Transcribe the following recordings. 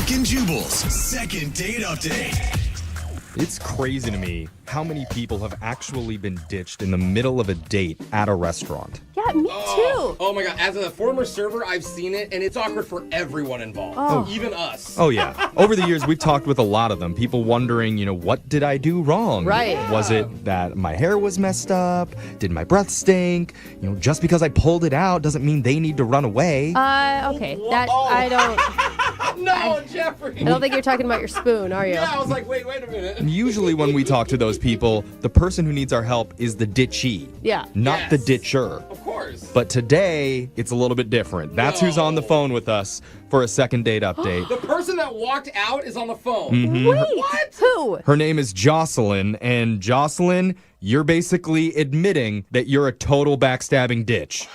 Brooke and Jubal's second date update. It's crazy to me how many people have actually been ditched in the middle of a date at a restaurant. Yeah, me too. Oh my God. As a former server, I've seen it, and it's awkward for everyone involved, even us. Oh, yeah. Over the years, we've talked with a lot of them. People wondering, what did I do wrong? Right. Was it that my hair was messed up? Did my breath stink? Just because I pulled it out doesn't mean they need to run away. Okay. That I don't. No, Jeffrey. I don't think you're talking about your spoon, are you? Yeah, I was like, wait a minute. Usually when we talk to those people, the person who needs our help is the ditchee. Yeah. Not the Yes. ditcher. Of course. But today, it's a little bit different. That's who's on the phone with us for a second date update. The person that walked out is on the phone. Mm-hmm. Wait. What? Who? Her name is Jocelyn, and Jocelyn, you're basically admitting that you're a total backstabbing ditch.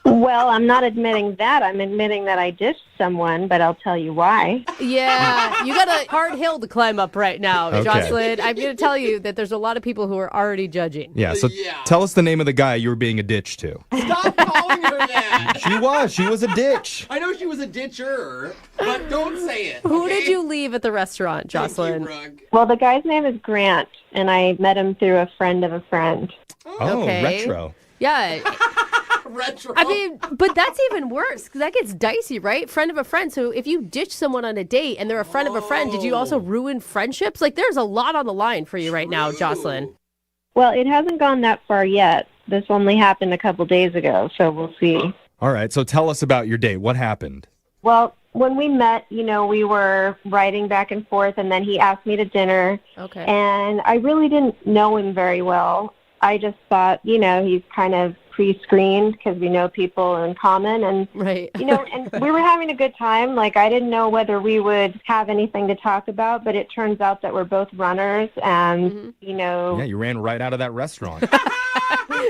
Well, I'm not admitting that. I'm admitting that I ditched someone, but I'll tell you why. Yeah, you got a hard hill to climb up right now, Okay. Jocelyn. I'm going to tell you that there's a lot of people who are already judging. Yeah, so Yeah. tell us the name of the guy you were being a ditch to. Stop calling her that. She was a ditch. I know she was a ditcher, but don't say it. Who okay? did you leave at the restaurant, Jocelyn? Thank you, Brooke. Well, the guy's name is Grant, and I met him through a friend of a friend. Oh, Okay. retro. Yeah. Retro. I mean, but that's even worse because that gets dicey, right? Friend of a friend. So if you ditch someone on a date and they're a friend of a friend, did you also ruin friendships? Like, there's a lot on the line for you right now, Jocelyn. Well, it hasn't gone that far yet. This only happened a couple days ago, so we'll see. All right, so tell us about your date. What happened? Well, when we met, we were writing back and forth, and then he asked me to dinner, Okay. and I really didn't know him very well. I just thought, he's kind of pre-screened because we know people in common, and Right. and we were having a good time. Like, I didn't know whether we would have anything to talk about, but it turns out that we're both runners, and Yeah, you ran right out of that restaurant.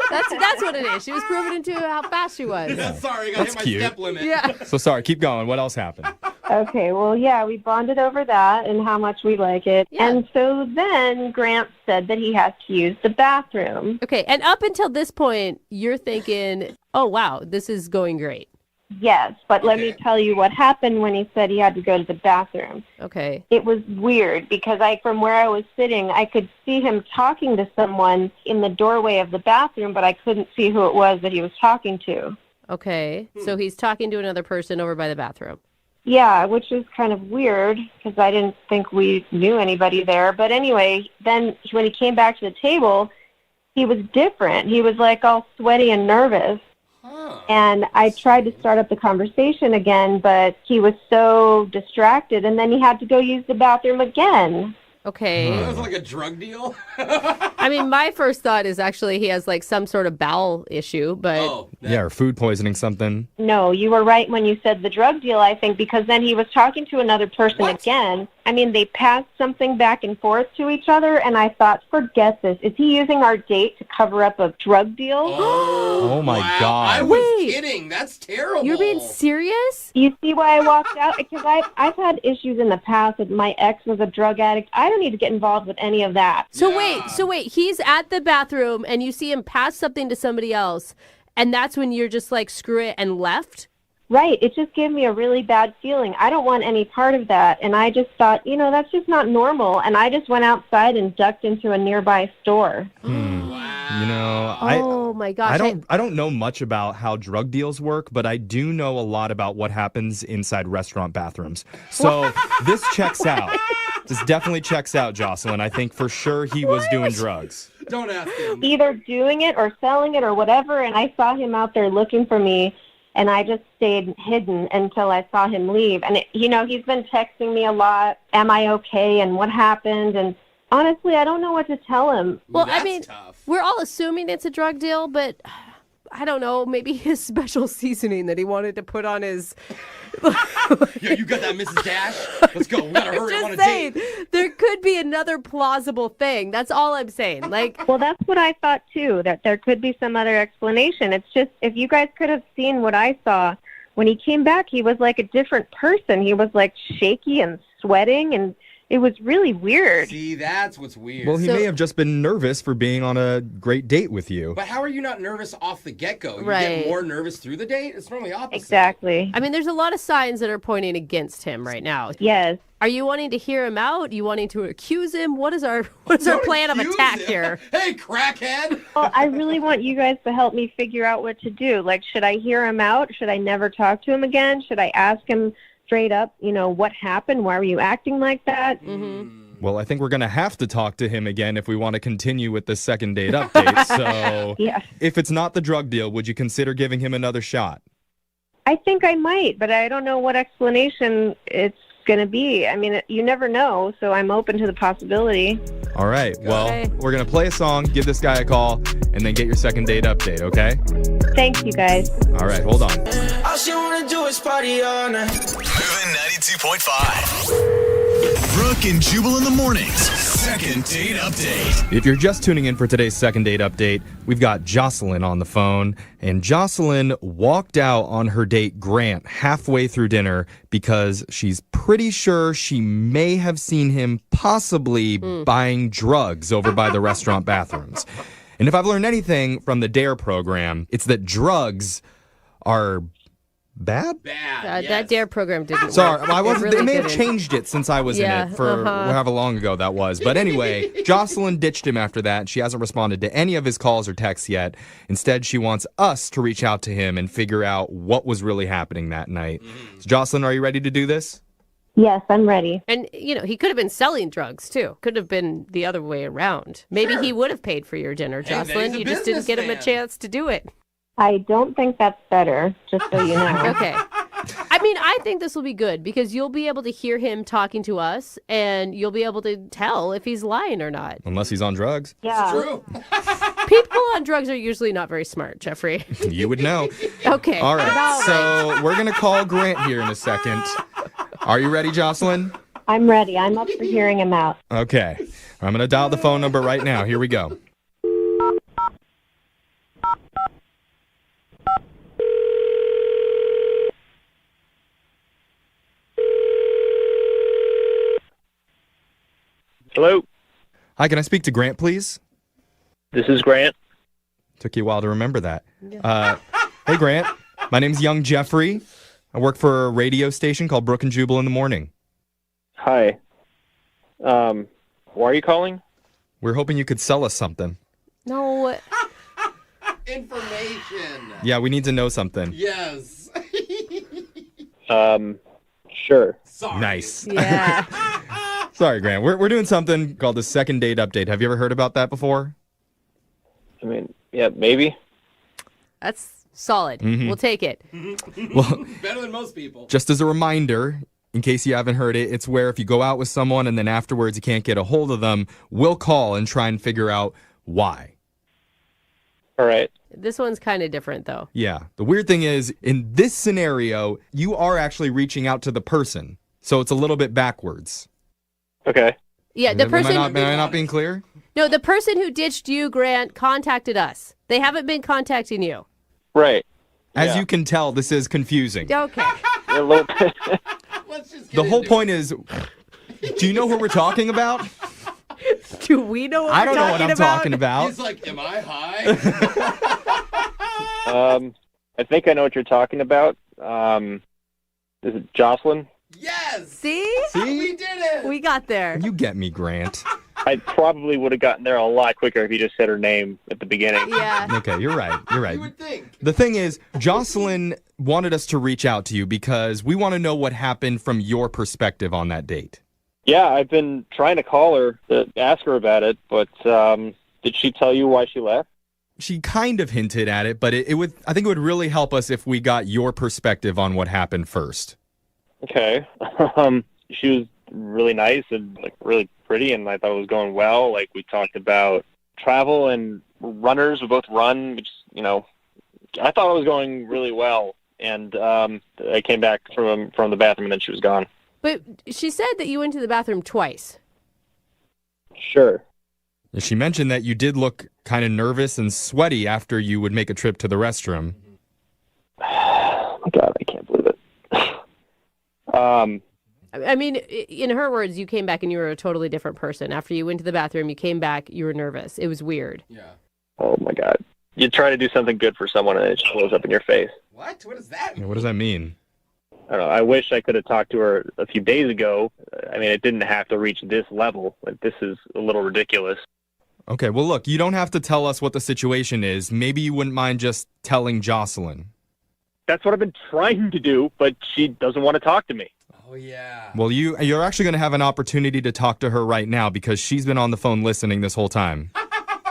That's what it is. She was proving into how fast she was. Sorry, I got to hit my cute. step limit. Yeah. So sorry, keep going. What else happened? Okay, well, yeah, we bonded over that and how much we like it. Yeah. And so then Grant said that he has to use the bathroom. Okay. And up until this point, you're thinking, oh, wow, this is going great. Yes, but let me Okay. tell you what happened when he said he had to go to the bathroom. Okay. It was weird because from where I was sitting, I could see him talking to someone in the doorway of the bathroom, but I couldn't see who it was that he was talking to. Okay. So he's talking to another person over by the bathroom. Yeah, which is kind of weird because I didn't think we knew anybody there. But anyway, then when he came back to the table, he was different. He was like all sweaty and nervous. And I tried to start up the conversation again, but he was so distracted, and then he had to go use the bathroom again. Okay. That was like a drug deal. I mean, my first thought is actually he has like some sort of bowel issue, but Oh, Yeah, or food poisoning something. No, you were right when you said the drug deal, I think, because then he was talking to another person again. I mean, they passed something back and forth to each other, and I thought, forget this. Is he using our date to cover up a drug deal? Oh, my wow. God. I was Wait. kidding. That's terrible. you're being serious? You see why I walked out? Because I've had issues in the past. That my ex was a drug addict. I don't need to get involved with any of that. So Yeah. wait, he's at the bathroom and you see him pass something to somebody else, and that's when you're just like, screw it, and left? Right. It just gave me a really bad feeling. I don't want any part of that. And I just thought, that's just not normal. And I just went outside and ducked into a nearby store. Oh my gosh. I don't know much about how drug deals work, but I do know a lot about what happens inside restaurant bathrooms. So this checks out. This definitely checks out, Jocelyn. I think for sure he was doing drugs. Don't ask him. Either doing it or selling it or whatever. And I saw him out there looking for me. And I just stayed hidden until I saw him leave. And, he's been texting me a lot. Am I okay? And what happened? And honestly, I don't know what to tell him. Well, That's I mean, tough. we're all assuming it's a drug deal, but I don't know, maybe his special seasoning that he wanted to put on his... Yo, you got that, Mrs. Dash? Let's go. We gotta hurry. I want Just a saying, date. there could be another plausible thing. That's all I'm saying. Like, Well, that's what I thought, too, that there could be some other explanation. It's just, if you guys could have seen what I saw, when he came back, he was like a different person. He was like shaky and sweating, and It was really weird. See, that's what's weird. Well, he may have just been nervous for being on a great date with you. But how are you not nervous off the get-go? You Right. get more nervous through the date? It's normally opposite. Exactly. I mean, there's a lot of signs that are pointing against him right now. Yes. Are you wanting to hear him out? You wanting to accuse him? What is our plan of accuse attack him. here? Hey, crackhead! Well, I really want you guys to help me figure out what to do. Like, should I hear him out? Should I never talk to him again? Should I ask him straight up, what happened? Why were you acting like that? Well, I think we're going to have to talk to him again if we want to continue with the second date update. So Yeah. if it's not the drug deal, would you consider giving him another shot? I think I might, but I don't know what explanation it's going to be. I mean, you never know, so I'm open to the possibility. All right. Well, Okay. we're going to play a song, give this guy a call, and then get your second date update, okay? Thanks, you guys. All right, hold on. All she wanna do is party all night. Moving 92.5. Brooke and Jubal in the mornings. Second date update. If you're just tuning in for today's second date update, we've got Jocelyn on the phone. And Jocelyn walked out on her date, Grant, halfway through dinner because she's pretty sure she may have seen him possibly buying drugs over by the restaurant bathrooms. And if I've learned anything from the DARE program, it's that drugs are bad? Bad, yes. That DARE program didn't Sorry, work. I wasn't. It really they may have didn't. changed it since I was Yeah, in it for however long ago that was. But anyway, Jocelyn ditched him after that. She hasn't responded to any of his calls or texts yet. Instead, she wants us to reach out to him and figure out what was really happening that night. So, Jocelyn, are you ready to do this? Yes, I'm ready. And, he could have been selling drugs, too. Could have been the other way around. Maybe he would have paid for your dinner, Hey, then Jocelyn. he's a You just didn't get him a businessman. chance to do it. I don't think that's better, just so you know. Okay. I mean, I think this will be good because you'll be able to hear him talking to us and you'll be able to tell if he's lying or not. Unless he's on drugs. Yeah. True. People on drugs are usually not very smart, Jeffrey. You would know. Okay. All right. So we're going to call Grant here in a second. Are you ready, Jocelyn? I'm ready. I'm up for hearing him out. Okay. I'm going to dial the phone number right now. Here we go. Hello, Hi, can I speak to Grant, please? this is Grant. Took you a while to remember that. Hey, Grant. My name's Young Jeffrey. I work for a radio station called Brooke and Jubal in the morning. Hi. Why are you calling? We're hoping you could sell us something. No. Information. Yeah, we need to know something. Yes. Sure. Sorry. Nice. Yeah. Sorry, Grant. We're doing something called the second date update. Have you ever heard about that before? I mean, yeah, maybe. That's solid. We'll take it. Well, Better than most people. just as a reminder, in case you haven't heard it, it's where if you go out with someone and then afterwards you can't get a hold of them, we'll call and try and figure out why. All right. This one's kind of different, though. Yeah. The weird thing is, in this scenario, you are actually reaching out to the person. So it's a little bit backwards. Okay. Yeah, the Am person. I not being clear? No, the person who ditched you, Grant, contacted us. They haven't been contacting you. Right. As Yeah. you can tell, this is confusing. Okay. A little bit. Let's just get The whole into point is, do you know who we're talking about? Do we know what I we're don't know what I'm talking it. about. He's like, am I high? I think I know what you're talking about. Is it Jocelyn? Yes. See? We did it. We got there. You get me, Grant. I probably would have gotten there a lot quicker if you just said her name at the beginning. Yeah. Okay, you're right. You're right. You would think. The thing is, Jocelyn wanted us to reach out to you because we want to know what happened from your perspective on that date. Yeah, I've been trying to call her to ask her about it, but did she tell you why she left? She kind of hinted at it, but I think it would really help us if we got your perspective on what happened first. Okay. She was really nice and like really pretty, and I thought it was going well. Like we talked about travel and runners. We both run, which I thought it was going really well. And I came back from the bathroom, and then she was gone. But she said that you went to the bathroom twice. Sure. She mentioned that you did look kind of nervous and sweaty after you would make a trip to the restroom. Oh, God, I can't believe it. I mean, in her words, you came back and you were a totally different person. After you went to the bathroom, you came back, you were nervous. It was weird. Yeah. Oh my God. You try to do something good for someone and it just blows up in your face. What? What does that mean? What does that mean? I don't know. I wish I could have talked to her a few days ago. I mean, it didn't have to reach this level. Like, this is a little ridiculous. Okay, well, look, you don't have to tell us what the situation is. Maybe you wouldn't mind just telling Jocelyn. That's what I've been trying to do, but she doesn't want to talk to me. Oh, yeah. Well, you're actually going to have an opportunity to talk to her right now because she's been on the phone listening this whole time.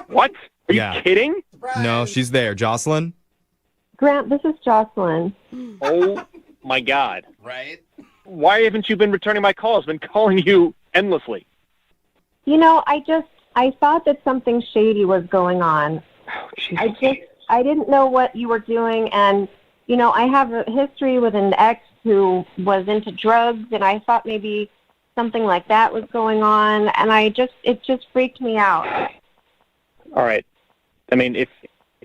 What? Are Yeah. you kidding? Surprise. No, she's there. Jocelyn? Grant, this is Jocelyn. Oh my God. Right? Why haven't you been returning my calls? I've been calling you endlessly. You know, I thought that something shady was going on. Oh, Jesus. I didn't know what you were doing, and, you know, I have a history with an ex who was into drugs, and I thought maybe something like that was going on, and it just freaked me out. All right. I mean, if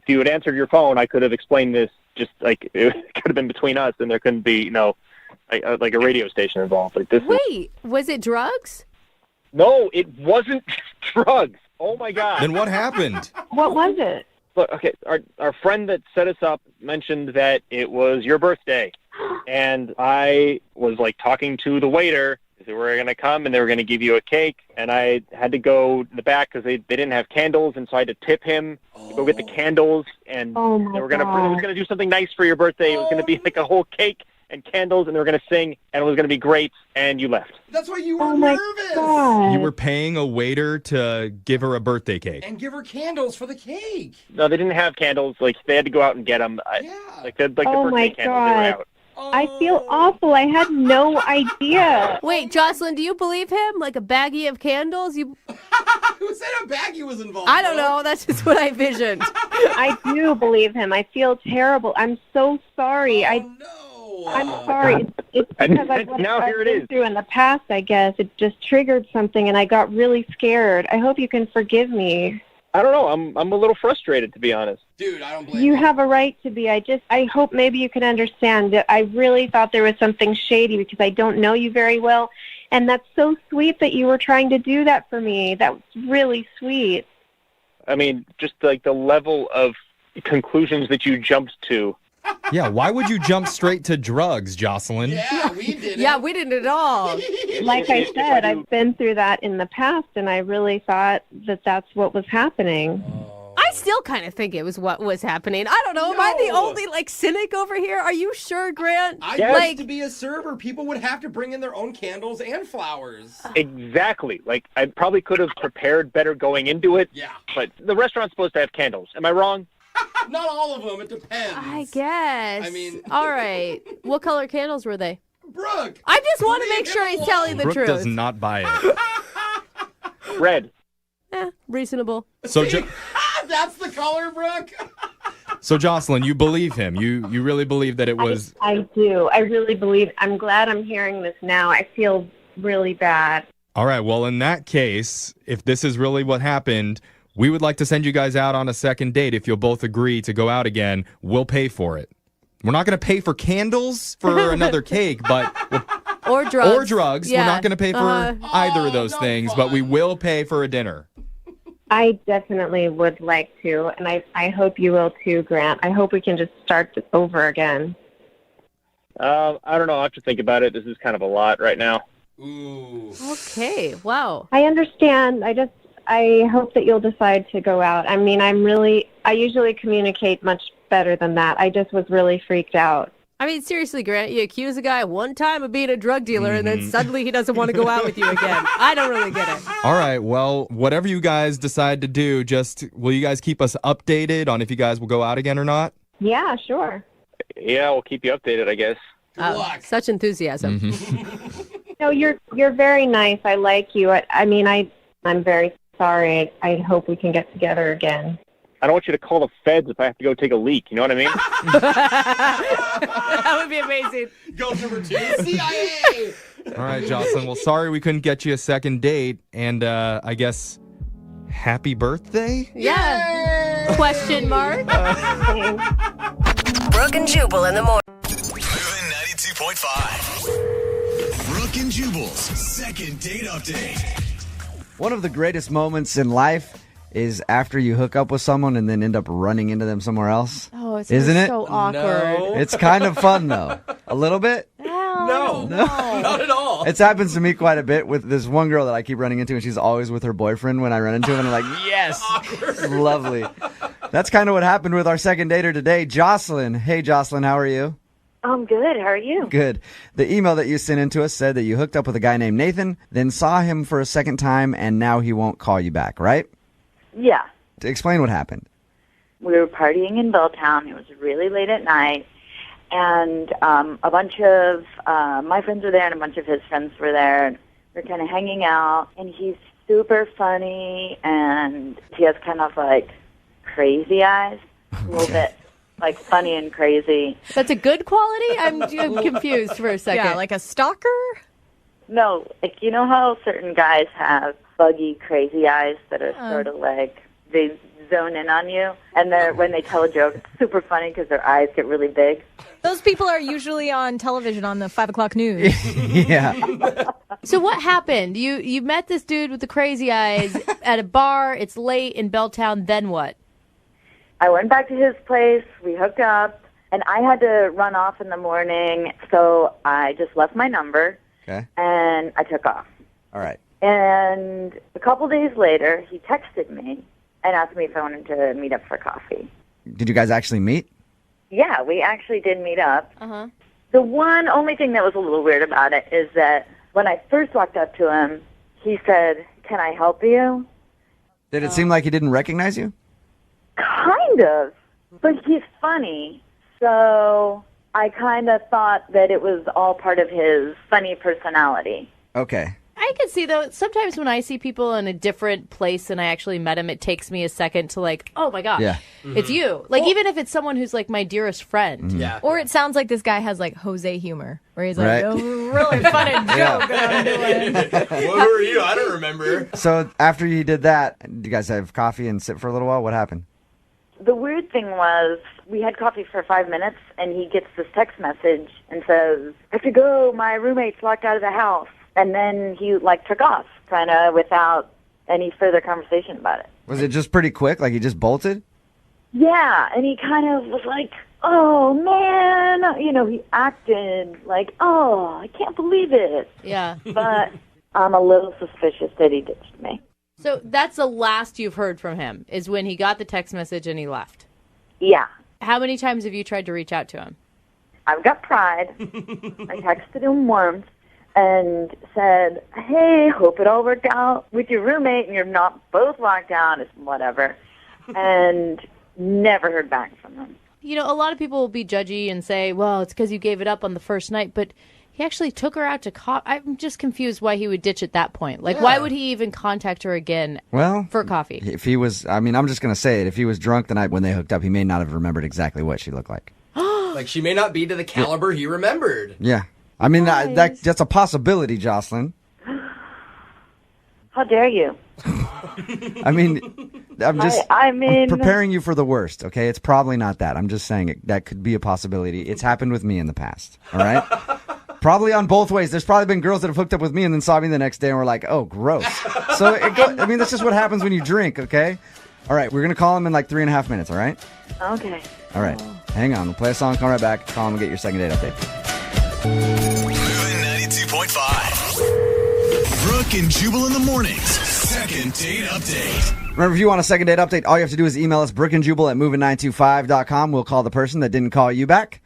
you had answered your phone, I could have explained this. Just like it could have been between us, and there couldn't be, like a radio station involved. Like this. Wait, was it drugs? No, it wasn't drugs. Oh my God. Then what happened? What was it? Look, okay, our friend that set us up mentioned that it was your birthday, and I was like talking to the waiter. They were going to come and they were going to give you a cake, and I had to go in the back because they didn't have candles, and so I had to tip him to go get the candles, and Oh, my they were going to God. was going to do something nice for your birthday. It was going to be like a whole cake and candles, and they were going to sing, and it was going to be great, and you left. That's why you were Oh, my nervous. God. You were paying a waiter to give her a birthday cake. And give her candles for the cake. No, they didn't have candles. Like they had to go out and get them. Yeah. Like the Oh, birthday my candles, they were God. out. I feel awful. I had no idea. Wait, Jocelyn, do you believe him? Like a baggie of candles? Who said a baggie was involved? I don't know. That's just what I visioned. I do believe him. I feel terrible. I'm so sorry. No. I'm sorry. It's And because of what now I've here it been is. through in the past, I guess. It just triggered something, and I got really scared. I hope you can forgive me. I don't know. I'm a little frustrated, to be honest. Dude, I don't blame You have a right to be. I hope maybe you can understand that I really thought there was something shady because I don't know you very well. And that's so sweet that you were trying to do that for me. That was really sweet. I mean, just like the level of conclusions that you jumped to. Yeah, why would you jump straight to drugs, Jocelyn? Yeah, we did it. Yeah, we didn't at all. Like I If I said, do- I've been through that in the past, and I really thought that that's what was happening. I still kind of think it was what was happening. I don't know. Am I the No. only cynic over here? Are you sure, Grant? I Yes. used to be a server. People would have to bring in their own candles and flowers. Exactly. Like, I probably could have prepared better going into it, Yeah. but the restaurant's supposed to have candles. Am I wrong? Not all of them. It depends. I guess. I mean- all right. What color candles were they? Brooke. I just want to Leave make sure him he's telling the Brooke truth. does not buy it. Red. Reasonable. So, That's the color, Brooke. so Jocelyn, you believe him. You really believe that it was... I do. I really believe. I'm glad I'm hearing this now. I feel really bad. All right, well, in that case, if this is really what happened, we would like to send you guys out on a second date. If you'll both agree to go out again, we'll pay for it. We're not going to pay for candles for another cake, but Or drugs. or drugs. Yeah. We're not going to pay for either of those no things, fun. but we will pay for a dinner. I definitely would like to, and I hope you will too, Grant. I hope we can just start this over again. I don't know. I'll have to think about it. This is kind of a lot right now. Ooh. Okay. Wow. I understand. I hope that you'll decide to go out. I mean, I usually communicate much better than that. I just was really freaked out. I mean, seriously, Grant, you accuse a guy one time of being a drug dealer, and then suddenly he doesn't want to go out with you again. I don't really get it. All right, well, whatever you guys decide to do, will you guys keep us updated on if you guys will go out again or not? Yeah, sure. Yeah, we'll keep you updated, I guess. Good luck. Such enthusiasm. No, you're very nice. I like you. I'm very sorry. I hope we can get together again. I don't want you to call the feds if I have to go take a leak. You know what I mean? That would be amazing. Goal number 2, CIA. All right, Jocelyn, well, sorry we couldn't get you a second date, and I guess happy birthday? Yeah. Question mark? Brooke and Jubal in the morning. Moving 92.5. Brooke Brooke and Jubal's second date update. One of the greatest moments in life is after you hook up with someone and then end up running into them somewhere else. Oh, it's Isn't it? so awkward. No. It's kind of fun, though. A little bit. No, not at all. It's happens to me quite a bit with this one girl that I keep running into, and she's always with her boyfriend when I run into him, and I'm like, yes, lovely. That's kind of what happened with our second dater today, Jocelyn. Hey, Jocelyn, how are you? I'm good. How are you? Good. The email that you sent in to us said that you hooked up with a guy named Nathan, then saw him for a second time, and now he won't call you back, right? Yeah. Explain what happened. We were partying in Belltown. It was really late at night. And a bunch of my friends were there and a bunch of his friends were there. And we were kind of hanging out. And he's super funny. And he has kind of like crazy eyes. A little bit like funny and crazy. That's a good quality? I'm confused for a second. Yeah, like a stalker? No, like you know how certain guys have buggy, crazy eyes that are sort of like they zone in on you, and when they tell a joke, it's super funny because their eyes get really big. Those people are usually on television on the 5 o'clock news. Yeah. So what happened? You met this dude with the crazy eyes at a bar. It's late in Belltown. Then what? I went back to his place. We hooked up, and I had to run off in the morning, so I just left my number, Okay. and I took off. All right. And a couple days later, he texted me and asked me if I wanted to meet up for coffee. Did you guys actually meet? Yeah, we actually did meet up. Uh-huh. The only thing that was a little weird about it is that when I first walked up to him, he said, "Can I help you?" Did it seem like he didn't recognize you? Kind of. But he's funny, so I kind of thought that it was all part of his funny personality. Okay. I can see, though, sometimes when I see people in a different place and I actually met him, it takes me a second to like, oh my gosh, Yeah. it's you. Like, even if it's someone who's like my dearest friend. Yeah. Or it sounds like this guy has like Jose humor, where he's like, Right. "Oh, really funny joke that I'm doing." Well, who are you? I don't remember. So after you did that, did you guys have coffee and sit for a little while? What happened? The weird thing was we had coffee for 5 minutes, and he gets this text message and says, "I have to go. My roommate's locked out of the house." And then he, like, took off, kind of without any further conversation about it. Was it just pretty quick? Like he just bolted? Yeah, and he kind of was like, "Oh, man." You know, he acted like, "Oh, I can't believe it." Yeah. But I'm a little suspicious that he ditched me. So that's the last you've heard from him, is when he got the text message and he left. Yeah. How many times have you tried to reach out to him? I've got pride. I texted him once and said, "Hey, hope it all worked out with your roommate and you're not both locked out," it's whatever. And never heard back from him. You know, a lot of people will be judgy and say, well, it's because you gave it up on the first night, but he actually took her out to coffee. I'm just confused why he would ditch at that point. Like, why would he even contact her again Well, for coffee? if he was, I mean, I'm just going to say it. If he was drunk the night when they hooked up, he may not have remembered exactly what she looked like. Like, she may not be to the caliber he remembered. Yeah. I mean, that's a possibility, Jocelyn. How dare you? I mean, I'm just I mean, preparing you for the worst, okay? It's probably not that. I'm just saying that could be a possibility. It's happened with me in the past, all right? Probably on both ways. There's probably been girls that have hooked up with me and then saw me the next day and were like, "Oh, gross." So, I mean, that's just what happens when you drink, okay? All right, we're going to call him in like 3.5 minutes, all right? okay. All right. Hang on. We'll play a song, come right back, call him and get your second date update. Moving 92.5. Brooke and Jubal in the mornings. Second date update. Remember, if you want a second date update, all you have to do is email us, brookeandjubal@moving925.com. We'll call the person that didn't call you back,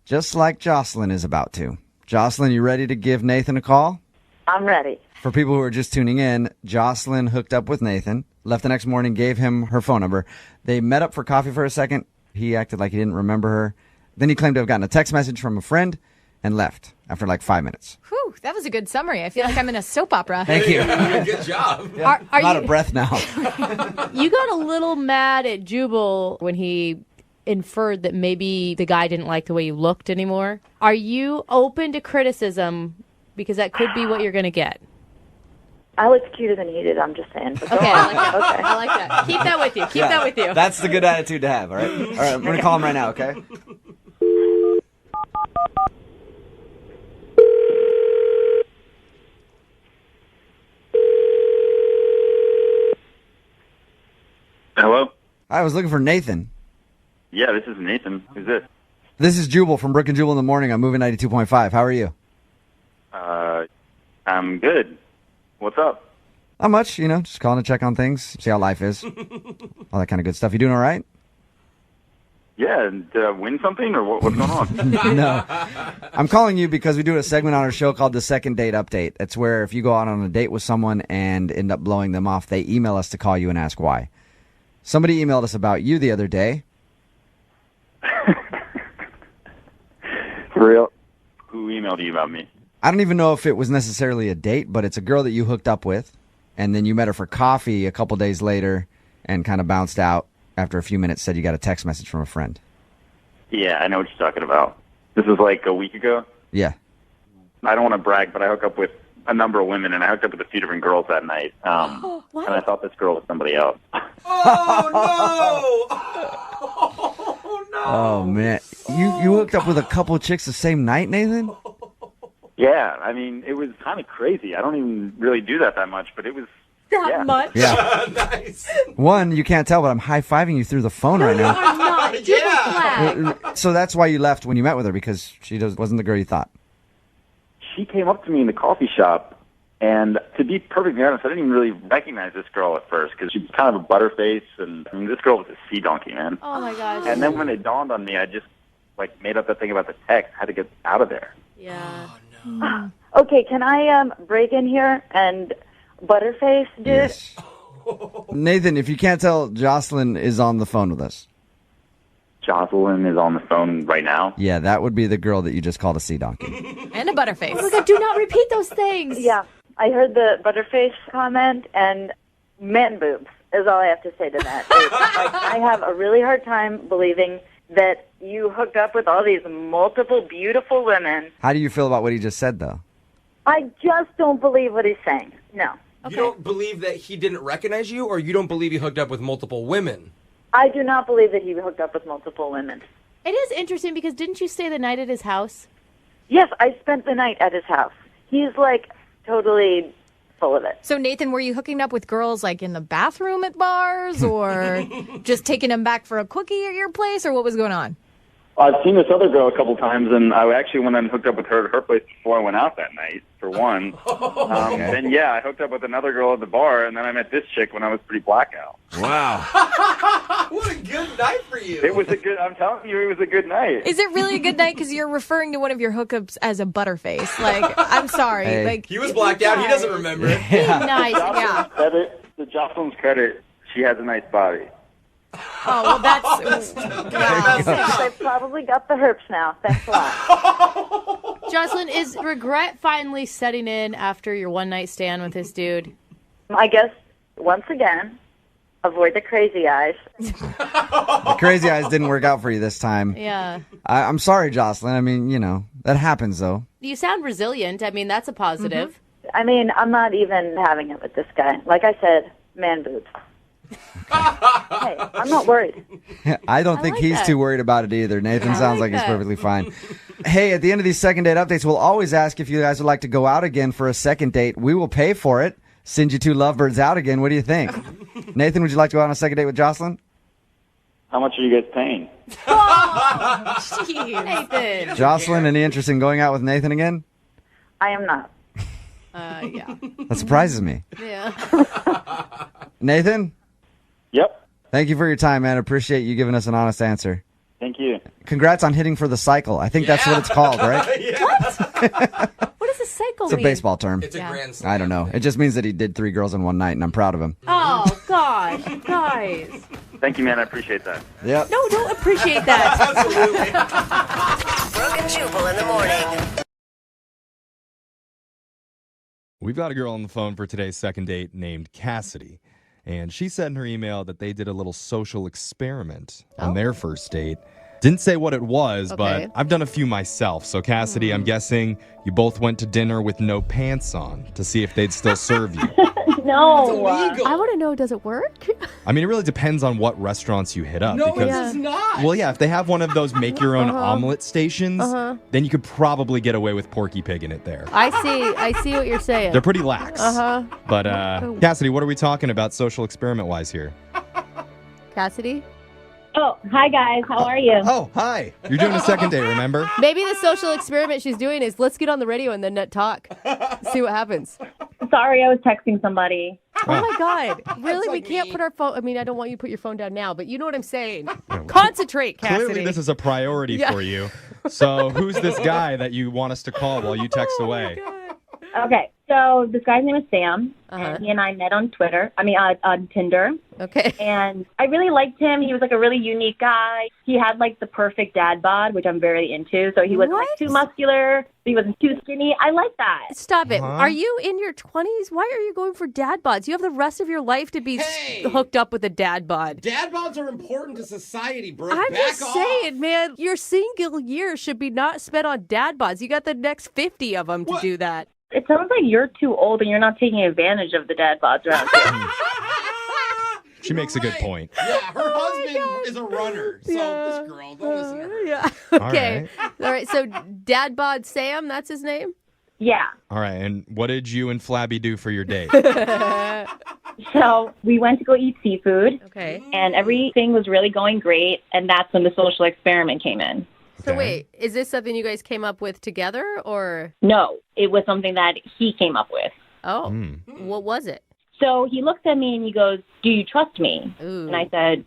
just like Jocelyn is about to. Jocelyn, you ready to give Nathan a call? I'm ready. For people who are just tuning in, Jocelyn hooked up with Nathan, left the next morning, gave him her phone number. They met up for coffee for a second. He acted like he didn't remember her. Then he claimed to have gotten a text message from a friend and left after like 5 minutes. Whew, that was a good summary. I feel like I'm in a soap opera. Thank you. Good job. Are I'm out you, of breath now. you got a little mad at Jubal when he inferred that maybe the guy didn't like the way you looked anymore. Are you open to criticism? Because that could be what you're going to get. I looked cuter than he did, I'm just saying. But Okay, I like that. Okay. I like that. Keep that with you. Keep that with you. That's the good attitude to have, all right? All right, I'm going to call him right now, okay? I was looking for Nathan. Yeah, this is Nathan. Who's this? This is Jubal from Brooke and Jubal in the morning on Moving 92.5. How are you? I'm good. What's up? Not much, just calling to check on things, see how life is. All that kind of good stuff. You doing all right? Yeah, did I win something or what's going on? No. I'm calling you because we do a segment on our show called the Second Date Update. It's where if you go out on a date with someone and end up blowing them off, they email us to call you and ask why. Somebody emailed us about you the other day. For real? Who emailed you about me? I don't even know if it was necessarily a date, but it's a girl that you hooked up with, and then you met her for coffee a couple days later and kind of bounced out after a few minutes, said you got a text message from a friend. Yeah, I know what you're talking about. This was like a week ago. Yeah. I don't want to brag, but I hooked up with a number of women, and I hooked up with a few different girls that night. And I thought this girl was somebody else. Oh, no! Oh, man. You hooked up with a couple of chicks the same night, Nathan? Yeah, I mean, it was kind of crazy. I don't even really do that much, but it was... That much? Yeah. Nice. One, you can't tell, but I'm high-fiving you through the phone right now. I'm not. Yeah. Flag. So that's why you left when you met with her, because she wasn't the girl you thought. She came up to me in the coffee shop, and to be perfectly honest, I didn't even really recognize this girl at first, because she was kind of a butterface, and I mean, this girl was a sea donkey, man. Oh, my gosh. And then when it dawned on me, I just made up that thing about the text, had to get out of there. Yeah. Okay, can I break in here and butterface, dude? Yes. Nathan, if you can't tell, Jocelyn is on the phone with us. Jocelyn is on the phone right now. Yeah, that would be the girl that you just called a sea donkey. And a butterface. Oh, my God, do not repeat those things. Yeah, I heard the butterface comment, and man boobs is all I have to say to that. I have a really hard time believing that you hooked up with all these multiple beautiful women. How do you feel about what he just said, though? I just don't believe what he's saying. No. You don't believe that he didn't recognize you, or you don't believe he hooked up with multiple women? I do not believe that he hooked up with multiple women. It is interesting because didn't you stay the night at his house? Yes, I spent the night at his house. He's totally full of it. So, Nathan, were you hooking up with girls in the bathroom at bars or just taking them back for a quickie at your place, or what was going on? I've seen this other girl a couple times, and I actually went and hooked up with her at her place before I went out that night, for one. Then, yeah, I hooked up with another girl at the bar, and then I met this chick when I was pretty blackout. Wow. What a good night for you. It was I'm telling you, it was a good night. Is it really a good night? Because you're referring to one of your hookups as a butterface. I'm sorry. Hey. He was blacked out. He doesn't remember. Be nice. Yeah. To Jocelyn's credit, she has a nice body. Oh, well, that's... wow. I've probably got the herpes now. Thanks a lot. Jocelyn, is regret finally setting in after your one-night stand with this dude? I guess, once again, avoid the crazy eyes. The crazy eyes didn't work out for you this time. Yeah. I'm sorry, Jocelyn. I mean, that happens, though. You sound resilient. I mean, that's a positive. I mean, I'm not even having it with this guy. Like I said, man boobs. Hey, I'm not worried. I don't think like he's that. too worried about it either. Nathan sounds like he's that. perfectly fine. Hey, at the end of these second date updates, we'll always ask if you guys would like to go out again for a second date. We will pay for it. Send you two lovebirds out again. What do you think? Nathan, would you like to go out on a second date with Jocelyn? How much are you guys paying? Nathan. Jocelyn, any interest in going out with Nathan again? I am not. Yeah. That surprises me. Yeah. Nathan, Yep. thank you for your time, man. Appreciate you giving us an honest answer. Thank you. Congrats on hitting for the cycle. I think that's what it's called, right? What does a cycle It's a mean? baseball term. It's a grand slam. I don't know. It just means that he did 3 girls in one night, and I'm proud of him. Oh, gosh. Guys. Thank you, man. I appreciate that. Yep. No, don't appreciate that. Brooke and Jubal in the morning. We've got a girl on the phone for today's second date named Cassidy. And she said in her email that they did a little social experiment on their first date. Didn't say what it was, but I've done a few myself. So, Cassidy, I'm guessing you both went to dinner with no pants on to see if they'd still serve you. No. I want to know, does it work? I mean, it really depends on what restaurants you hit up. No, because, it does not. Well, yeah, if they have one of those make-your-own omelet stations, then you could probably get away with Porky Pig in it there. I see what you're saying. They're pretty lax. Uh-huh. But, Cassidy, what are we talking about social experiment-wise here? Cassidy? Oh, hi guys. How are you? Oh, hi. You're doing a second date, remember? Maybe the social experiment she's doing is let's get on the radio and then not talk. See what happens. Sorry, I was texting somebody. Oh my God. Really? We can't put our phone. I mean, I don't want you to put your phone down now, but you know what I'm saying. Concentrate, Cassidy. Clearly, this is a priority for you. So, who's this guy that you want us to call while you text away? Okay, so this guy's name is Sam, and he and I met on on Tinder. Okay. And I really liked him. He was like a really unique guy. He had like the perfect dad bod, which I'm very into. So he wasn't like too muscular. He wasn't too skinny. I like that. Stop it. Are you in your 20s? Why are you going for dad bods? You have the rest of your life to be hooked up with a dad bod. Dad bods are important to society, Brooke. I'm Back just off. saying, man, your single year should be not spent on dad bods. You got the next 50 of them to do that. It sounds like you're too old and you're not taking advantage of the dad bods around here. She makes a good point. Yeah, her husband is a runner. So this girl, don't listen to her. Yeah. Okay. All right. So dad bod Sam, that's his name? Yeah. All right. And what did you and Flabby do for your date? So we went to go eat seafood. Okay. And everything was really going great. And that's when the social experiment came in. So wait, is this something you guys came up with together or? No, it was something that he came up with. Oh, what was it? So he looks at me and he goes, "Do you trust me?" Ooh. And I said,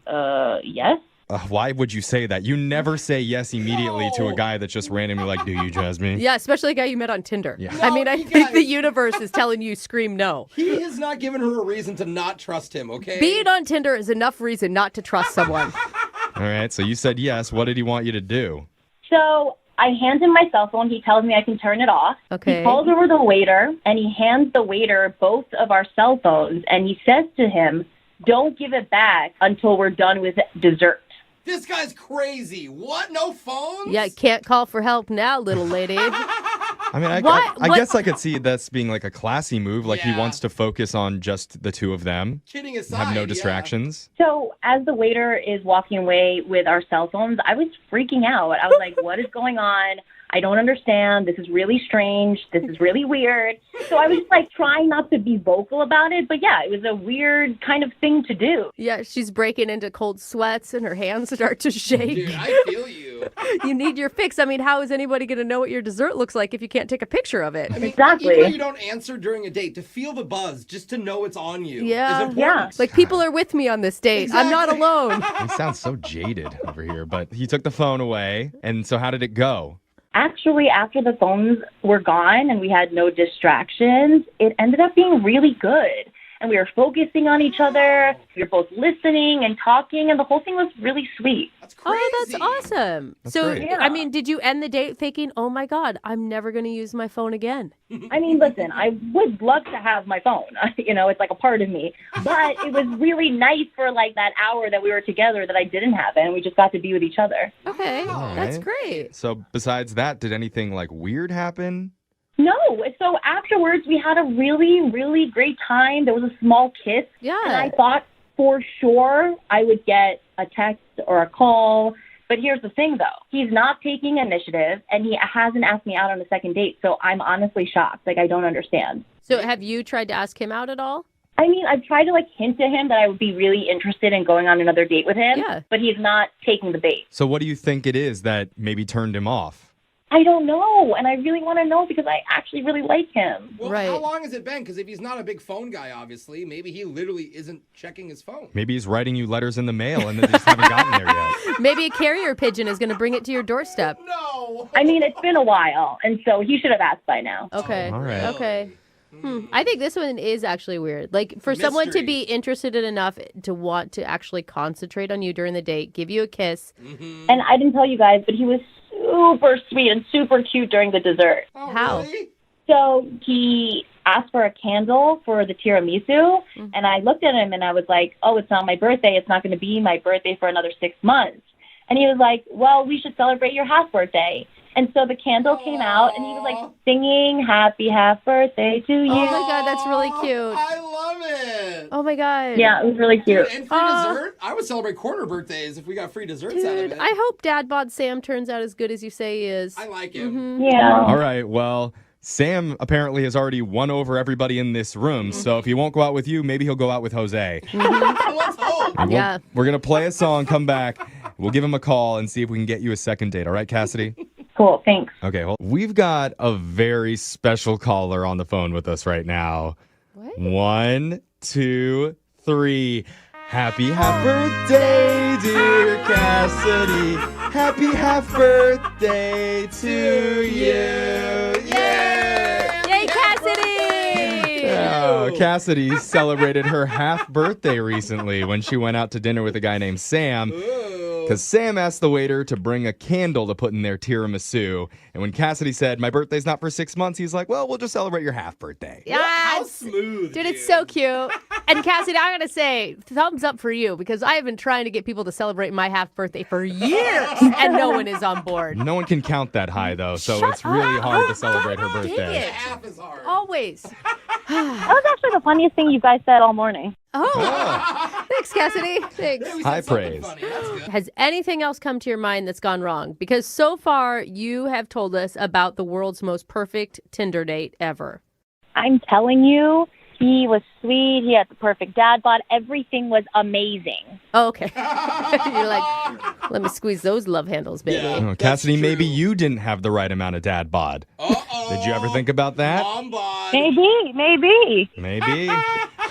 yes. Why would you say that? You never say yes immediately to a guy that's just randomly like, do you trust me? Yeah, especially a guy you met on Tinder. Yeah. I mean, I think the universe is telling you scream no. He has not given her a reason to not trust him, okay? Being on Tinder is enough reason not to trust someone. All right, so you said yes. What did he want you to do? So I hand him my cell phone. He tells me I can turn it off. Okay. He calls over the waiter, and he hands the waiter both of our cell phones, and he says to him, "Don't give it back until we're done with dessert." This guy's crazy. What? No phones? Yeah, can't call for help now, little lady. I mean, I guess I could see that's being like a classy move. Like he wants to focus on just the two of them. Kidding aside, have no distractions. So as the waiter is walking away with our cell phones, I was freaking out. I was like, what is going on? I don't understand. This is really strange. This is really weird. So I was just like trying not to be vocal about it. But yeah, it was a weird kind of thing to do. Yeah, she's breaking into cold sweats and her hands start to shake. Dude, I feel you. You need your fix. I mean, how is anybody going to know what your dessert looks like if you can't take a picture of it? I mean, exactly. Even though you don't answer during a date, to feel the buzz, just to know it's on you Yeah. is important. Like people are with me on this date. I'm not alone. He sounds so jaded over here, but he took the phone away. And so how did it go? Actually, after the phones were gone and we had no distractions, it ended up being really good. And we were focusing on each other. We were both listening and talking, and the whole thing was really sweet. That's crazy. Oh, that's awesome. That's so, great. I mean, did you end the date thinking, oh my God, I'm never going to use my phone again? I mean, listen, I would love to have my phone. You know, it's like a part of me. But it was really nice for like that hour that we were together that I didn't have it, and we just got to be with each other. Okay, All that's right. great. So besides that, did anything like weird happen? No. So afterwards, we had a really, really great time. There was a small kiss. Yeah. And I thought for sure I would get a text or a call. But here's the thing, though. He's not taking initiative, and he hasn't asked me out on a second date. So I'm honestly shocked. Like, I don't understand. So have you tried to ask him out at all? I mean, I've tried to, like, hint to him that I would be really interested in going on another date with him. Yeah. But he's not taking the bait. So what do you think it is that maybe turned him off? I don't know, and I really want to know because I actually really like him. Well, Right. how long has it been? Because if he's not a big phone guy, obviously, maybe he literally isn't checking his phone. Maybe he's writing you letters in the mail and they just haven't gotten there yet. Maybe a carrier pigeon is going to bring it to your doorstep. No. I mean, it's been a while, and so he should have asked by now. Okay. All right. Okay. I think this one is actually weird. Like, for someone to Mystery. be interested in enough to want to actually concentrate on you during the date, give you a kiss. And I didn't tell you guys, but he was super sweet and super cute during the dessert. Oh, How? Really? So he asked for a candle for the tiramisu, and I looked at him and I was like, oh, it's not my birthday. It's not going to be my birthday for another 6 months. And he was like, well, we should celebrate your half birthday. And so the candle came out, and he was like singing happy half birthday to you. Oh, my God, that's really cute. I love it. Oh, my God. Yeah, it was really cute. And free dessert? I would celebrate corner birthdays if we got free desserts out of Dude, it. I hope Dad Bod Sam turns out as good as you say he is. I like him. Yeah. All right. Well, Sam apparently has already won over everybody in this room. So if he won't go out with you, maybe he'll go out with Jose. Let's hope. And Yeah. We're going to play a song, come back. We'll give him a call and see if we can get you a second date. All right, Cassidy? Cool, thanks. Okay, well, we've got a very special caller on the phone with us right now. What? 1, 2, 3. Happy half birthday, dear Cassidy. Happy half birthday to you. Yay! Yay, Cassidy! Oh, Cassidy celebrated her half birthday recently when she went out to dinner with a guy named Sam. Because Sam asked the waiter to bring a candle to put in their tiramisu. And when Cassidy said, my birthday's not for 6 months, he's like, well, we'll just celebrate your half birthday. Yeah, How smooth. dude, it's so cute. And Cassidy, I gotta say, thumbs up for you because I have been trying to get people to celebrate my half birthday for years, and no one is on board. No one can count that high, though, so it's really hard to celebrate her birthday. Half is hard. Always. That was actually the funniest thing you guys said all morning. Oh, thanks, Cassidy. Thanks. High praise. Funny. That's good. Has anything else come to your mind that's gone wrong? Because so far, you have told us about the world's most perfect Tinder date ever. I'm telling you, he was sweet. He had the perfect dad bod. Everything was amazing. Oh, okay. You're like, let me squeeze those love handles, baby. Yeah. Oh, Cassidy, That's maybe true. you didn't have the right amount of dad bod. Uh-oh. Did you ever think about that? Mom bod. Maybe.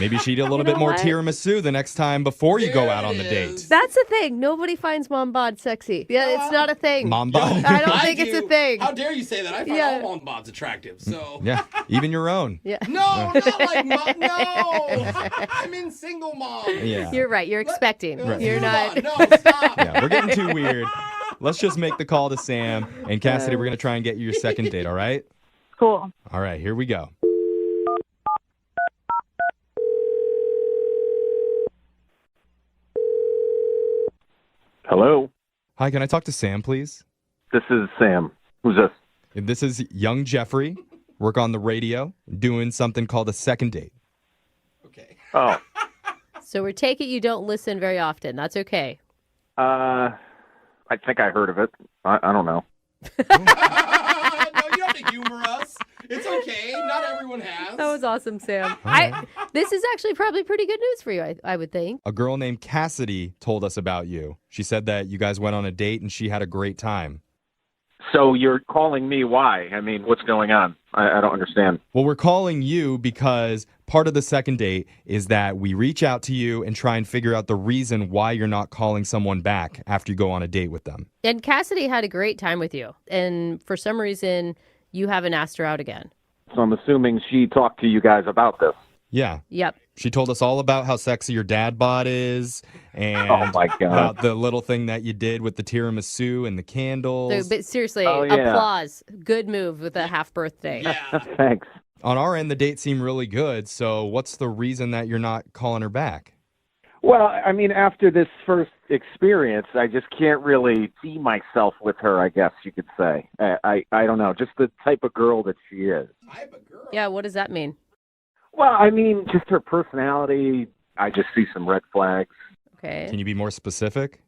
Maybe she'd eat a little bit know more what? tiramisu the next time before you go out on the There it date. is. That's the thing. Nobody finds mom bod sexy. Yeah, it's not a thing. Mom bod? I don't think it's a do. thing. How dare you say that? I find Yeah. all mom bods attractive, so. Yeah, even your own. Yeah. No, not like mom. No. I'm in single mom. Yeah. You're right. You're expecting. Right. You're Move not. on. No, stop. Yeah, we're getting too weird. Let's just make the call to Sam. And Cassidy, we're going to try and get you your second date, all right? Cool. All right, here we go. Hello, Hi, can I talk to Sam, please? this is Sam. Who's this? This is young Jeffrey. Work on the radio, doing something called a second date. Okay. Oh, So we take it you don't listen very often. That's okay. I think I heard of it. I don't know. No, you don't have to humor us. It's okay. Not everyone has. That was awesome, Sam. right. This is actually probably pretty good news for you, I would think. A girl named Cassidy told us about you. She said that you guys went on a date and she had a great time. So you're calling me why? I mean, what's going on? I don't understand. Well, we're calling you because part of the second date is that we reach out to you and try and figure out the reason why you're not calling someone back after you go on a date with them. And Cassidy had a great time with you. And for some reason, you haven't asked her out again. So I'm assuming she talked to you guys about this. Yeah. Yep. She told us all about how sexy your dad bod is and Oh, my God. about the little thing that you did with the tiramisu and the candles. So, but seriously, Oh, yeah. applause. Good move with a half birthday. Yeah. Thanks. On our end, the date seemed really good. So what's the reason that you're not calling her back? Well, I mean, after this first experience, I just can't really see myself with her, I guess you could say. I don't know, just the type of girl that she is. Type of girl. Yeah, what does that mean? Well, I mean, just her personality, I just see some red flags. Okay. Can you be more specific?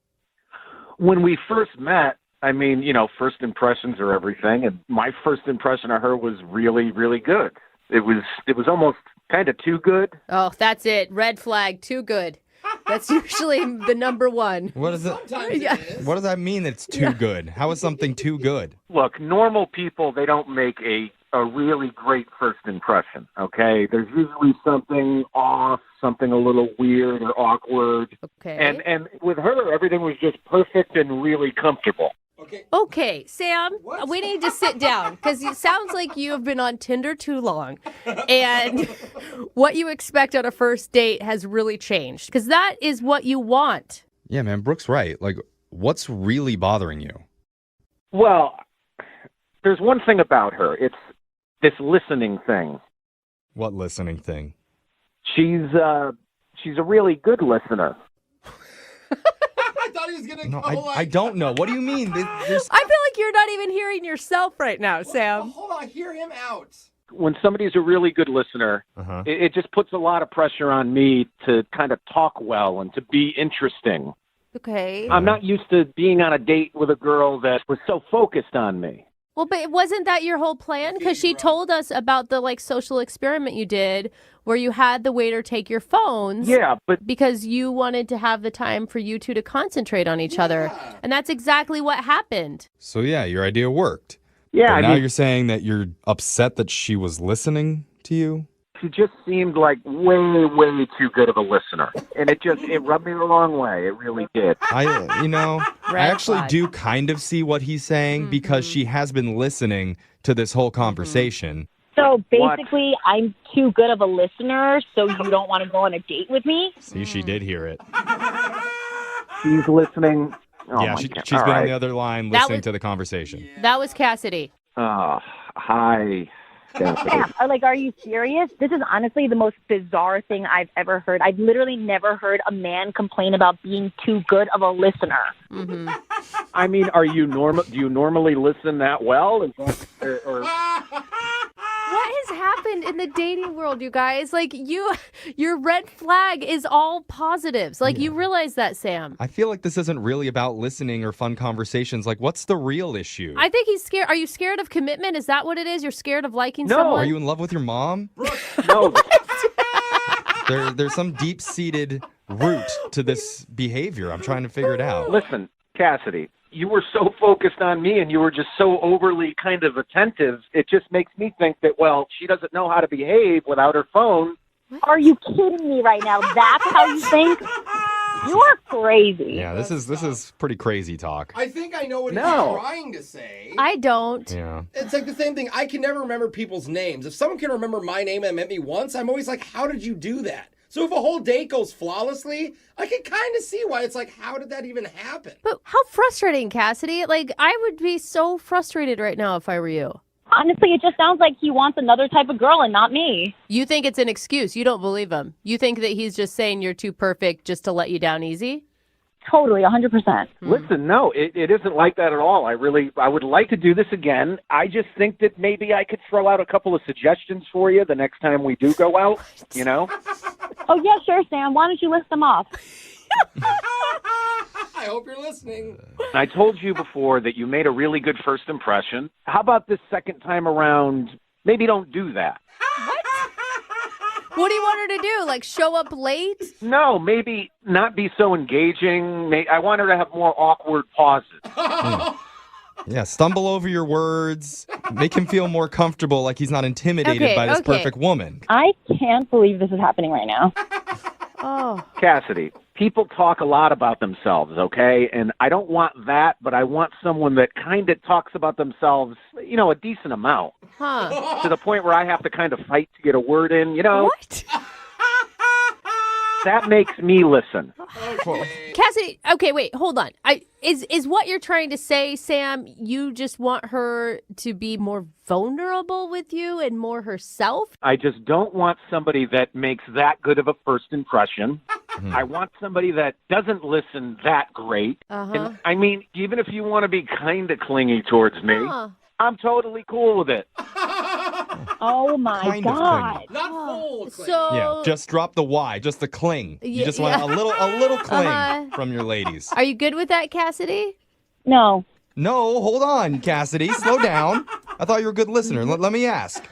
When we first met, I mean, first impressions are everything, and my first impression of her was really, really good. It was almost kind of too good. Oh, that's it. Red flag. Too good. That's usually the number one. What is it? Sometimes Yeah. it is. What does that mean? It's too good. How is something too good? Look, normal people, they don't make a really great first impression, okay? There's usually something off, something a little weird or awkward. Okay. And with her, everything was just perfect and really comfortable. Okay. Okay, Sam, What? we need to sit down because it sounds like you have been on Tinder too long. And what you expect on a first date has really changed because that is what you want. Yeah, man, Brooke's right. Like, what's really bothering you? Well, there's one thing about her. It's this listening thing. What listening thing? She's a really good listener. I thought he was going to No, go like... I don't know. What do you mean? There's I feel like you're not even hearing yourself right now, Well, Sam. hold on. Hear him out. When somebody's a really good listener, Uh-huh. it just puts a lot of pressure on me to kind of talk well and to be interesting. Okay. I'm not used to being on a date with a girl that was so focused on me. Well, but wasn't that your whole plan? Because she told us about the social experiment you did where you had the waiter take your phones. Yeah, but because you wanted to have the time for you two to concentrate on each other. And that's exactly what happened. So yeah, your idea worked. Yeah, but now you're saying that you're upset that she was listening to you? she just seemed like way, way too good of a listener. And it rubbed me the wrong way. It really did. I actually do kind of see what he's saying because she has been listening to this whole conversation. So basically, I'm too good of a listener, so you don't want to go on a date with me? See, she did hear it. She's listening. Oh yeah, she's been on the other line listening to the conversation. That was Cassidy. Hi, Cassidy. Like, are you serious? This is honestly the most bizarre thing I've ever heard. I've literally never heard a man complain about being too good of a listener. Mm-hmm. I mean, do you normally listen that well? Or What has happened in the dating world, you guys? Like, your red flag is all positives. Like, you realize that, Sam. I feel like this isn't really about listening or fun conversations. Like, what's the real issue? I think he's scared. Are you scared of commitment? Is that what it is? You're scared of liking someone? Are you in love with your mom? No. There's some deep-seated root to this behavior. I'm trying to figure it out. Listen, Cassidy, you were so focused on me and you were just so overly kind of attentive. It just makes me think that, well, she doesn't know how to behave without her phone. Are you kidding me right now? That's how you think? You are crazy. Yeah, this is pretty crazy talk. I think I know what he's trying to say. I don't. Yeah. It's like the same thing. I can never remember people's names. If someone can remember my name and met me once, I'm always like, how did you do that? So if a whole date goes flawlessly, I can kind of see why it's like, how did that even happen? But how frustrating, Cassidy. Like, I would be so frustrated right now if I were you. Honestly, it just sounds like he wants another type of girl and not me. You think it's an excuse. You don't believe him. You think that he's just saying you're too perfect just to let you down easy? Totally, 100%. Listen, no, it isn't like that at all. I would like to do this again. I just think that maybe I could throw out a couple of suggestions for you the next time we do go out, you know? Oh, yeah, sure, Sam. Why don't you list them off? I hope you're listening. I told you before that you made a really good first impression. How about this second time around, maybe don't do that? What do you want her to do? Like, show up late? No, maybe not be so engaging. I want her to have more awkward pauses. Yeah, stumble over your words. Make him feel more comfortable, like he's not intimidated by this perfect woman. I can't believe this is happening right now. Oh. Cassidy, people talk a lot about themselves, okay? And I don't want that, but I want someone that kind of talks about themselves, a decent amount. Huh. To the point where I have to kind of fight to get a word in, What? That makes me listen. Okay. Cassidy, okay, wait, hold on. Is what you're trying to say, Sam, you just want her to be more vulnerable with you and more herself? I just don't want somebody that makes that good of a first impression. I want somebody that doesn't listen that great. And, I mean, even if you want to be kind of clingy towards me, I'm totally cool with it. Oh, my God. Not full. So, just drop the Y, just the cling. You just want a little cling from your ladies. Are you good with that, Cassidy? No. No, hold on, Cassidy. Slow down. I thought you were a good listener. Let me ask.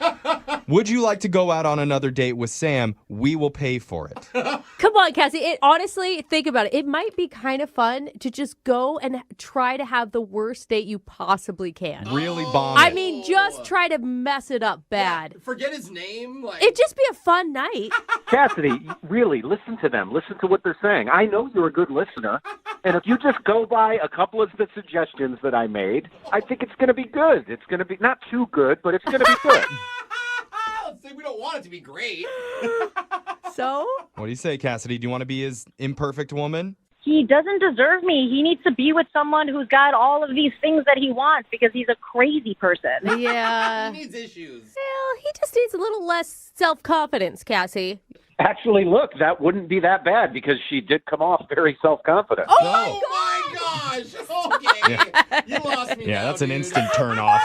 Would you like to go out on another date with Sam? We will pay for it. Come on, Cassie. Honestly, think about it. It might be kind of fun to just go and try to have the worst date you possibly can. Really bomb I it. mean, just try to mess it up bad. Yeah, forget his name. It'd just be a fun night. Cassidy, really, listen to them. Listen to what they're saying. I know you're a good listener. And if you just go by a couple of the suggestions that I made, I think it's going to be good. It's going to be not too good, but it's going to be good. We don't want it to be great. So? What do you say, Cassidy? Do you want to be his imperfect woman? He doesn't deserve me. He needs to be with someone who's got all of these things that he wants because he's a crazy person. Yeah. He needs issues. Well, he just needs a little less self-confidence, Cassie. Actually, look, that wouldn't be that bad because she did come off very self-confident. Oh, my gosh. Okay. You lost me now, that's an dude. instant turn off.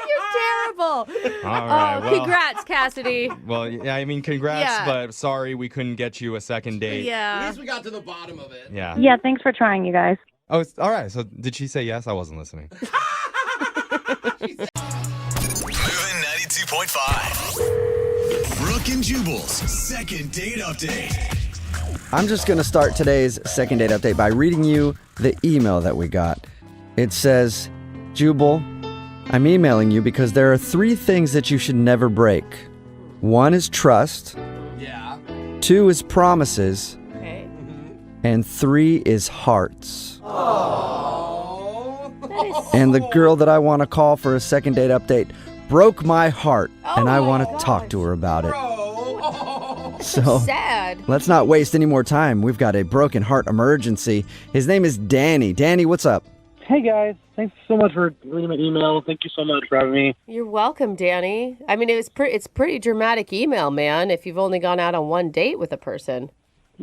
You're terrible. All right, well, congrats, Cassidy. Well, yeah, I mean, congrats, but sorry we couldn't get you a second date. At least we got to the bottom of it. Yeah. Yeah, thanks for trying, you guys. Oh, all right. So did she say yes? I wasn't listening. 104.5. Brooke and Jubal's second date update. I'm just going to start today's second date update by reading you the email that we got. It says, Jubal, I'm emailing you because there are 3 things that you should never break. 1 is trust. Yeah. 2 is promises. Okay. And 3 is hearts. Oh. And the girl that I want to call for a second date update broke my heart, and I want to talk to her about it. So sad. Let's not waste any more time. We've got a broken heart emergency. His name is Danny. Danny, what's up? Hey, guys. Thanks so much for reading my email. Thank you so much for having me. You're welcome, Danny. I mean, it's pretty dramatic email, man, if you've only gone out on one date with a person.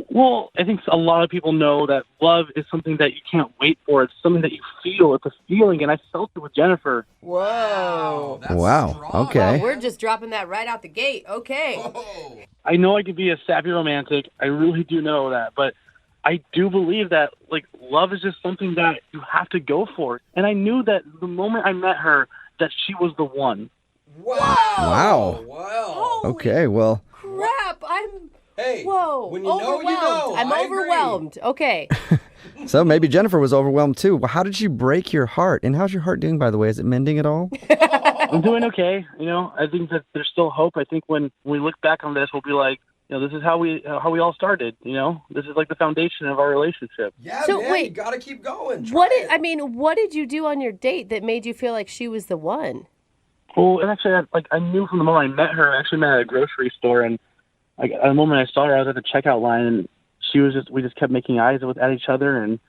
Well, I think a lot of people know that love is something that you can't wait for. It's something that you feel. It's a feeling, and I felt it with Jennifer. Whoa. Wow. Okay. Well, we're just dropping that right out the gate. Okay. Whoa. I know I could be a sappy romantic. I really do know that, but I do believe that, like, love is just something that you have to go for. And I knew that the moment I met her, that she was the one. Wow. Wow. Okay, well. Crap. Hey, Whoa. when you know, you know. I'm I overwhelmed. Okay. So maybe Jennifer was overwhelmed too. Well, how did she break your heart? And how's your heart doing, by the way? Is it mending at all? I'm doing okay. You know, I think that there's still hope. I think when we look back on this, we'll be like, you know, this is how we all started. You know, this is like the foundation of our relationship. Yeah, So, man, wait. you gotta keep going. What did you do on your date that made you feel like she was the one? Well, and actually, I knew from the moment I met her. I actually met at a grocery store, and at the moment I saw her, I was at the checkout line, and we just kept making eyes at each other, and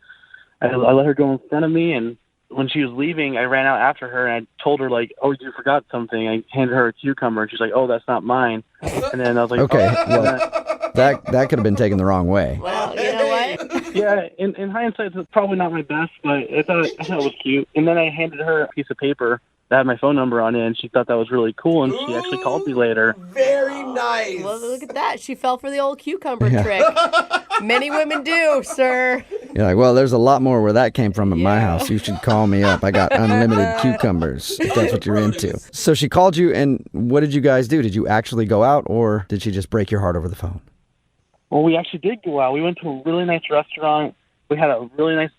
I let her go in front of me, and when she was leaving, I ran out after her, and I told her, like, oh, you forgot something. I handed her a cucumber, and she's like, oh, that's not mine. And then I was like, Okay, oh. well, that could have been taken the wrong way. Well, you know what? Yeah, in hindsight, it's probably not my best, but I thought it was cute. And then I handed her a piece of paper that had my phone number on it, and she thought that was really cool, and she actually called me later. Very nice. Well, look at that. She fell for the old cucumber trick. Many women do, sir. You're like, well, there's a lot more where that came from at my house. You should call me up. I got unlimited cucumbers, if that's what you're into. So she called you, and what did you guys do? Did you actually go out, or did she just break your heart over the phone? Well, we actually did go out. We went to a really nice restaurant. We had a really nice,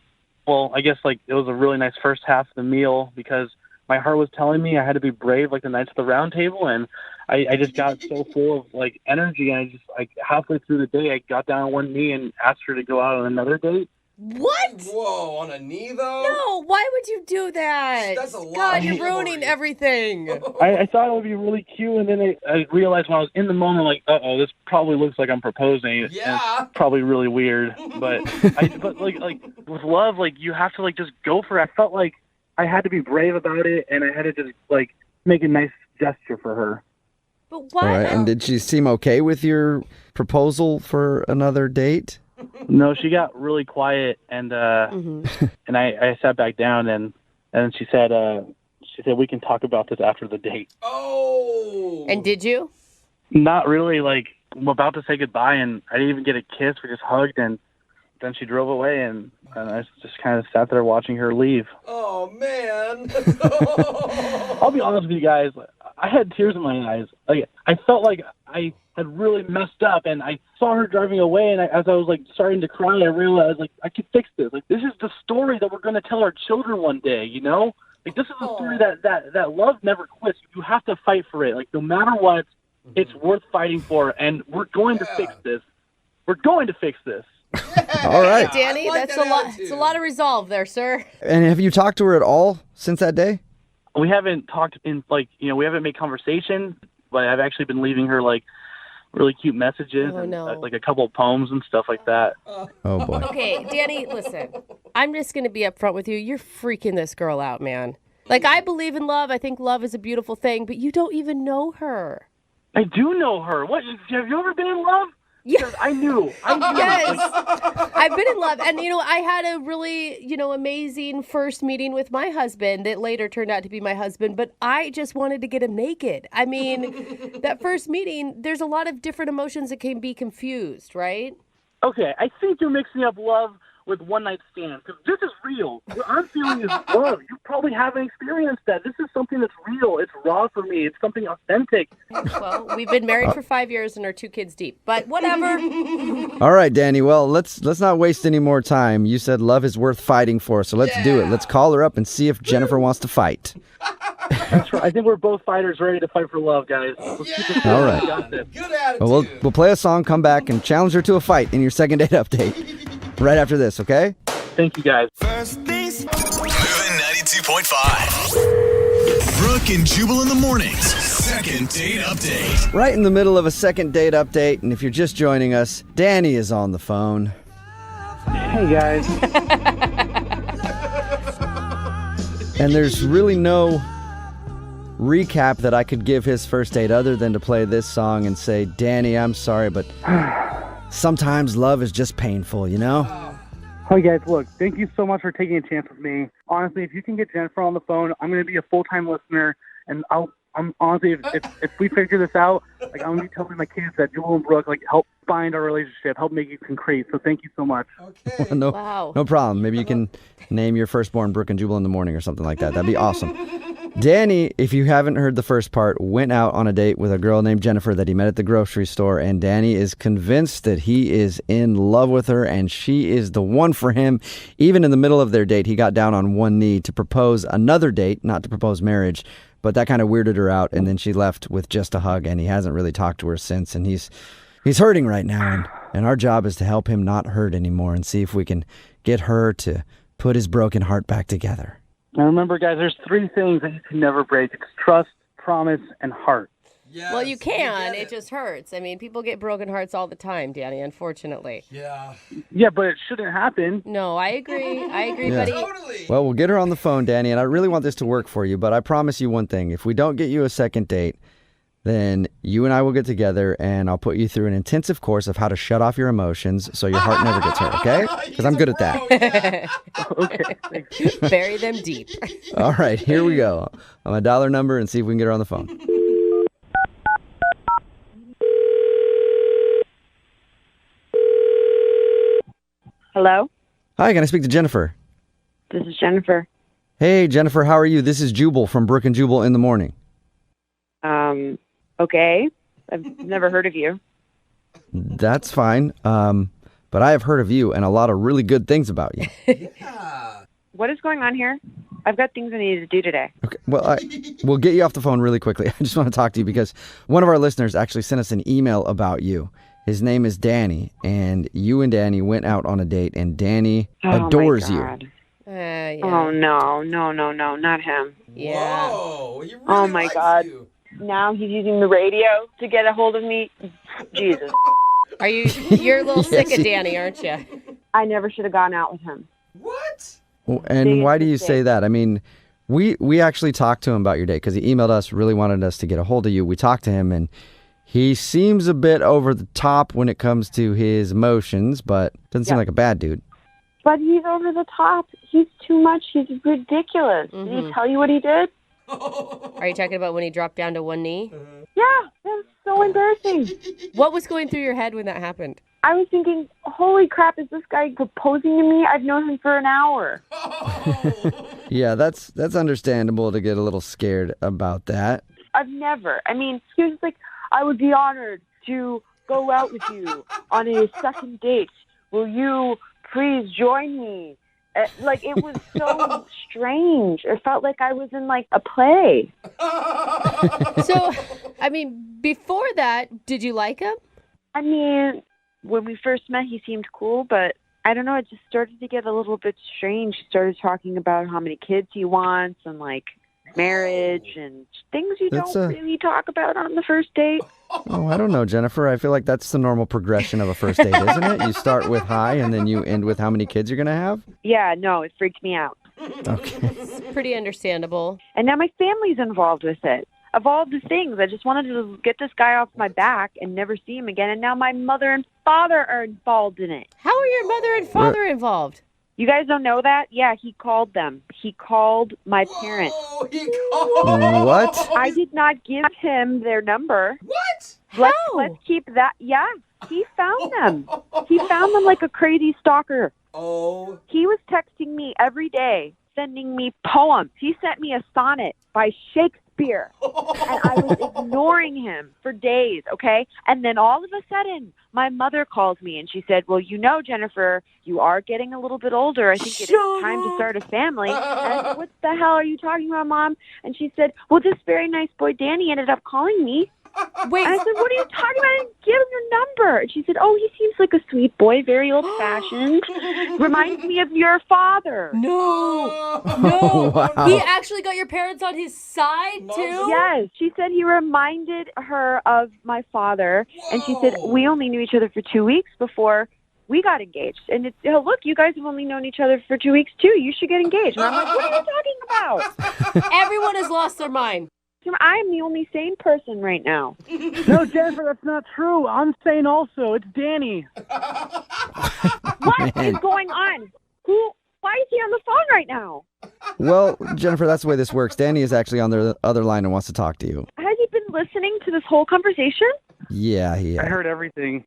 well, I guess, like, it was a really nice first half of the meal because my heart was telling me I had to be brave like the Knights of the Round Table, and I just got so full of, like, energy, and I just, like, halfway through the day, I got down on one knee and asked her to go out on another date. What? Whoa, on a knee, though? No, why would you do that? That's a lot. God, you're ruining everything. I thought it would be really cute, and then I realized when I was in the moment, like, uh-oh, this probably looks like I'm proposing. Yeah. And it's probably really weird, but like with love, like, you have to, like, just go for it. I felt like I had to be brave about it, and I had to just, like, make a nice gesture for her. But why? All right, and did she seem okay with your proposal for another date? No, she got really quiet, and and I sat back down, and she said we can talk about this after the date. Oh. And did you? Not really. Like, I'm about to say goodbye, and I didn't even get a kiss. We just hugged, and then she drove away, and I just kind of sat there watching her leave. Oh, man. I'll be honest with you guys. I had tears in my eyes. Like, I felt like I had really messed up, and I saw her driving away, and as I was, like, starting to cry, I realized, like, I could fix this. Like, this is the story that we're going to tell our children one day, you know? Like, this is a story that love never quits. You have to fight for it. Like, no matter what, it's worth fighting for, and we're going to fix this. We're going to fix this. All right. Danny, that's a lot. It's a lot of resolve there, sir. And have you talked to her at all since that day? We haven't talked in, like, you know, we haven't made conversation, but I've actually been leaving her, like, really cute messages and like a couple of poems and stuff like that. Oh, boy. Okay, Danny, listen. I'm just going to be upfront with you. You're freaking this girl out, man. Like, I believe in love. I think love is a beautiful thing, but you don't even know her. I do know her. What? Have you ever been in love? Yeah. I knew. Yes. I've been in love. And, you know, I had a really, you know, amazing first meeting with my husband that later turned out to be my husband, but I just wanted to get him naked. I mean, that first meeting, there's a lot of different emotions that can be confused, right? Okay, I think you're mixing up love with one night stands, because this is real. What I'm feeling is love. You probably haven't experienced that. This is something that's real. It's raw for me. It's something authentic. Well, we've been married for 5 years and are 2 kids deep, but whatever. All right, Danny. Well, let's not waste any more time. You said love is worth fighting for, so let's do it. Let's call her up and see if Jennifer wants to fight. That's right. I think we're both fighters ready to fight for love, guys. Let's keep this All going. right. We got this. Good attitude. Well, we'll play a song, come back, and challenge her to a fight in your second date update right after this, okay? Thank you, guys. Moving 92.5. Brooke and Jubal in the mornings. Second date update. Right in the middle of a second date update, and if you're just joining us, Danny is on the phone. Hey, guys. And there's really no recap that I could give his first date other than to play this song and say, Danny, I'm sorry, but sometimes love is just painful, you know? Hey, guys, look, thank you so much for taking a chance with me. Honestly, if you can get Jennifer on the phone, I'm going to be a full-time listener, and I'm honestly, if we figure this out, like, I'm going to be telling my kids that Jubal and Brooke, like, help bind our relationship, help make it concrete. So thank you so much. Okay. No problem. Maybe you can name your firstborn Brooke and Jubal in the morning or something like that. That'd be awesome. Danny, if you haven't heard the first part, went out on a date with a girl named Jennifer that he met at the grocery store, and Danny is convinced that he is in love with her and she is the one for him. Even in the middle of their date, he got down on one knee to propose another date, not to propose marriage, but that kind of weirded her out, and then she left with just a hug, and he hasn't really talked to her since, and he's hurting right now, and our job is to help him not hurt anymore and see if we can get her to put his broken heart back together. Now remember, guys, there's 3 things that you can never break. It's trust, promise, and heart. Yes, Well, you can. It just hurts. I mean, people get broken hearts all the time, Danny, unfortunately. Yeah. Yeah, but it shouldn't happen. No, I agree. Yeah. buddy. Totally. Well, we'll get her on the phone, Danny, and I really want this to work for you, but I promise you one thing. If we don't get you a second date, then you and I will get together, and I'll put you through an intensive course of how to shut off your emotions so your heart never gets hurt, okay? Because I'm good at that. Okay, thanks. Bury them deep. All right, here we go. I'm going to dial her number and see if we can get her on the phone. Hello? Hi, can I speak to Jennifer? This is Jennifer. Hey, Jennifer, how are you? This is Jubal from Brooke and Jubal in the morning. Okay. I've never heard of you. That's fine. But I have heard of you and a lot of really good things about you. What is going on here? I've got things I need to do today. Okay, well, we'll get you off the phone really quickly. I just want to talk to you because one of our listeners actually sent us an email about you. His name is Danny, and you and Danny went out on a date, and Danny adores you. Yeah. Oh, no, not him. Yeah. Whoa, he really Oh, my likes God. you. Now he's using the radio to get a hold of me. Jesus. You're a little sick of Danny, aren't you? I never should have gone out with him. What? And Biggest why do you mistake. say that? I mean, we actually talked to him about your date because he emailed us, really wanted us to get a hold of you. We talked to him, and he seems a bit over the top when it comes to his emotions, but doesn't seem like a bad dude. But he's over the top. He's too much. He's ridiculous. Did he tell you what he did? Are you talking about when he dropped down to one knee? Yeah, that was so embarrassing. What was going through your head when that happened? I was thinking, holy crap, is this guy proposing to me? I've known him for an hour. Yeah, that's understandable to get a little scared about that. I've never. I mean, he was like, I would be honored to go out with you on a second date. Will you please join me? Like, it was so strange. It felt like I was in, like, a play. So, I mean, before that, did you like him? I mean, when we first met, he seemed cool, but I don't know, it just started to get a little bit strange. He started talking about how many kids he wants and, like, marriage and things you That's, don't really talk about on the first date. Oh, I don't know, Jennifer. I feel like that's the normal progression of a first date, isn't it? You start with hi, and then you end with how many kids you're going to have? Yeah, no, it freaked me out. Okay. It's pretty understandable. And now my family's involved with it. Of all the things, I just wanted to get this guy off my back and never see him again. And now my mother and father are involved in it. How are your mother and father involved? You guys don't know that? Yeah, he called them. He called my parents. What? I did not give him their number. What? Let's keep that. Yeah, he found them. He found them like a crazy stalker. Oh. He was texting me every day, sending me poems. He sent me a sonnet by Shakespeare, and I was ignoring him for days, okay? And then all of a sudden, my mother calls me, and she said, well, you know, Jennifer, you are getting a little bit older. I think it is time to start a family. And I said, what the hell are you talking about, Mom? And she said, well, this very nice boy, Danny, ended up calling me. Wait. And I said, what are you talking about? I didn't give him your number. And she said, oh, he seems like a sweet boy, very old-fashioned. Reminds me of your father. No. Wow. He actually got your parents on his side, too? Yes. She said he reminded her of my father. Whoa. And she said, we only knew each other for 2 weeks before we got engaged. And it's, oh, look, you guys have only known each other for 2 weeks, too. You should get engaged. And I'm like, what are you talking about? Everyone has lost their mind. I am the only sane person right now. No, Jennifer, that's not true. I'm sane also. It's Danny. What is going on? Why is he on the phone right now? Well, Jennifer, that's the way this works. Danny is actually on the other line and wants to talk to you. Has he been listening to this whole conversation? Yeah, he is. I heard everything.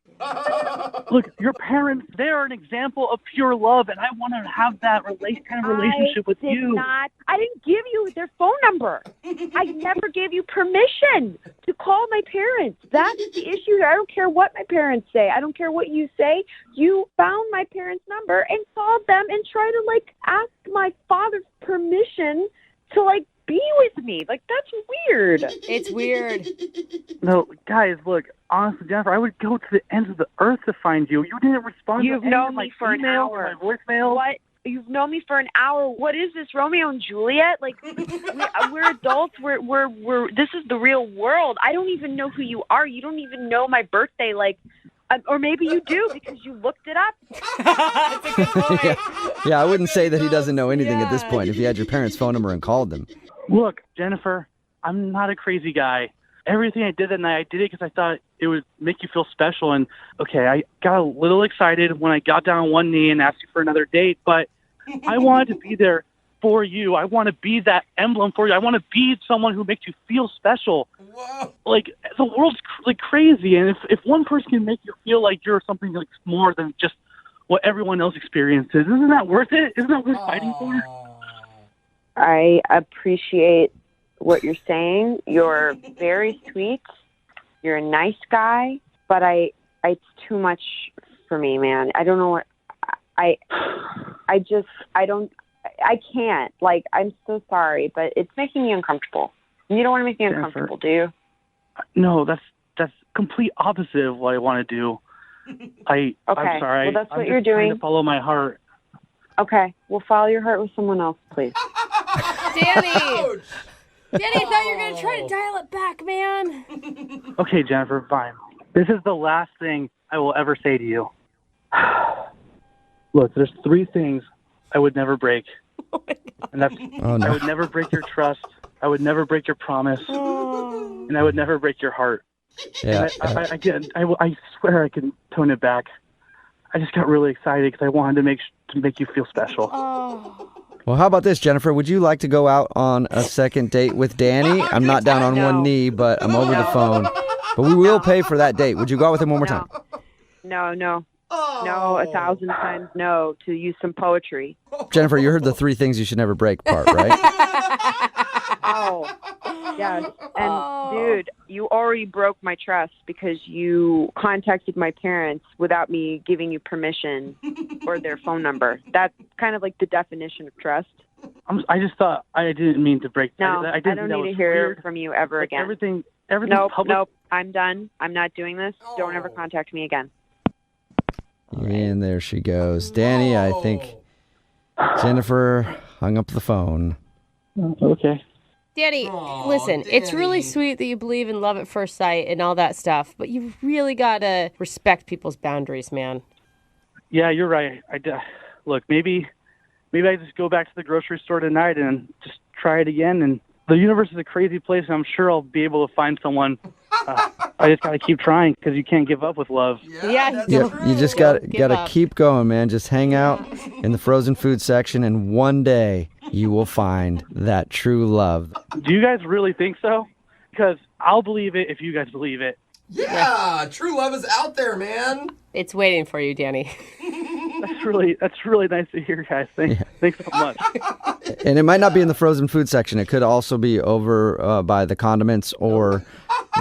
Look, your parents, they are an example of pure love, and I want to have that kind of relationship with you. I didn't give you their phone number. I never gave you permission to call my parents. That's the issue here. I don't care what my parents say. I don't care what you say. You found my parents' number and called them and tried to, ask my father's permission to, be with me. That's weird. It's weird. No, guys, look, honestly, Jennifer, I would go to the ends of the earth to find you. You didn't respond to any of my emails or my voicemails. What? You've known me for an hour. What is this, Romeo and Juliet? We're adults. We're. This is the real world. I don't even know who you are. You don't even know my birthday. Or maybe you do because you looked it up. That's a good point. Yeah, I wouldn't say that he doesn't know anything at this point if he had your parents' phone number and called them. Look, Jennifer, I'm not a crazy guy. Everything I did that night, I did it because I thought it would make you feel special. And, okay, I got a little excited when I got down on one knee and asked you for another date, but I wanted to be there for you. I want to be that emblem for you. I want to be someone who makes you feel special. Whoa. The world's crazy, and if one person can make you feel like you're something more than just what everyone else experiences, isn't that worth it? Isn't that worth fighting for? I appreciate what you're saying. You're very sweet. You're a nice guy, but it's too much for me, man. I don't know what I can't. I'm so sorry, but it's making me uncomfortable. You don't want to make me uncomfortable, do you? No, that's complete opposite of what I want to do. I'm sorry. Well, that's what I'm you're just trying doing. to follow my heart. Okay, well, follow your heart with someone else, please. Danny! Danny, I thought you were going to try to dial it back, man. Okay, Jennifer, fine. This is the last thing I will ever say to you. Look, there's 3 things I would never break. Oh my God. And that's I would never break your trust. I would never break your promise. And I would never break your heart. Yeah. I swear I can tone it back. I just got really excited because I wanted to make you feel special. Oh. Well, how about this, Jennifer? Would you like to go out on a second date with Danny? I'm not down on one knee, but I'm over the phone. But we will pay for that date. Would you go out with him one more time? No. No, 1,000 times no, to use some poetry. Jennifer, you heard the 3 things you should never break part, right? Oh, yes. And, dude, you already broke my trust because you contacted my parents without me giving you permission or their phone number. That's kind of like the definition of trust. I just thought I didn't mean to break. No, I don't need to hear from you ever again. Everything's Nope, public. nope. I'm done. I'm not doing this. Don't ever contact me again. And there she goes. Danny, I think Jennifer hung up the phone. Okay. Danny, listen, it's really sweet that you believe in love at first sight and all that stuff, but you really got to respect people's boundaries, man. Yeah, you're right. Look, maybe I just go back to the grocery store tonight and just try it again. And the universe is a crazy place, and I'm sure I'll be able to find someone. I just got to keep trying because you can't give up with love. Yeah, you just got to keep going, man. Just hang out in the frozen food section, and one day you will find that true love. Do you guys really think so? Because I'll believe it if you guys believe it. Yeah, true love is out there, man. It's waiting for you, Danny. That's really nice to hear, guys. Thanks so much. And it might not be in the frozen food section. It could also be over by the condiments or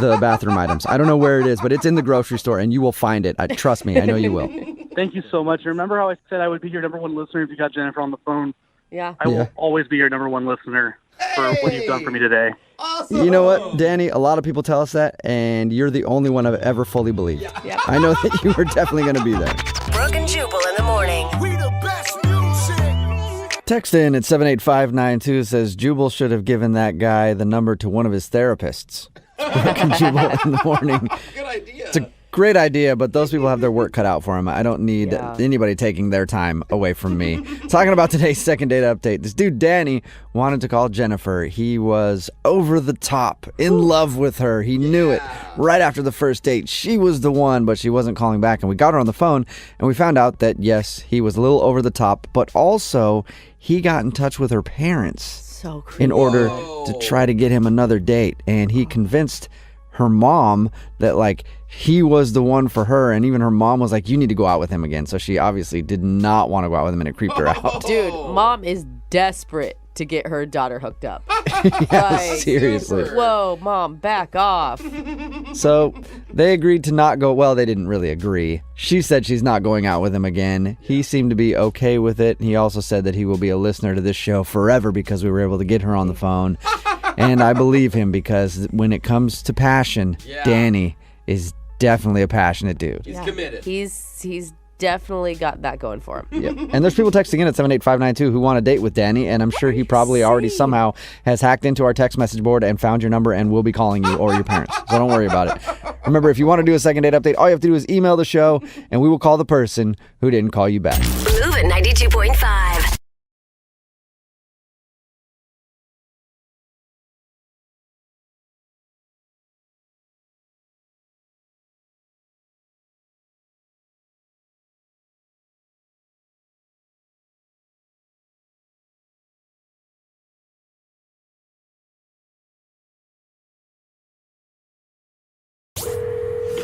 the bathroom items. I don't know where it is, but it's in the grocery store, and you will find it. Trust me, I know you will. Thank you so much. Remember how I said I would be your number one listener if you got Jennifer on the phone? Yeah. I will always be your number one listener for what you've done for me today. You know what, Danny? A lot of people tell us that, and you're the only one I've ever fully believed. Yep. I know that you were definitely going to be there. Brooke and Jubal in the morning. We the best music. Text in at 78592 says Jubal should have given that guy the number to one of his therapists. Brooke and Jubal in the morning. Good idea. It's a great idea, but those people have their work cut out for them. I don't need anybody taking their time away from me. Talking about today's second date update. This dude, Danny, wanted to call Jennifer. He was over the top, in love with her. He knew it right after the first date. She was the one, but she wasn't calling back. And we got her on the phone, and we found out that, yes, he was a little over the top, but also he got in touch with her parents So creepy. in order to try to get him another date. And he convinced her mom that, like, he was the one for her, and even her mom was like, you need to go out with him again. So she obviously did not want to go out with him, and it creeped her out. Dude, mom is desperate to get her daughter hooked up. Yeah, seriously. Whoa, mom, back off. So they agreed to not go. Well, they didn't really agree. She said she's not going out with him again. He seemed to be okay with it. He also said that he will be a listener to this show forever because we were able to get her on the phone. And I believe him, because when it comes to passion, Danny is definitely a passionate dude. He's committed. He's definitely got that going for him. Yep. And there's people texting in at 78592 who want a date with Danny, and I'm sure he probably already somehow has hacked into our text message board and found your number and will be calling you or your parents. So don't worry about it. Remember, if you want to do a second date update, all you have to do is email the show, and we will call the person who didn't call you back. Move at 92.5.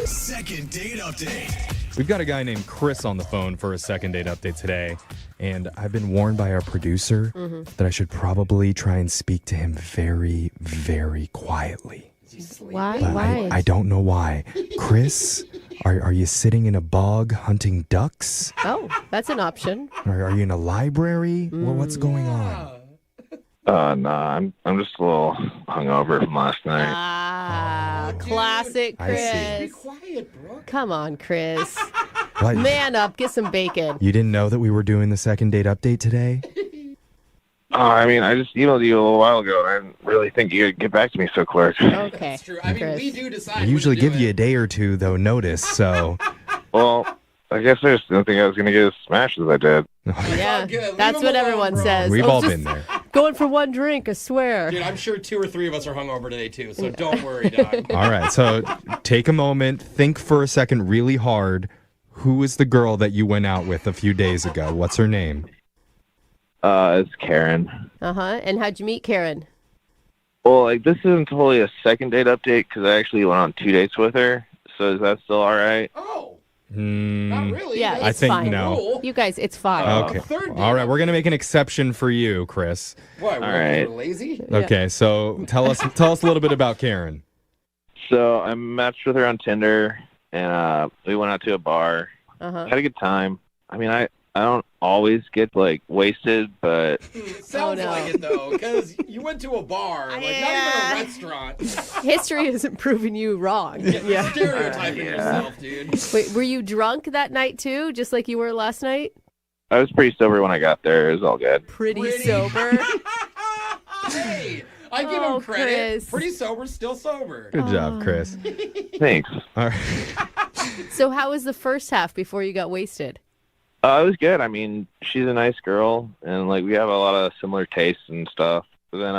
Second date update. We've got a guy named Chris on the phone for a second date update today, and I've been warned by our producer that I should probably try and speak to him very, very quietly. Why? But Why? I don't know why. Chris, are you sitting in a bog hunting ducks? Oh, that's an option. Or are you in a library? Well, what's going on? Nah, I'm just a little hungover from last night. Ah, classic I see. Chris. Be quiet, bro. Come on, Chris. What? Man up, get some bacon. You didn't know that we were doing the second date update today? I mean, I just emailed you a little while ago, and I didn't really think you'd get back to me so quick. Okay. That's true. I mean, Chris. we do decide. I usually when to give do you it. a day or two, though, notice, so... Well, I guess I just didn't think I was going to get as smashed as I did. Yeah, good. Leave that's him what alone, everyone bro. says. We've I was all just been there. Going for one drink, I swear. Dude, I'm sure 2 or 3 of us are hungover today too, so don't worry, dog. All right, so take a moment, think for a second really hard. Who is the girl that you went out with a few days ago? What's her name? It's Karen. Uh-huh. And how'd you meet Karen? Well, like, this isn't totally a second date update because I actually went on 2 dates with her. So is that still all right? Oh, not really. Yeah, I it's think fine. no. You guys, it's fine. Okay. third date All right, we're going to make an exception for you, Chris. Why? All right. We're lazy? Okay, so tell us a little bit about Karen. So I matched with her on Tinder, and we went out to a bar. Uh-huh. Had a good time. I mean, I don't always get, like, wasted, but... Sounds like it, though, because you went to a bar, like, not even a restaurant. History isn't proving you wrong. Yeah. Stereotyping yourself, dude. Wait, were you drunk that night too, just like you were last night? I was pretty sober when I got there. It was all good. Pretty sober. Hey, I give him credit. Chris. Pretty sober, still sober. Good job, Chris. Thanks. All right. So how was the first half before you got wasted? It was good. I mean, she's a nice girl, and, like, we have a lot of similar tastes and stuff. But then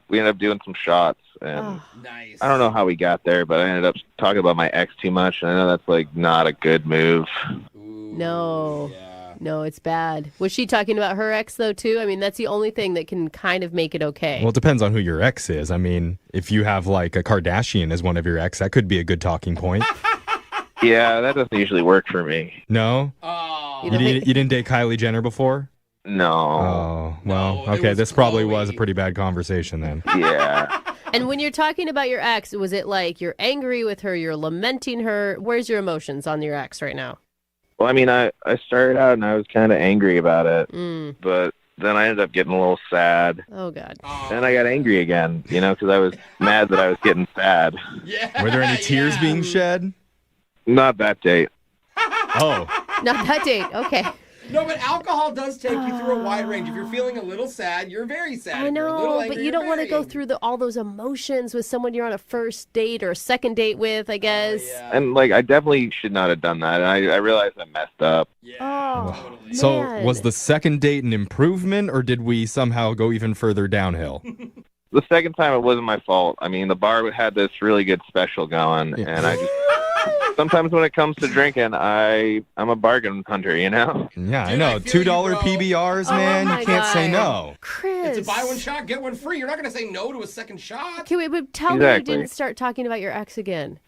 we ended up doing some shots, and Nice. I don't know how we got there, but I ended up talking about my ex too much, and I know that's, like, not a good move. No. No, it's bad. Was she talking about her ex, though, too? I mean, that's the only thing that can kind of make it okay. Well, it depends on who your ex is. I mean, if you have, like, a Kardashian as one of your ex, that could be a good talking point. Yeah, that doesn't usually work for me. No? Oh, You didn't date Kylie Jenner before? No. Oh, well, okay. This probably was a pretty bad conversation then. Yeah. And when you're talking about your ex, was it like you're angry with her, you're lamenting her? Where's your emotions on your ex right now? Well, I mean, I started out and I was kind of angry about it, but then I ended up getting a little sad. Oh, God. Then I got angry again, because I was mad that I was getting sad. Were there any tears being shed? Not that date. Oh. Not that date. Okay. No, but alcohol does take you through a wide range. If you're feeling a little sad, you're very sad. I If you're a little know, angry, but you don't you're want to very go through all those emotions with someone you're on a first date or a second date with, I guess. And, I definitely should not have done that. And I realized I messed up. Oh, So man. was the second date an improvement, or did we somehow go even further downhill? The second time, it wasn't my fault. I mean, the bar had this really good special going, and I just... Sometimes when it comes to drinking, I'm a bargain hunter, Yeah, I know. $2 PBRs, man. my You can't say God. no. Chris. It's a buy one shot, get one free. You're not going to say no to a second shot. Okay, wait, but tell me you didn't start talking about your ex again.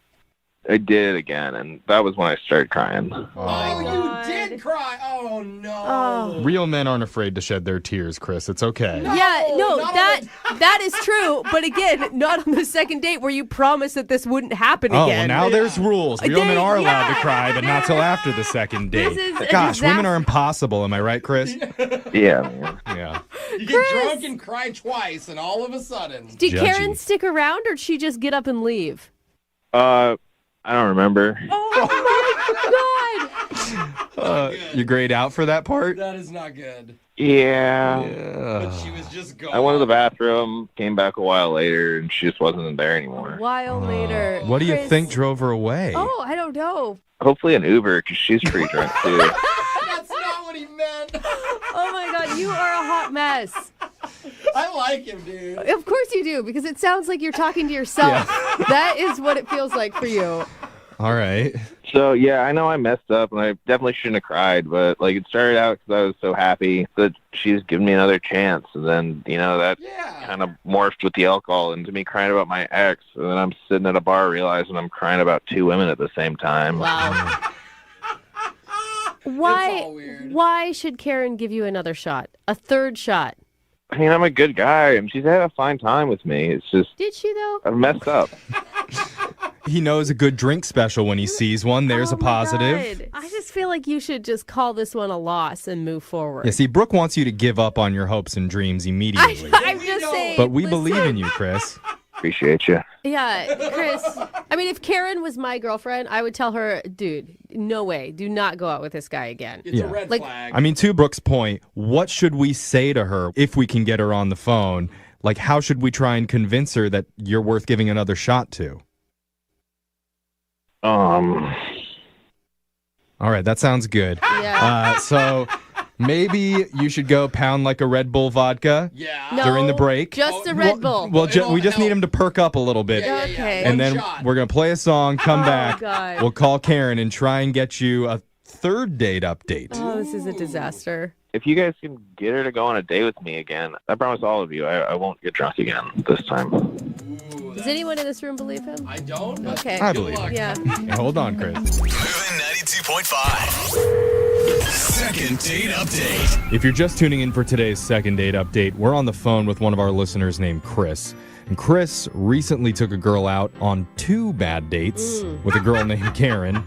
I did again, and that was when I started crying. Oh, you did cry. Oh, no. Real men aren't afraid to shed their tears, Chris. It's okay. That is true. But again, not on the second date where you promised that this wouldn't happen Oh, well, again. now there's rules. Real men are allowed to cry, but not till after the second date. This is a Gosh, women disaster. are impossible. Am I right, Chris? Yeah, man. Yeah. You get drunk and cry twice, and all of a sudden. Did Judgy. Karen stick around, or did she just get up and leave? I don't remember. Oh, my God. You grayed out for that part? That is not good. Yeah. But she was just going. I went to the bathroom, came back a while later, and she just wasn't there anymore. A while later. What do you Chris- think drove her away? Oh, I don't know. Hopefully an Uber, because she's pretty drunk, too. That's not what he meant. Oh, my God. You are a hot mess. I like him, dude. Of course you do, because it sounds like you're talking to yourself. That is what it feels like for you. All right. So, yeah, I know I messed up, and I definitely shouldn't have cried, but, it started out because I was so happy that she's given me another chance, and then, that kind of morphed with the alcohol into me crying about my ex, and then I'm sitting at a bar realizing I'm crying about two women at the same time. Wow. Why should Karen give you another shot? A third shot? I mean, I'm a good guy, and she's had a fine time with me. It's just... Did she, though? I've messed up. He knows a good drink special when he sees one. There's a positive. God. I just feel like you should just call this one a loss and move forward. Yeah, see, Brooke wants you to give up on your hopes and dreams immediately. I'm just saying. But we believe in you, Chris. Appreciate you. Yeah, Chris. I mean, if Karen was my girlfriend, I would tell her, dude, no way. Do not go out with this guy again. It's a red flag. I mean, to Brooke's point, what should we say to her if we can get her on the phone? How should we try and convince her that you're worth giving another shot to? All right, that sounds good. Yeah. So maybe you should go pound like a Red Bull vodka during the break. Just a Red Bull. Well, we just need him to perk up a little bit. Okay. And then we're going to play a song, come back. God. We'll call Karen and try and get you a third date update. Oh, this is a disaster. If you guys can get her to go on a date with me again, I promise all of you, I won't get drunk again this time. Does anyone in this room believe him? I don't. Okay. I believe him. Yeah. Hey, hold on, Chris. Moving 92.5. Second date update. If you're just tuning in for today's second date update, we're on the phone with one of our listeners named Chris. And Chris recently took a girl out on 2 bad dates with a girl named Karen,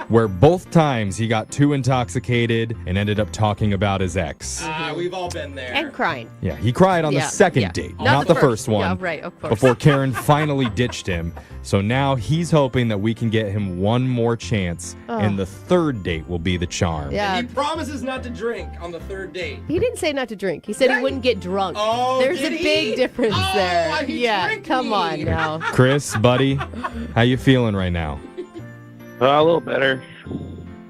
where both times he got too intoxicated and ended up talking about his ex. We've all been there. And crying. Yeah, he cried on the second date, not the first one. Yeah, right, of course. Before Karen finally ditched him. So now he's hoping that we can get him one more chance, and the third date will be the charm. Yeah. And he promises not to drink on the third date. He didn't say not to drink. He said he wouldn't get drunk. Oh, There's did a he? big difference there. he Yeah, tricked come me. on now. Chris, buddy, how you feeling right now? A little better.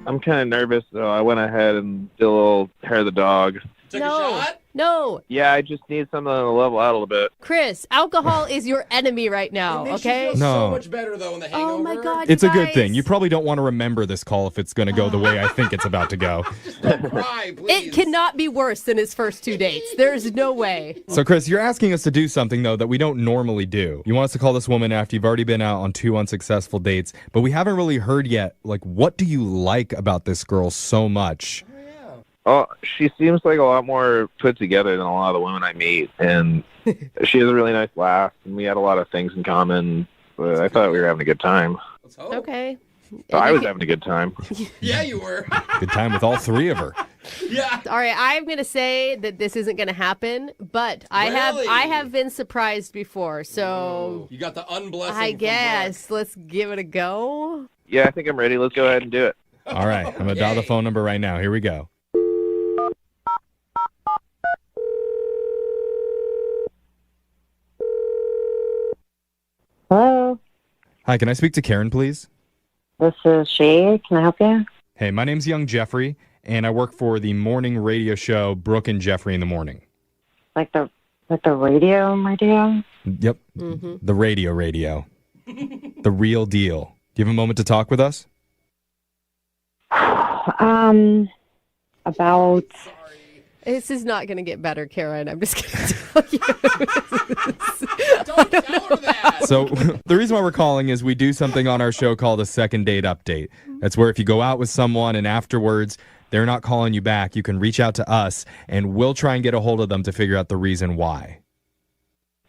I'm kind of nervous, so I went ahead and did a little hair of the dog. Took a shot? No. Yeah, I just need something to level out a little bit. Chris, alcohol is your enemy right now, It makes okay? you feel No. so much better, though, in the hangover. Oh my God, It's you a good guys. thing. You probably don't want to remember this call if it's going to go the way I think it's about to go. Don't cry, please. It cannot be worse than his first 2 dates. There's no way. So, Chris, you're asking us to do something, though, that we don't normally do. You want us to call this woman after you've already been out on 2 unsuccessful dates, but we haven't really heard yet, what do you like about this girl so much Oh, she seems like a lot more put together than a lot of the women I meet, and she has a really nice laugh, and we had a lot of things in common. But I thought we were having a good time. Okay. So I was having a good time. Yeah, you were. Good time with all three of her. Yeah. All right, I'm going to say that this isn't going to happen, but I have been surprised before. So You got the unblessing. I from guess let's give it a go. Yeah, I think I'm ready. Let's go ahead and do it. All right, I'm going to dial the phone number right now. Here we go. Hello, Hi, can I speak to Karen, please? this is she. Can I help you? Hey, my name's Young Jeffrey, and I work for the morning radio show Brooke and Jeffrey in the Morning. Like the radio? Yep, the radio. The real deal. Do you have a moment to talk with us? About This is not going to get better, Karen. I'm just going to tell you. Don't tell her that. So the reason why we're calling is we do something on our show called a second date update. That's where if you go out with someone and afterwards they're not calling you back, you can reach out to us and we'll try and get a hold of them to figure out the reason why.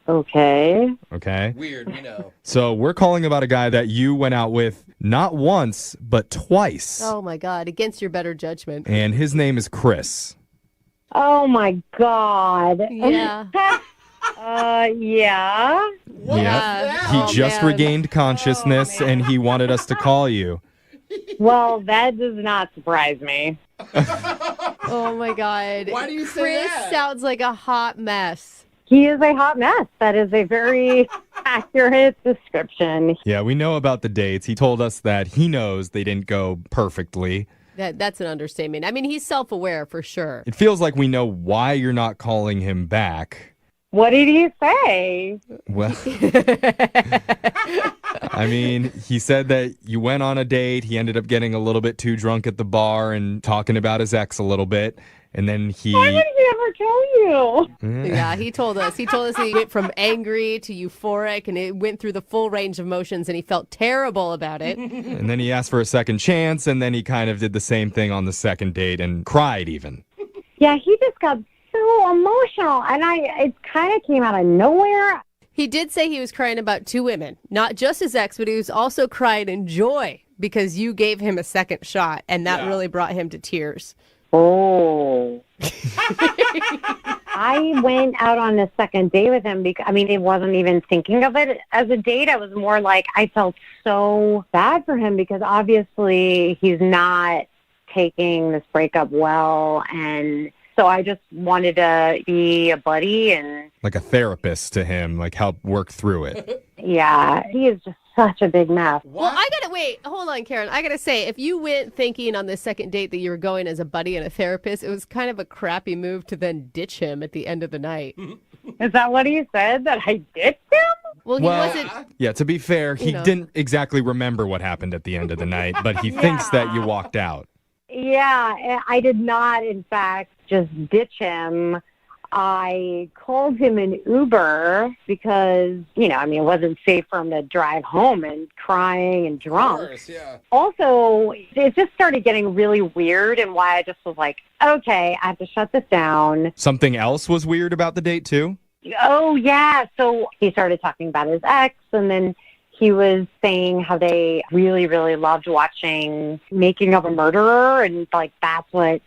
Okay. Okay? Weird, we know. So we're calling about a guy that you went out with not once, but twice. Oh, my God. Against your better judgment. And his name is Chris. Oh my God. Yeah. Yeah. He just regained consciousness and he wanted us to call you. Well, that does not surprise me. Oh, my God. Why do you say Chris that? sounds like a hot mess. He is a hot mess. That is a very accurate description. Yeah, we know about the dates. He told us that he knows they didn't go perfectly. That's an understatement. I mean, he's self-aware for sure. It feels like we know why you're not calling him back. What did he say? Well, I mean, he said that you went on a date. He ended up getting a little bit too drunk at the bar and talking about his ex a little bit. And then he... Why would he ever tell you? Yeah, he told us. He went from angry to euphoric, and it went through the full range of emotions, and he felt terrible about it. And then he asked for a second chance, and then he kind of did the same thing on the second date and cried even. Yeah, he just got so emotional, and it kind of came out of nowhere. He did say he was crying about two women, not just his ex, but he was also crying in joy because you gave him a second shot, and that really brought him to tears. Oh. I went out on a second date with him because, I mean, I wasn't even thinking of it as a date. I was more like, I felt so bad for him because obviously he's not taking this breakup well. And so I just wanted to be a buddy and... Like a therapist to him, like help work through it. Yeah, he is just such a big mess. Well, hold on, Karen. I gotta say, if you went thinking on this second date that you were going as a buddy and a therapist, it was kind of a crappy move to then ditch him at the end of the night. Is that what he said, that I ditched him? Well, he wasn't... Yeah, to be fair, he didn't exactly remember what happened at the end of the night, but he thinks that you walked out. Yeah, I did not, in fact, just ditch him. I called him an Uber because, it wasn't safe for him to drive home and crying and drunk. Of course, yeah. Also, it just started getting really weird, and why I just was like, okay, I have to shut this down. Something else was weird about the date, too? Oh, yeah. So he started talking about his ex, and then he was saying how they really, really loved watching Making of a Murderer, and, that's what...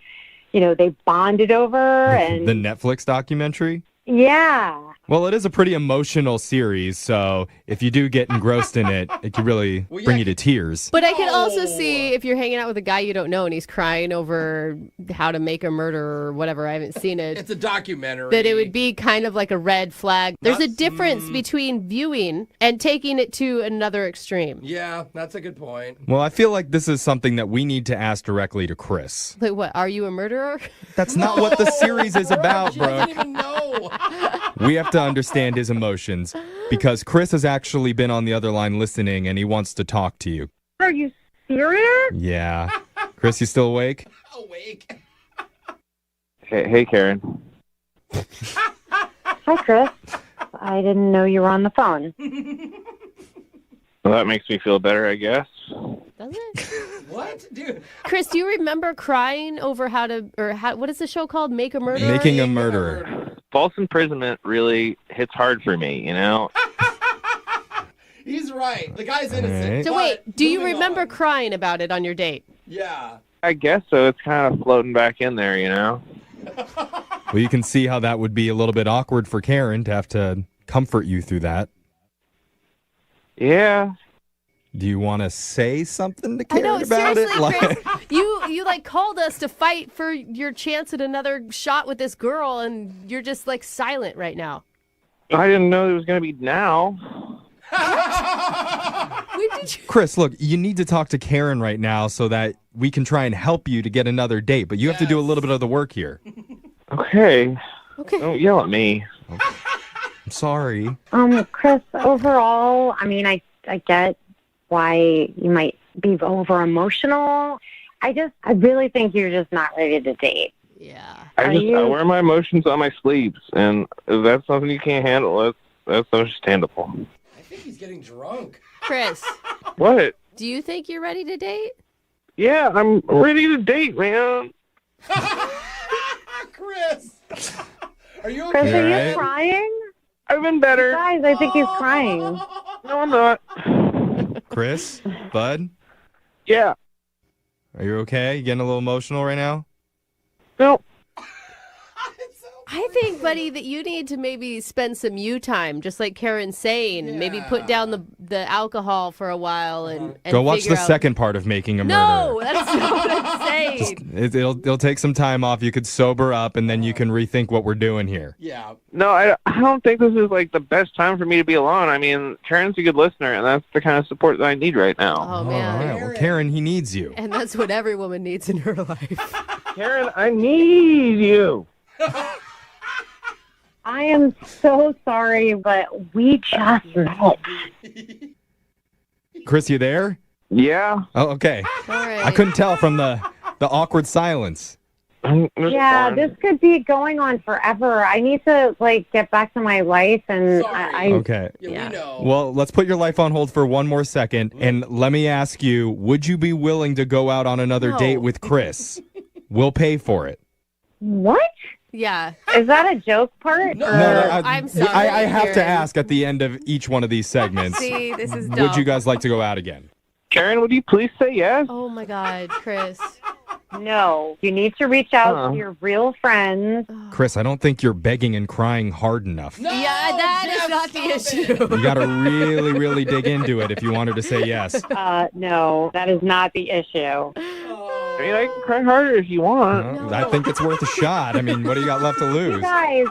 they bonded over. And the Netflix documentary? Yeah. Well, it is a pretty emotional series, so if you do get engrossed in it, it can really bring you to tears. But I can also see if you're hanging out with a guy you don't know and he's crying over how to make a murder or whatever. I haven't seen it. It's a documentary. That it would be kind of like a red flag. There's a difference between viewing and taking it to another extreme. Yeah, that's a good point. Well, I feel like this is something that we need to ask directly to Chris. Like what? Are you a murderer? That's not what the series is about, She doesn't Brooke. even know. We have to understand his emotions because Chris has actually been on the other line listening and he wants to talk to you. Are you serious? Yeah. Chris, you still awake? Awake. Hey, Karen. Hi, Chris. I didn't know you were on the phone. Well, that makes me feel better, I guess. Does it? What? Dude. Chris, do you remember crying over what is the show called? Make a Murderer? Making a Murderer. False imprisonment really hits hard for me, you know? He's right. The guy's innocent. Right. So wait, do you remember crying about it on your date? Yeah. I guess so. It's kind of floating back in there, you know? Well, you can see how that would be a little bit awkward for Karen to have to comfort you through that. Yeah. Do you want to say something to I Karen know, about seriously, it? Chris, you like called us to fight for your chance at another shot with this girl, and you're just like silent right now. I didn't know it was going to be now. When did you? Chris, look, you need to talk to Karen right now so that we can try and help you to get another date, but you have to do a little bit of the work here. Okay. Okay. Don't yell at me. I'm sorry. Chris, overall, I mean, I get why you might be over emotional. I really think you're just not ready to date. Yeah. I wear my emotions on my sleeves, and if that's something you can't handle, that's understandable. I think he's getting drunk. Chris, What? do you think you're ready to date? Yeah, I'm ready to date, man. Chris. Are you okay? Chris, are Right. you crying? I've been better. Guys, I think he's crying. No, I'm not. Chris, bud, Yeah. are you okay? You getting a little emotional right now? No. I think, buddy, that you need to maybe spend some you time, just like Karen's saying. Maybe put down the alcohol for a while and Go watch figure the out- second part of Making a No, Murderer. that's not what I'm saying. It'll take some time off. You could sober up, and then you can rethink what we're doing here. Yeah. No, I don't think this is like the best time for me to be alone. I mean, Karen's a good listener, and that's the kind of support that I need right now. Oh, man. All right. Well, Karen, he needs you. And that's what every woman needs in her life. Karen, I need you. I am so sorry, but we just met. Chris, you there? Yeah. Oh, okay. All right. I couldn't tell from the awkward silence. Yeah, this could be going on forever. I need to get back to my life, and I Okay. Yeah, we know. Well, let's put your life on hold for one more second, and let me ask you, would you be willing to go out on another No. date with Chris? We'll pay for it. What? Yeah. Is that a joke part? No. I'm sorry, I have to Karen. ask at the end of each one of these segments. See, this is dumb. Would you guys like to go out again? Karen, would you please say yes? Oh, my God, Chris. No. You need to reach out to your real friends. Chris, I don't think you're begging and crying hard enough. No, Yeah, that is Jeff, not the stop issue. it. You got to really, really dig into it if you wanted to say yes. No, that is not the issue. I mean, I can cry harder if you want. I think it's worth a shot. I mean, what do you got left to lose?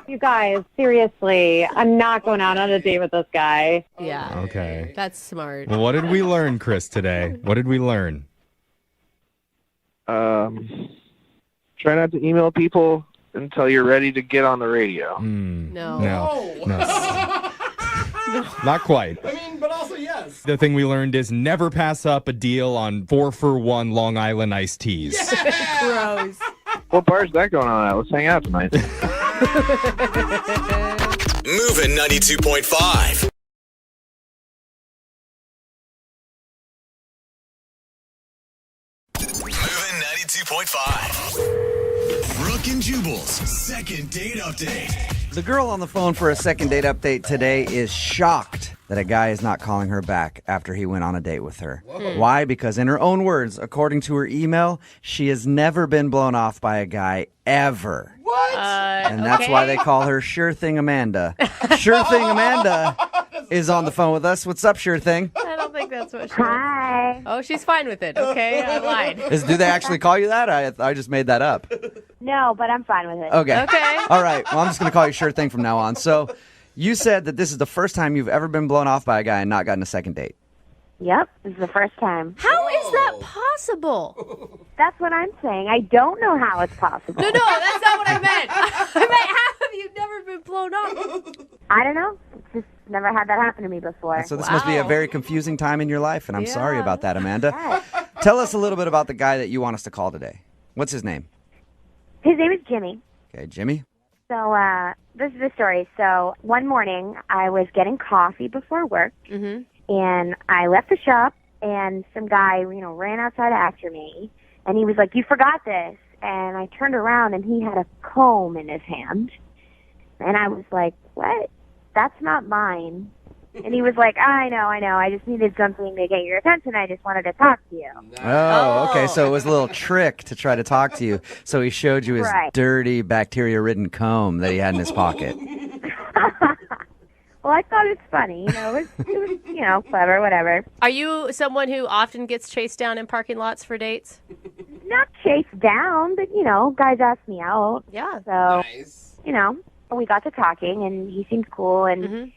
You guys, seriously, I'm not going out on a date with this guy. Yeah. Okay. That's smart. Well, what did we learn, Chris, today? What did we learn? Try not to email people until you're ready to get on the radio. No. No. Not quite. I mean, but also yes. The thing we learned is never pass up a deal on 4-for-1 Long Island iced teas. Gross. What bar is that going on at? Let's hang out tonight. Moving 92.5. Moving 92.5. Brooke and Jubal's second date update. The girl on the phone for a second date update today is shocked that a guy is not calling her back after he went on a date with her. Why? Because in her own words, according to her email, she has never been blown off by a guy ever. What? And that's why they call her Sure Thing Amanda. Sure Thing Amanda is on the phone with us. What's up, Sure Thing? I don't think that's what she Hi. Oh, she's fine with it. Okay, I lied. Do they actually call you that? I just made that up. No, but I'm fine with it. Okay. Okay. All right. Well, I'm just going to call you Sure Thing from now on. So you said that this is the first time you've ever been blown off by a guy and not gotten a second date. Yep, this is the first time. How is that possible? That's what I'm saying. I don't know how it's possible. No, that's not what I meant. I meant, how have you never been blown off? I don't know. Just never had that happen to me before. So this must be a very confusing time in your life, and I'm sorry Yeah. about that, Amanda. Tell us a little bit about the guy that you want us to call today. What's his name? His name is Jimmy. Okay, Jimmy. So this is the story. So one morning, I was getting coffee before work, and I left the shop, and some guy, ran outside after me, and he was like, "You forgot this." And I turned around, and he had a comb in his hand. And I was like, "What? That's not mine." And he was like, I know. I just needed something to get your attention. I just wanted to talk to you. Oh, okay. So it was a little trick to try to talk to you. So he showed you his Right. dirty, bacteria-ridden comb that he had in his pocket. Well, I thought it was funny. It was clever, whatever. Are you someone who often gets chased down in parking lots for dates? Not chased down, but, guys ask me out. Yeah. So, we got to talking, and he seemed cool, and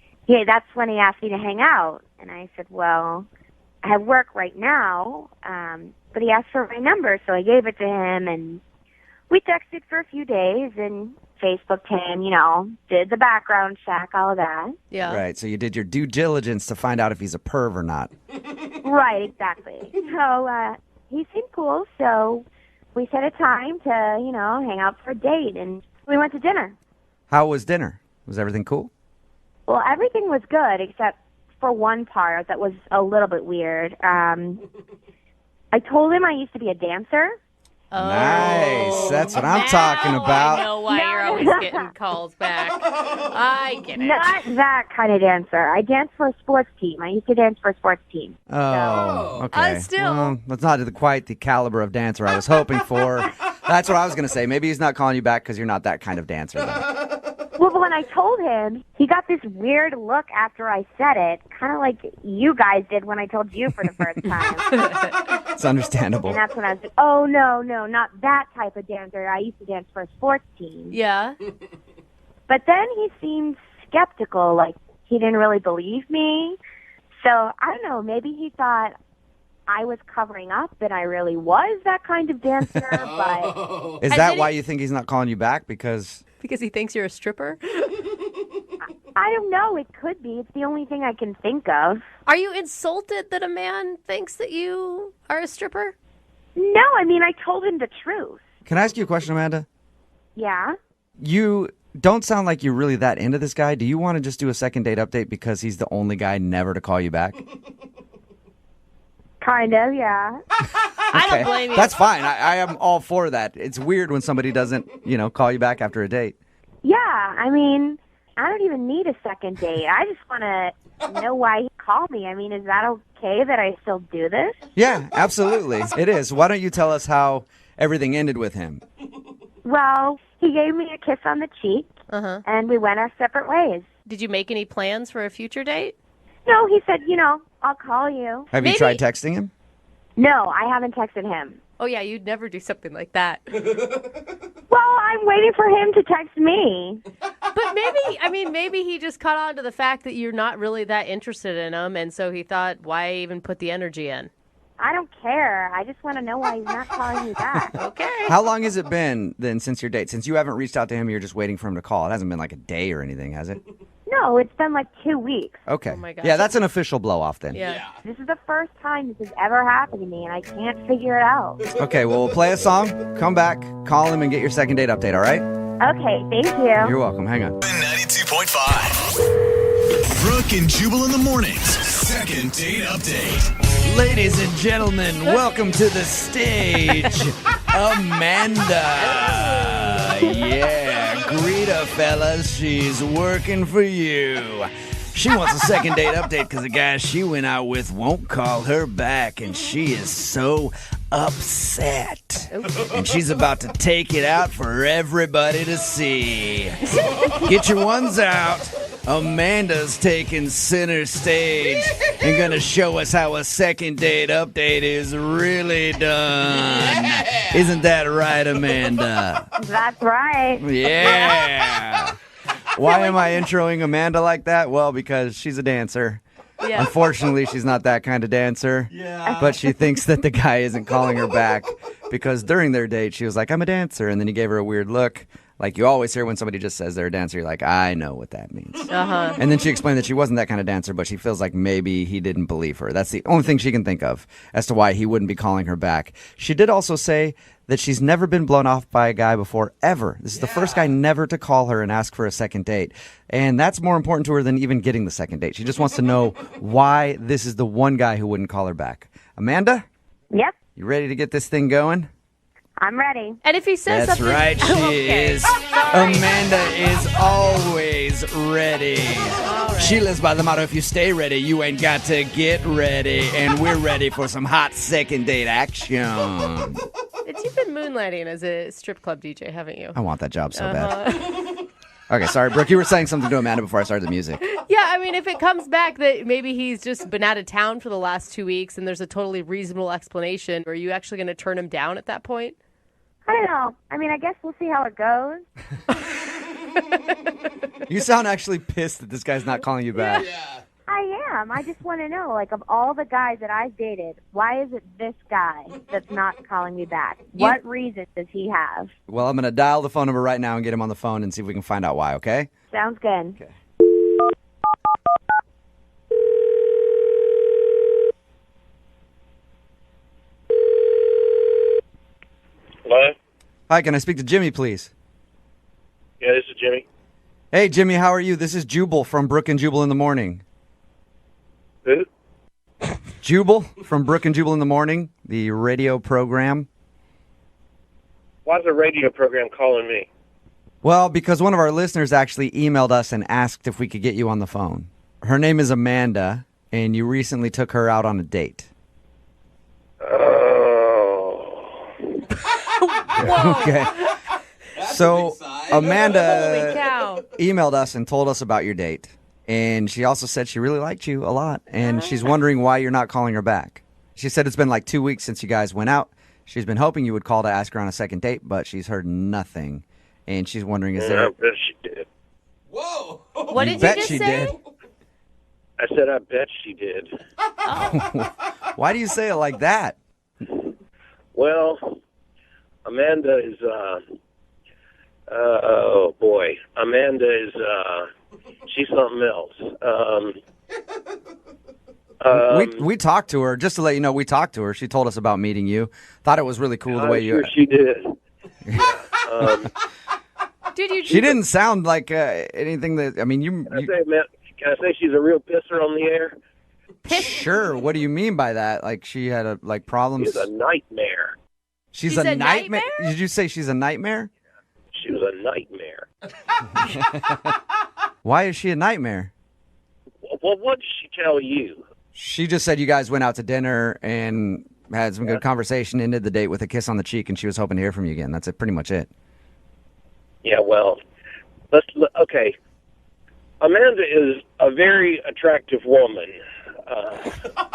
that's when he asked me to hang out. And I said, well, I have work right now, but he asked for my number, so I gave it to him, and we texted for a few days, and Facebooked him, did the background check, all of that. Yeah. Right. So you did your due diligence to find out if he's a perv or not. Right, exactly. So he seemed cool, so we set a time to, hang out for a date, and we went to dinner. How was dinner? Was everything cool? Well, everything was good except for one part that was a little bit weird. I told him I used to be a dancer. Nice. That's what I'm talking about. I know why you're always getting calls back. I get it. Not that kind of dancer. I danced for a sports team. I used to dance for a sports team. Oh, okay. still. Well, that's not quite the caliber of dancer I was hoping for. That's what I was going to say. Maybe he's not calling you back because you're not that kind of dancer. Then. Well, when I told him, he got this weird look after I said it, kind of like you guys did when I told you for the first time. It's understandable. And that's when I was like, oh, no, not that type of dancer. I used to dance for a sports team. Yeah. But then he seemed skeptical, like he didn't really believe me. So, I don't know, maybe he thought I was covering up and I really was that kind of dancer, but... Is that why you think he's not calling you back? Because he thinks you're a stripper? I don't know. It could be. It's the only thing I can think of. Are you insulted that a man thinks that you are a stripper? No, I mean, I told him the truth. Can I ask you a question, Amanda? Yeah? You don't sound like you're really that into this guy. Do you want to just do a second date update because he's the only guy never to call you back? Kind of, yeah. I don't blame you. That's fine. I am all for that. It's weird when somebody doesn't, call you back after a date. Yeah, I mean, I don't even need a second date. I just want to know why he called me. I mean, is that okay that I still do this? Yeah, absolutely. It is. Why don't you tell us how everything ended with him? Well, he gave me a kiss on the cheek, and we went our separate ways. Did you make any plans for a future date? No, he said, I'll call you. Have you tried texting him? No, I haven't texted him. Oh, yeah, you'd never do something like that. Well, I'm waiting for him to text me. But maybe he just caught on to the fact that you're not really that interested in him, and so he thought, why even put the energy in? I don't care. I just want to know why he's not calling me back. Okay. How long has it been then since your date? Since you haven't reached out to him, you're just waiting for him to call. It hasn't been like a day or anything, has it? No, it's been like 2 weeks. Okay. Oh my gosh. Yeah, that's an official blow-off then. Yeah. This is the first time this has ever happened to me, and I can't figure it out. Okay, well, we'll play a song, come back, call him, and get your second date update, all right? Okay, thank you. You're welcome. Hang on. 92.5. Brooke and Jubal in the mornings. Second date update. Ladies and gentlemen, welcome to the stage, Amanda. Yeah, greet her, fellas. She's working for you. She wants a second date update because the guy she went out with won't call her back, and she is so upset. And she's about to take it out for everybody to see. Get your ones out. Amanda's taking center stage and gonna show us how a second date update is really done. Isn't that right, Amanda? That's right. Yeah. Why am I introing Amanda like that? Well, because she's a dancer. Yeah. Unfortunately, she's not that kind of dancer. Yeah. But she thinks that the guy isn't calling her back because during their date, she was like, I'm a dancer. And then he gave her a weird look. Like you always hear when somebody just says they're a dancer, you're like, I know what that means. Uh-huh. And then she explained that she wasn't that kind of dancer, but she feels like maybe he didn't believe her. That's the only thing she can think of as to why he wouldn't be calling her back. She did also say that she's never been blown off by a guy before, ever. This is the first guy never to call her and ask for a second date. And that's more important to her than even getting the second date. She just wants to know why this is the one guy who wouldn't call her back. Amanda? Yep, You ready to get this thing going? I'm ready. And if he says That's something, right, she is. Amanda is always ready. She lives by the motto, if you stay ready, you ain't got to get ready. And we're ready for some hot second date action. You've been moonlighting as a strip club DJ, haven't you? I want that job so bad. Okay, sorry, Brooke, you were saying something to Amanda before I started the music. Yeah, I mean, if it comes back that maybe he's just been out of town for the last 2 weeks and there's a totally reasonable explanation, are you actually going to turn him down at that point? I don't know. I mean, I guess we'll see how it goes. You sound actually pissed that this guy's not calling you back. I am. I just want to know, like, of all the guys that I've dated, why is it this guy that's not calling me back? What reason does he have? Well, I'm going to dial the phone number right now and get him on the phone and see if we can find out why, okay? Sounds good. Okay. Hello? Hi, can I speak to Jimmy, please? Yeah, this is Jimmy. Hey, Jimmy, how are you? This is Jubal from Brooke and Jubal in the Morning. Who? Jubal from Brooke and Jubal in the Morning, the radio program. Why's a radio program calling me? Well, because one of our listeners actually emailed us and asked if we could get you on the phone. Her name is Amanda, and you recently took her out on a date. Okay. So Amanda emailed us and told us about your date. And she also said she really liked you a lot. And she's wondering why you're not calling her back. She said it's been like 2 weeks since you guys went out. She's been hoping you would call to ask her on a second date, but she's heard nothing. And she's wondering, is there... I bet she did. Whoa! What did you bet just she say? did. I said I bet she did. Why do you say it like that? Well, Amanda is, oh boy. Amanda is, she's something else. We talked to her, just to let you know, we talked to her. She told us about meeting you. Thought it was really cool the way you... Sure she did. She didn't sound like anything that... I mean, Can I say she's a real pisser on the air? Sure. What do you mean by that? Like she had problems? She's a nightmare. She's a nightmare? Did you say she's a nightmare? She was a nightmare. Why is she a nightmare? Well, what did she tell you? She just said you guys went out to dinner and had some good conversation, ended the date with a kiss on the cheek, and she was hoping to hear from you again. That's pretty much it. Yeah, well, okay. Amanda is a very attractive woman,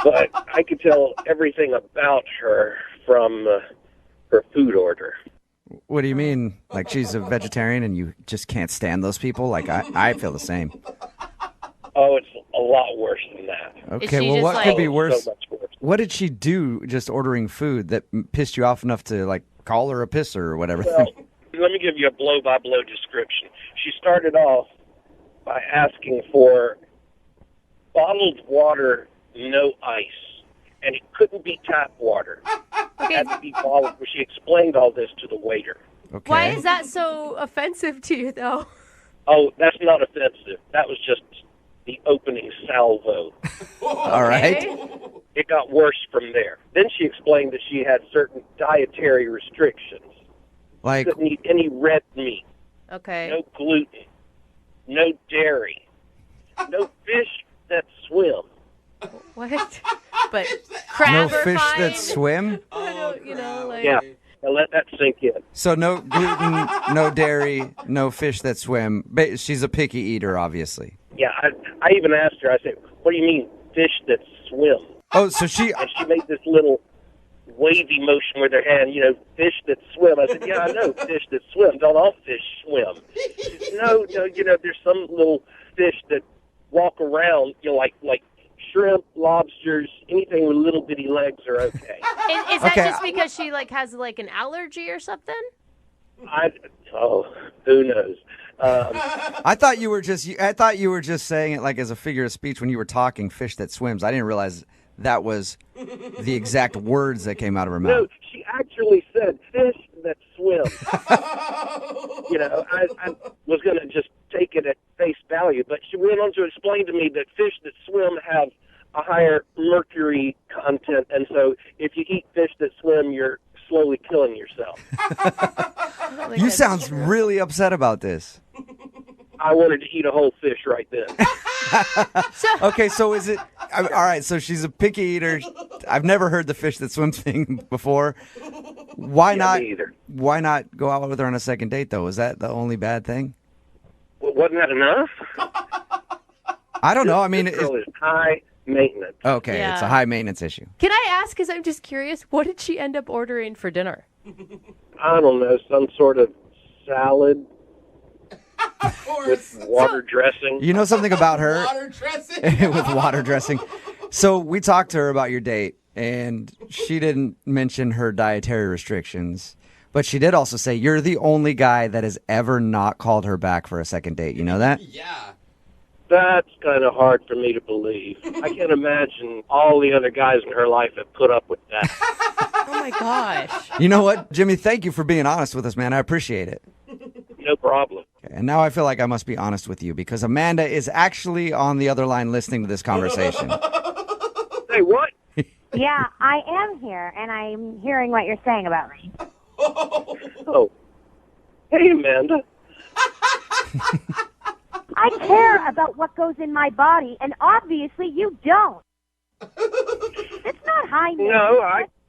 but I could tell everything about her from her food order. What do you mean? Like she's a vegetarian and you just can't stand those people? Like I feel the same. Oh, it's a lot worse than that. Okay, well, what could be worse? So much worse. What did she do just ordering food that pissed you off enough to, like, call her a pisser or whatever? Well, let me give you a blow-by-blow description. She started off by asking for bottled water, no ice, and it couldn't be tap water. It had to be bottled. She explained all this to the waiter. Okay. Why is that so offensive to you, though? Oh, that's not offensive. That was just the opening salvo. All right. It got worse from there. Then she explained that she had certain dietary restrictions. Like? Couldn't eat any red meat. Okay. No gluten. No dairy. No fish that swim. What? But crab No are fish fine? that swim? I don't, like... Yeah. Now let that sink in. So no gluten, no dairy, no fish that swim. She's a picky eater, obviously. Yeah, I even asked her, I said, what do you mean fish that swim? Oh, so she... And she made this little wavy motion with her hand, fish that swim. I said, yeah, I know, fish that swim. Don't all fish swim? She said, no, there's some little fish that walk around, like shrimp, lobsters, anything with little bitty legs are okay. Is that just because she has an allergy or something? Who knows? I thought you were just saying it like as a figure of speech when you were talking fish that swims. I didn't realize that was the exact words that came out of her mouth. No, she actually said fish I was going to just take it at face value, but she went on to explain to me that fish that swim have a higher mercury content, and so if you eat fish that swim, you're slowly killing yourself. You sound really upset about this. I wanted to eat a whole fish right then. Okay, so is it all right? So she's a picky eater. I've never heard the fish that swim thing before. Why not? Me either. Why not go out with her on a second date though? Is that the only bad thing? Well, wasn't that enough? I don't know. I mean, this girl is high maintenance. Okay, Yeah. it's a high maintenance issue. Can I ask, because I'm just curious, what did she end up ordering for dinner? I don't know, some sort of salad with water dressing. You know something about her? Water dressing. With water dressing. So we talked to her about your date, and she didn't mention her dietary restrictions. But she did also say you're the only guy that has ever not called her back for a second date. You know that? Yeah. That's kind of hard for me to believe. I can't imagine all the other guys in her life have put up with that. Oh, my gosh. You know what, Jimmy? Thank you for being honest with us, man. I appreciate it. No problem. And now I feel like I must be honest with you because Amanda is actually on the other line listening to this conversation. Hey, what? Yeah, I am here, and I'm hearing what you're saying about me. Oh. Hey, Amanda. I care about what goes in my body, and obviously you don't. It's not high maintenance. No,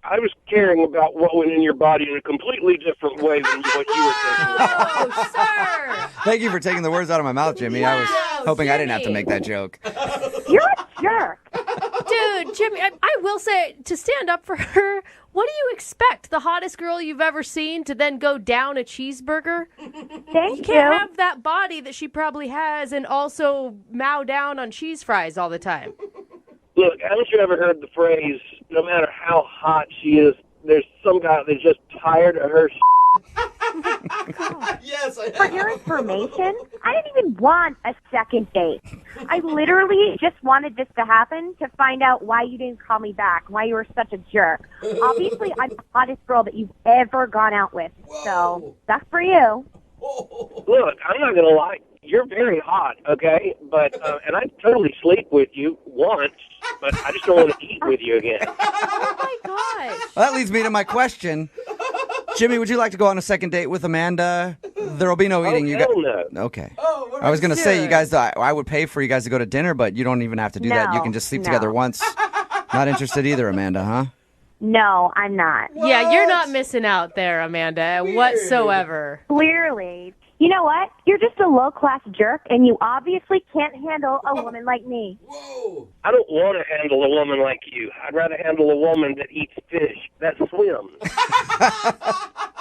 I was caring about what went in your body in a completely different way than what you were thinking. Oh, sir. Thank you for taking the words out of my mouth, Jimmy. I was hoping I didn't have to make that joke. You're a jerk. Dude, Jimmy, I will say, to stand up for her, what do you expect? The hottest girl you've ever seen to then go down a cheeseburger? Thank You can't have that body that she probably has and also mow down on cheese fries all the time. Look, haven't you ever heard the phrase, no matter how hot she is, there's some guy that's just tired of her Yes, I For your information, I didn't even want a second date. I literally just wanted this to happen to find out why you didn't call me back, why you were such a jerk. Obviously, I'm the hottest girl that you've ever gone out with, so that's for you. Look, I'm not going to lie. You're very hot, okay? But and I'd totally sleep with you once, but I just don't want to eat with you again. Oh, my gosh. Well, that leads me to my question. Jimmy, would you like to go on a second date with Amanda? There'll be no eating. Hell no. Okay. I was going to say, you guys, I would pay for you guys to go to dinner, but you don't even have to do that. You can just sleep together once. Not interested either, Amanda, huh? No, I'm not. Yeah, you're not missing out there, Amanda, whatsoever. Clearly. You know what? You're just a low-class jerk, and you obviously can't handle a woman like me. I don't want to handle a woman like you. I'd rather handle a woman that eats fish, that swims.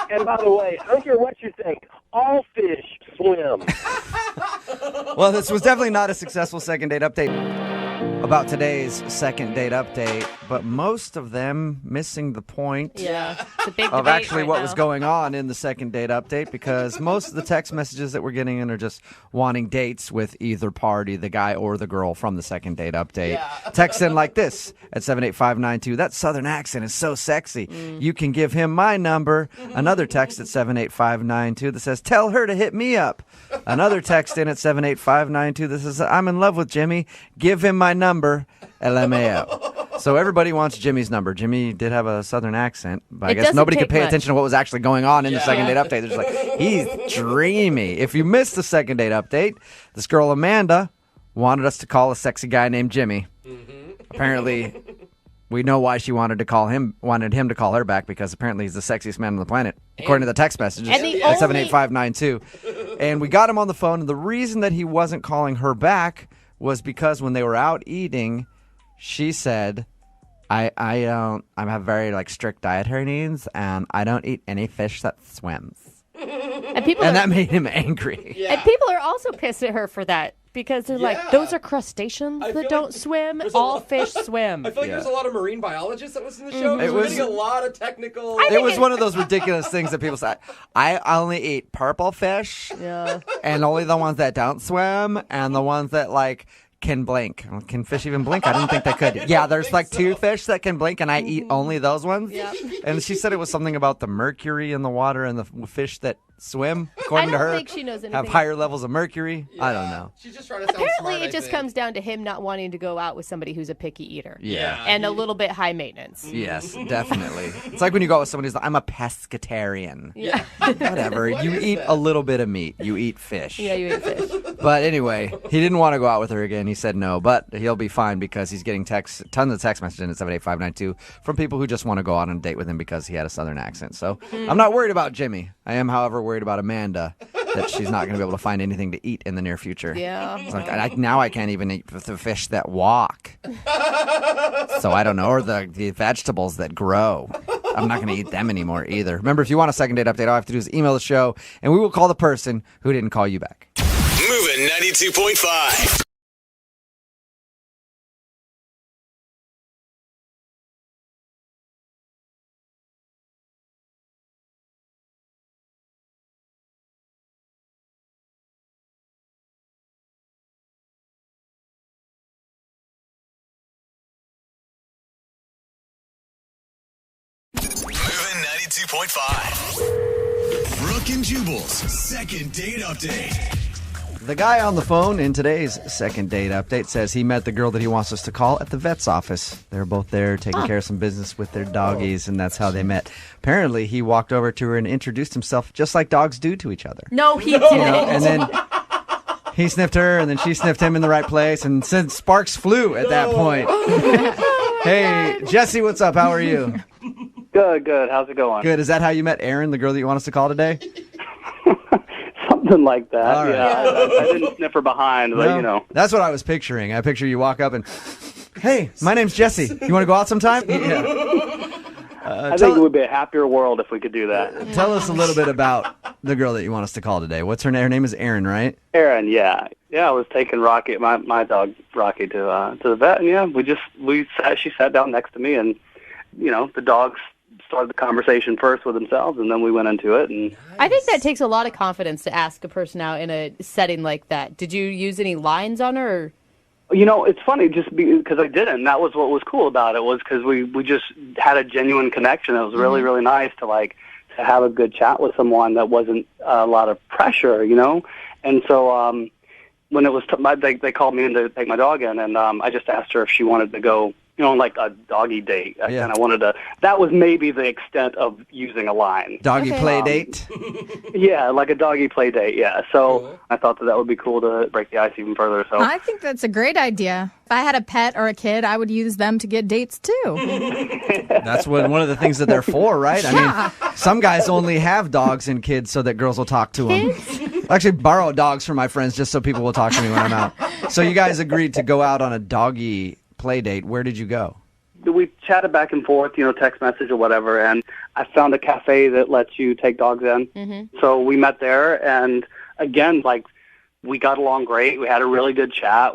And by the way, I don't care what you think. All fish swim. Well, this was definitely not a successful second date update about today's second date update, but most of them missing the point It's a big of debate actually right what now. was going on in the second date update because most of the text messages that we're getting in are just wanting dates with either party, the guy or the girl from the second date update. Text in like this at 78592. That southern accent is so sexy. You can give him my number. Another text at 78592 that says, tell her to hit me up. Another text in at 78592 that says, I'm in love with Jimmy. Give him my number. LMAO. So everybody wants Jimmy's number. Jimmy did have a southern accent, but I guess nobody could pay attention to what was actually going on in the second date update. They're just like, he's dreamy. If you missed the second date update, this girl Amanda wanted us to call a sexy guy named Jimmy. Apparently, we know why she wanted him to call her back because apparently he's the sexiest man on the planet, according to the text messages at 78592. And we got him on the phone, and the reason that he wasn't calling her back was because when they were out eating, she said, I have very strict dietary needs, and I don't eat any fish that swims. And that made him angry. And people are also pissed at her for that because they're like, those are crustaceans that don't swim. All fish swim. I feel like there's a lot of marine biologists that listen to the show. It We're was- getting a lot of technical. It was one of those ridiculous things that people say, I only eat purple fish, and only the ones that don't swim, and the ones that can blink. Well, can fish even blink? I didn't think they could. Yeah, there's like 2 fish that can blink, and I eat only those ones. Yep. And she said it was something about the mercury in the water and the fish that swim, according to her, think she knows have anything. higher levels of mercury. I don't know. She's just trying to sound Apparently, smart, it just comes down to him not wanting to go out with somebody who's a picky eater. Yeah. And a little bit high maintenance. Yes, definitely. It's like when you go out with somebody who's like, I'm a pescatarian. Yeah. Whatever. You eat a little bit of meat. You eat fish. Yeah, you eat fish. But anyway, he didn't want to go out with her again. He said no, but he'll be fine because he's getting tons of text messages at 78592 from people who just want to go out on a date with him because he had a southern accent. So I'm not worried about Jimmy. I am, however, worried about Amanda that she's not going to be able to find anything to eat in the near future. Yeah. It's like, now I can't even eat the fish that walk. So I don't know, or the vegetables that grow. I'm not going to eat them anymore either. Remember, if you want a second date update, all I have to do is email the show, and we will call the person who didn't call you back. Moving 92.5. Moving 92.5. Brooke and Jubal's second date update. The guy on the phone in today's second date update says he met the girl that he wants us to call at the vet's office. They're both there taking care of some business with their doggies, and that's how they met. Apparently, he walked over to her and introduced himself just like dogs do to each other. No, he didn't. And then he sniffed her, and then she sniffed him in the right place, and since sparks flew at that point. Hey, Jesse, what's up? How are you? Good. How's it going? Good. Is that how you met Erin, the girl that you want us to call today? Something like that. All right. Yeah, I didn't sniff her behind, but No? you know. That's what I was picturing. I picture you walk up and, hey, my name's Jesse. You want to go out sometime? Yeah. I think it would be a happier world if we could do that. Tell us a little bit about the girl that you want us to call today. What's her name? Her name is Erin, right? Erin, yeah. I was taking Rocky, my dog Rocky, to the vet, and yeah, she sat down next to me, and you know, the dogs started the conversation first with themselves, and then we went into it. And I think that takes a lot of confidence to ask a person out in a setting like that. Did you use any lines on her? Or? You know, it's funny just because I didn't. That was what was cool about it, was because we just had a genuine connection. It was really, really nice to have a good chat with someone that wasn't a lot of pressure, you know. And so when it was they called me in to take my dog in, and I just asked her if she wanted to go, you know, like a doggy date. I kind of wanted to. That was maybe the extent of using a line. Doggy play date? Yeah, like a doggy play date, yeah. So I thought that would be cool to break the ice even further. So I think that's a great idea. If I had a pet or a kid, I would use them to get dates too. That's one of the things that they're for, right? I mean, some guys only have dogs and kids so that girls will talk to them. I actually borrow dogs from my friends just so people will talk to me when I'm out. So you guys agreed to go out on a doggy play date. Where did you go? We chatted back and forth, you know, text message or whatever, and I found a cafe that lets you take dogs in. Mm-hmm. So we met there, and again, we got along great. We had a really good chat.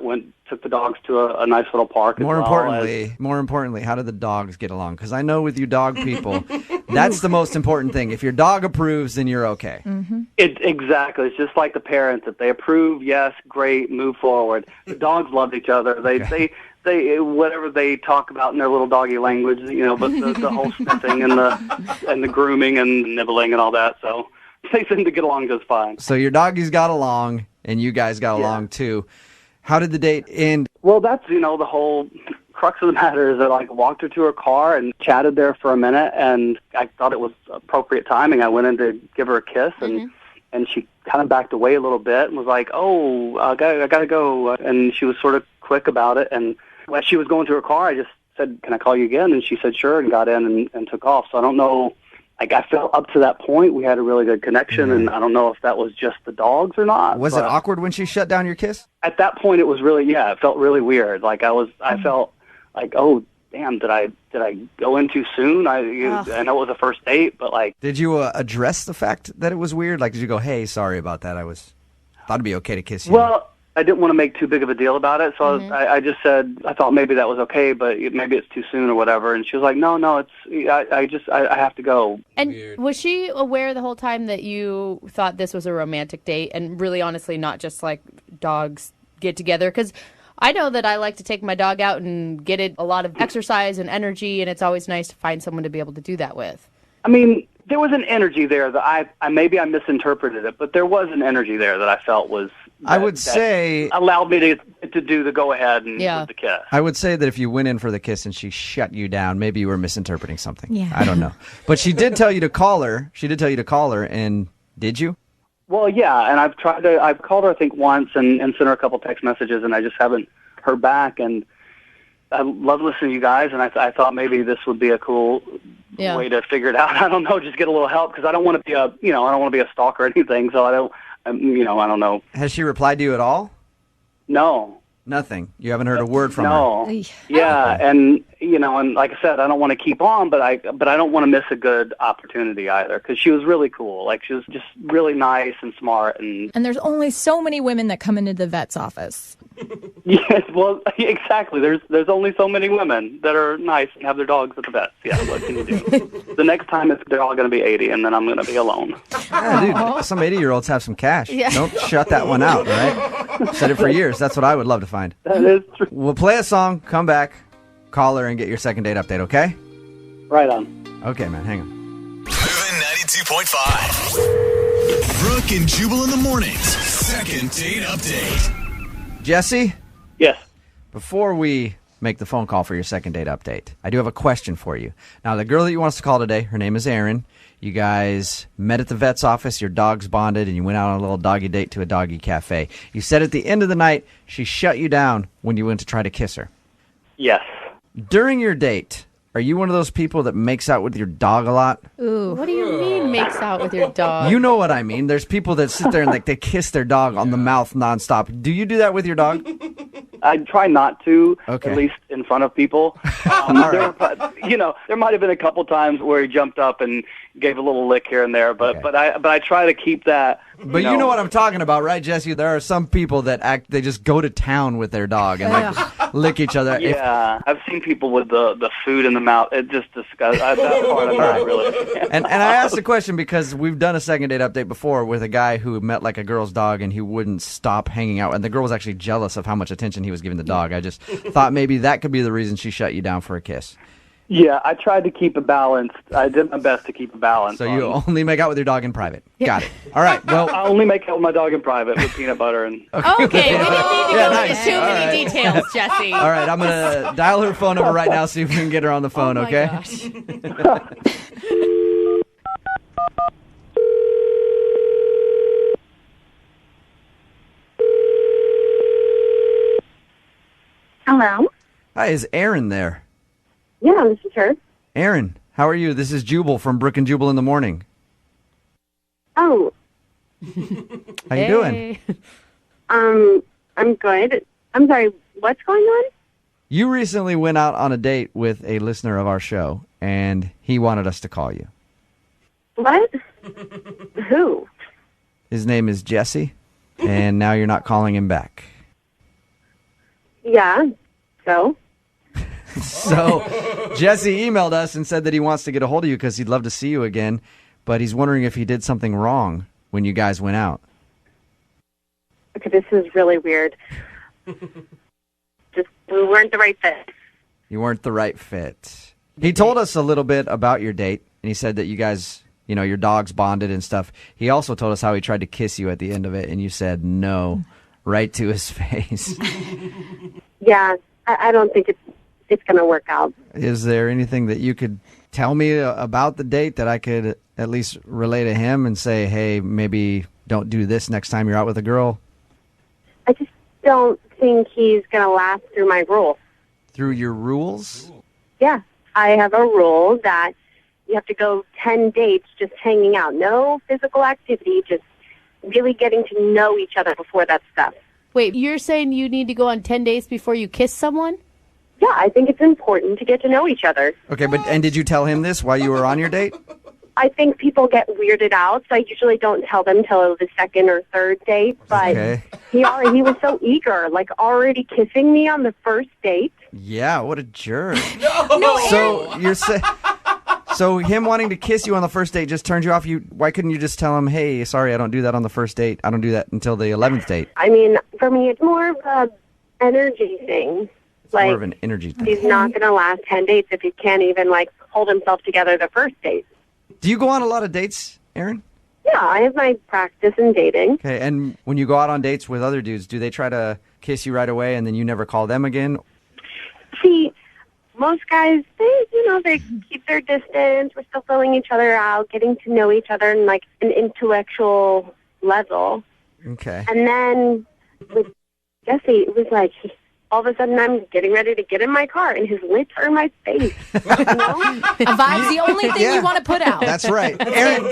Took the dogs to a nice little park. More importantly, how did the dogs get along? Because I know with you dog people, that's the most important thing. If your dog approves, then you're okay. Mm-hmm. Exactly. It's just like the parents. If they approve, yes, great, move forward. The dogs loved each other. They whatever they talk about in their little doggy language, you know, but the whole sniffing and the grooming and nibbling and all that. So they seem to get along just fine. So your doggies got along, and you guys got along too. How did the date end? Well, that's, you know, the whole crux of the matter is that I walked her to her car and chatted there for a minute, and I thought it was appropriate timing. I went in to give her a kiss, and she kind of backed away a little bit and was like, "Oh, I gotta go," and she was sort of quick about it. And as she was going to her car, I just said, "Can I call you again?" And she said, "Sure," and got in and took off. So I don't know. I felt up to that point we had a really good connection, and I don't know if that was just the dogs or not. Was it awkward when she shut down your kiss? At that point, it was really, it felt really weird. I felt like, oh, damn, did I go in too soon? I know it was a first date, but Did you address the fact that it was weird? Did you go, "Hey, sorry about that. Thought it'd be okay to kiss you"? Well, I didn't want to make too big of a deal about it, so I just said I thought maybe that was okay, but maybe it's too soon or whatever. And she was like, "No, I have to go." And was she aware the whole time that you thought this was a romantic date, and really, honestly, not just like dogs get together? Because I know that I like to take my dog out and get it a lot of exercise and energy, and it's always nice to find someone to be able to do that with. I mean, there was an energy there that I maybe I misinterpreted it, but there was an energy there that I felt was. I would say allowed me to do the go ahead and with the kiss. I would say that if you went in for the kiss and she shut you down, maybe you were misinterpreting something. Yeah. I don't know. But she did tell you to call her. She did tell you to call her, and did you? Well, yeah, and I've called her I think once and sent her a couple text messages, and I just haven't heard back. And I love listening to you guys, and I thought maybe this would be a cool way to figure it out. I don't know, just get a little help because I don't want to be I don't want to be a stalker or anything. So I don't know. Has she replied to you at all? No. Nothing. You haven't heard a word from her. No. Yeah, and and like I said, I don't want to keep on, but I don't want to miss a good opportunity either because she was really cool. Like she was just really nice and smart and there's only so many women that come into the vet's office. Yes, well, exactly. There's only so many women that are nice and have their dogs at the vet. Yeah, what can you do? The next time they're all going to be 80, and then I'm going to be alone. Yeah, dude, some 80-year-olds have some cash. Yeah. Don't shut that one out, all right? Said it for years. That's what I would love to find. That is true. We'll play a song, come back, call her, and get your second date update, okay? Right on. Okay, man, hang on. Moving 92.5. Brooke and Jubal in the mornings. Second date update. Jesse? Yes. Before we make the phone call for your second date update, I do have a question for you. Now, the girl that you want us to call today, her name is Erin. You guys met at the vet's office, your dogs bonded, and you went out on a little doggy date to a doggy cafe. You said at the end of the night, she shut you down when you went to try to kiss her. Yes. During your date, are you one of those people that makes out with your dog a lot? Ooh. What do you mean makes out with your dog? You know what I mean. There's people that sit there and they kiss their dog on the mouth nonstop. Do you do that with your dog? I try not to, Okay. at least in front of people. There might have been a couple times where he jumped up and gave a little lick here and there, but I try to keep that. But you know what I'm talking about, right, Jesse? There are some people that they just go to town with their dog and lick each other. Yeah, I've seen people with the food in the mouth. It just disgusts that part. I'm not really. And I asked the question because we've done a second date update before with a guy who met like a girl's dog and he wouldn't stop hanging out. And the girl was actually jealous of how much attention he was giving the dog. I just thought maybe that could be the reason she shut you down for a kiss. Yeah, I tried to keep it balanced. I did my best to keep it balanced. So you only make out with your dog in private. Got it. All right. Well, I only make out with my dog in private with peanut butter and. Okay, we didn't need to go nice. into too many details, Jesse. All right, I'm going to dial her phone number right now, see if we can get her on the phone, okay? Hello? Hi, is Erin there? Yeah, this is her. Erin, how are you? This is Jubal from Brooke and Jubal in the morning. Oh. How you doing? I'm good. I'm sorry, what's going on? You recently went out on a date with a listener of our show, and he wanted us to call you. What? Who? His name is Jesse, and now you're not calling him back. Yeah, so? So Jesse emailed us and said that he wants to get a hold of you because he'd love to see you again, but he's wondering if he did something wrong when you guys went out. Okay, this is really weird. Just, we weren't the right fit. You weren't the right fit. He told us a little bit about your date, and he said that you guys, your dogs bonded and stuff. He also told us how he tried to kiss you at the end of it, and you said no, right to his face. Yeah, I don't think it's going to work out. Is there anything that you could tell me about the date that I could at least relay to him and say, hey, maybe don't do this next time you're out with a girl? I just don't think he's going to last through my rule. Through your rules? Yeah, I have a rule that you have to go 10 dates just hanging out. No physical activity, just really getting to know each other before that stuff. Wait, you're saying you need to go on 10 dates before you kiss someone? Yeah, I think it's important to get to know each other. Okay, and did you tell him this while you were on your date? I think people get weirded out, so I usually don't tell them till the second or third date. But Okay. he was so eager, like already kissing me on the first date. Yeah, what a jerk. No, So you're so him wanting to kiss you on the first date just turned you off. Why couldn't you just tell him, hey, sorry, I don't do that on the first date. I don't do that until the 11th date. I mean, for me, it's more of a energy thing. It's more of an energy thing. He's not going to last 10 dates if he can't even, hold himself together the first date. Do you go on a lot of dates, Erin? Yeah, I have my practice in dating. Okay, and when you go out on dates with other dudes, do they try to kiss you right away and then you never call them again? See, most guys, they keep their distance. We're still filling each other out, getting to know each other on, an intellectual level. Okay. And then with Jesse, it was all of a sudden I'm getting ready to get in my car and his lips are in my face. A vibe's the only thing you want to put out. That's right. Erin,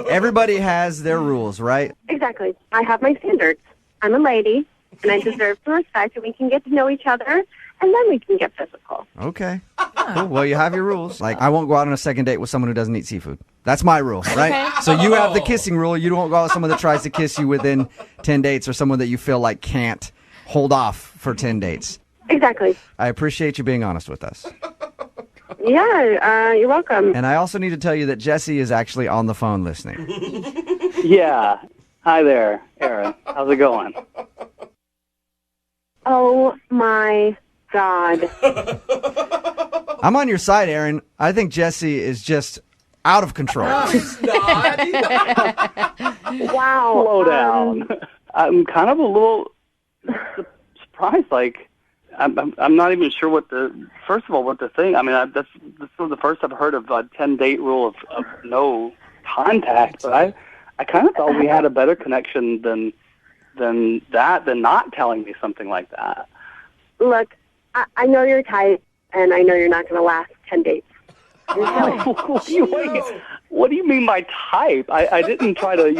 everybody has their rules, right? Exactly. I have my standards. I'm a lady, and I deserve the respect, and we can get to know each other, and then we can get physical. Okay. Cool. Well, you have your rules. I won't go out on a second date with someone who doesn't eat seafood. That's my rule, right? Okay. So you have the kissing rule. You don't go out with someone that tries to kiss you within 10 dates or someone that you feel like can't hold off for 10 dates. Exactly. I appreciate you being honest with us. Yeah, you're welcome. And I also need to tell you that Jesse is actually on the phone listening. Yeah. Hi there, Erin. How's it going? Oh, my God. I'm on your side, Erin. I think Jesse is just out of control. Wow. Slow down. I'm kind of a little surprised. I'm not even sure what the thing. I mean, this is the first I've heard of a 10-date rule of no contact. But I kind of thought we had a better connection than not telling me something like that. Look, I know you're tight, and I know you're not going to last 10 dates. What do you mean by type? I didn't try to,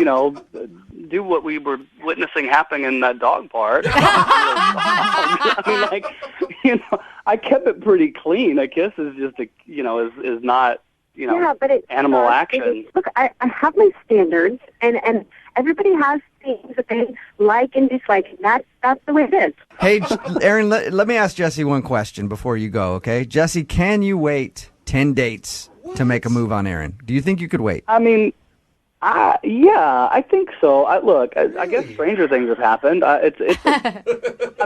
do what we were witnessing happening in that dog park. I mean, I kept it pretty clean. A kiss is just is not, yeah, but it's animal action. Look, I have my standards, and everybody has things that they like and dislike. That's the way it is. Hey, Erin, let me ask Jesse one question before you go, okay? Jesse, can you wait 10 dates to make a move on Erin? Do you think you could wait? I mean, yeah, I think so. I guess stranger things have happened. I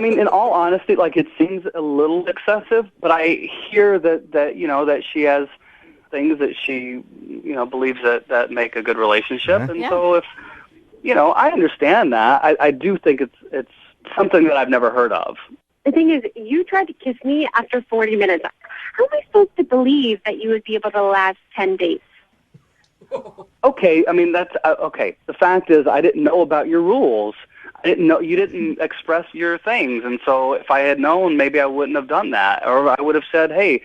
mean, in all honesty, it seems a little excessive, but I hear that she has things that she, believes that make a good relationship. Okay. And so if, I understand that. I do think it's something that I've never heard of. The thing is, you tried to kiss me after 40 minutes. How am I supposed to believe that you would be able to last 10 dates? Okay, I mean, that's okay. The fact is, I didn't know about your rules. I didn't know you didn't express your things, and so if I had known, maybe I wouldn't have done that, or I would have said, "Hey,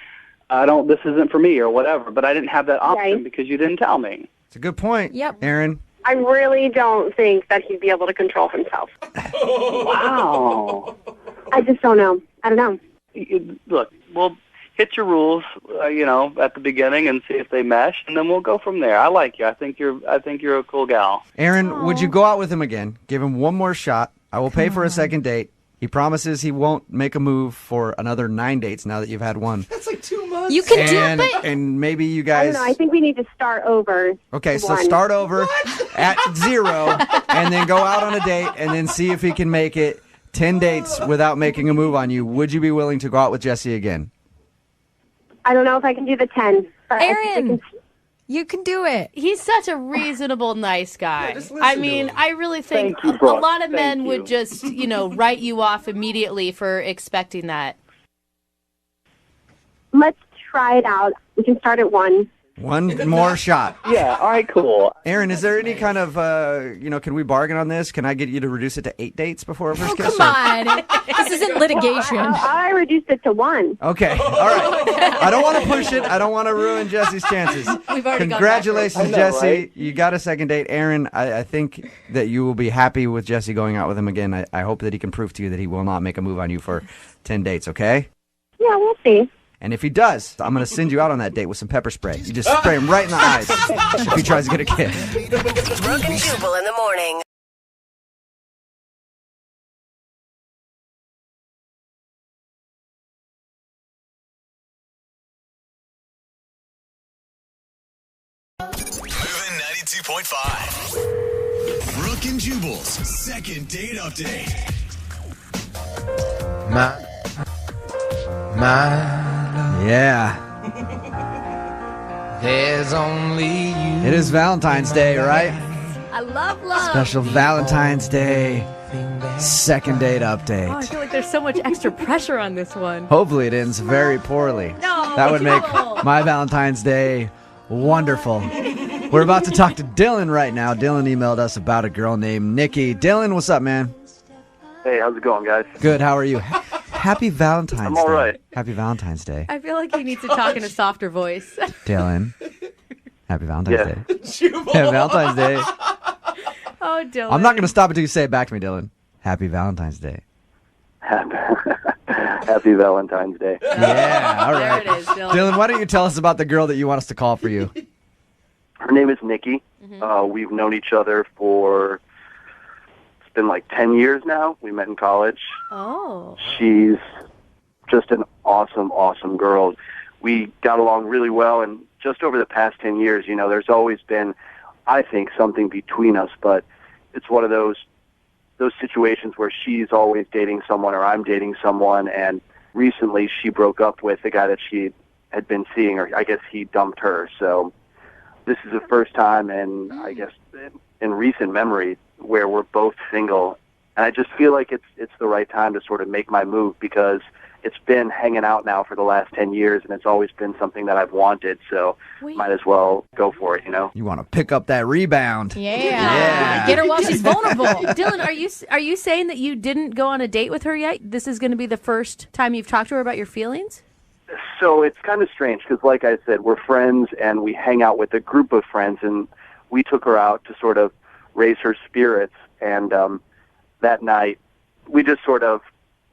this isn't for me," or whatever. But I didn't have that option because you didn't tell me. It's a good point. Yep, Erin. I really don't think that he'd be able to control himself. Wow. I just don't know. I don't know. Look, we'll hit your rules, at the beginning and see if they mesh, and then we'll go from there. I like you. I think you're a cool gal. Erin, would you go out with him again? Give him one more shot. I will pay for a second date. He promises he won't make a move for another 9 dates now that you've had one. That's 2 months. You can do it. And maybe you I guys... don't know. I think we need to start over. Okay, so one. start over at 0 and then go out on a date and then see if he can make it 10 dates without making a move on you. Would you be willing to go out with Jesse again? I don't know if I can do the 10. But Erin, you can do it. He's such a reasonable, nice guy. I really think Thank you, a Brooke. lot of Thank men you. would just, write you off immediately for expecting that. Let's try it out. We can start at 1. One more shot. Yeah, all right, cool. Erin, is there any kind of, can we bargain on this? Can I get you to reduce it to 8 dates before our first kiss? Come on. This isn't litigation. I reduced it to 1. Okay, all right. I don't want to push it. I don't want to ruin Jesse's chances. We've already Congratulations, I know, Jesse. right? You got a second date. Erin, I think that you will be happy with Jesse going out with him again. I hope that he can prove to you that he will not make a move on you for 10 dates, okay? Yeah, we'll see. And if he does, I'm going to send you out on that date with some pepper spray. You just spray him right in the eyes if he tries to get a kiss. Brooke and Jubal in the morning. Moving 92.5. Brooke and Jubal's second date update. Yeah. There's only you. It is Valentine's Day, right? I love love. Special Valentine's Day second date update. Oh, I feel like there's so much extra pressure on this one. Hopefully it ends very poorly. No, that would make Jubal. my Valentine's Day wonderful. We're about to talk to Dylan right now. Dylan emailed us about a girl named Nikki. Dylan, what's up, man? Hey, how's it going, guys? Good, how are you? Happy Valentine's I'm all Day. right. Happy Valentine's Day. I feel like he needs to talk in a softer voice. Dylan. Happy Valentine's Day. Jubal. Happy Valentine's Day. Oh, Dylan. I'm not going to stop until you say it back to me, Dylan. Happy Valentine's Day. Happy Valentine's Day. Yeah, all right. There it is, Dylan. Dylan, why don't you tell us about the girl that you want us to call for you? Her name is Nikki. Mm-hmm. We've known each other for, it's been like 10 years now. We met in college. Oh. She's just an awesome, awesome girl. We got along really well, and just over the past 10 years, you know, there's always been, I think, something between us, but it's one of those situations where she's always dating someone or I'm dating someone, and recently she broke up with the guy that she had been seeing, or I guess he dumped her. So this is the first time, and I guess in recent memory, where we're both single, and I just feel like it's the right time to sort of make my move, because it's been hanging out now for the last 10 years, and it's always been something that I've wanted, so might as well go for it, you know? You want to pick up that rebound. Yeah. Get her while she's vulnerable. Dylan, are you saying that you didn't go on a date with her yet? This is going to be the first time you've talked to her about your feelings? So it's kind of strange, because like I said, we're friends, and we hang out with a group of friends, and we took her out to sort of raise her spirits, and that night we just sort of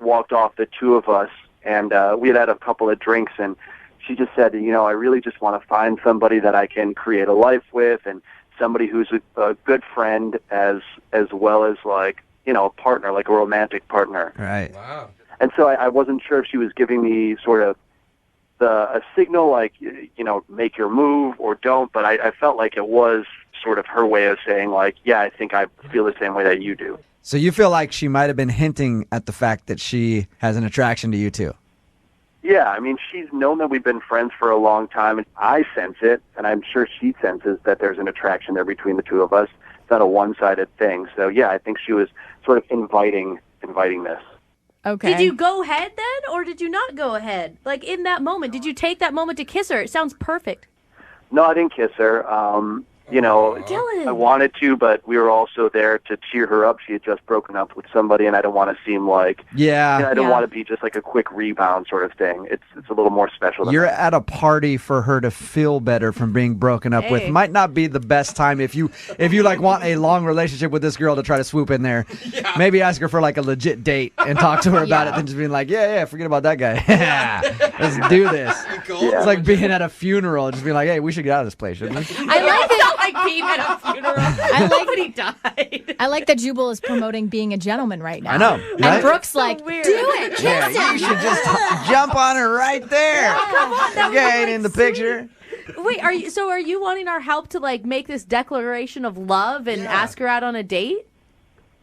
walked off, the two of us, and we had a couple of drinks, and she just said, you know, I really just want to find somebody that I can create a life with, and somebody who's a good friend as well as, like, you know, a partner, like a romantic partner. Right. Wow. And so I wasn't sure if she was giving me sort of a signal, like, you know, make your move or don't, but I felt like it was sort of her way of saying, like, yeah, I think I feel the same way that you do. So you feel like she might have been hinting at the fact that she has an attraction to you too? Yeah, I mean, she's known that we've been friends for a long time, and I sense it, and I'm sure she senses that there's an attraction there between the two of us. It's not a one-sided thing. So, yeah, I think she was sort of inviting this. Okay. Did you go ahead then, or did you not go ahead? Like, in that moment, did you take that moment to kiss her? It sounds perfect. No, I didn't kiss her. You know, Dylan. I wanted to, but we were also there to cheer her up. She had just broken up with somebody, and I don't want to seem like, Yeah. I don't want to be just like a quick rebound sort of thing. It's a little more special than You're that. at a party for her to feel better from being broken up with. Hey. Might not be the best time if you like want a long relationship with this girl to try to swoop in there. Maybe ask her for like a legit date and talk to her about it, than just being like, yeah, forget about that guy. Let's do this. It's like being at a funeral and just being like, hey, we should get out of this place, shouldn't we? I like it. Like being at a funeral. I like when he died. I like that Jubal is promoting being a gentleman right now. I know, And right? Brooke's like, do weird. it, kiss Yeah, him. you should just jump on her right there. Come on, that was, Get like, in the picture. Wait, are you wanting our help to like make this declaration of love and ask her out on a date?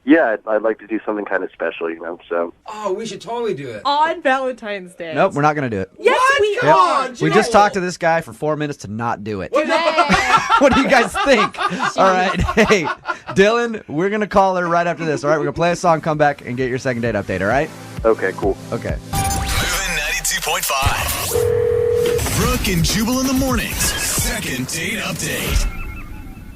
Yeah, I'd like to do something kind of special, you know, so. Oh, we should totally do it. On Valentine's Day. Nope, we're not going to do it. Yes, we Come are. on, We Jubal. just talked to this guy for 4 minutes to not do it. What do you guys think? All right. Hey, Dylan, we're going to call her right after this. All right, we're going to play a song, come back, and get your second date update, all right? Okay, cool. Okay. Moving 92.5. Brooke and Jubal in the mornings. Second date update.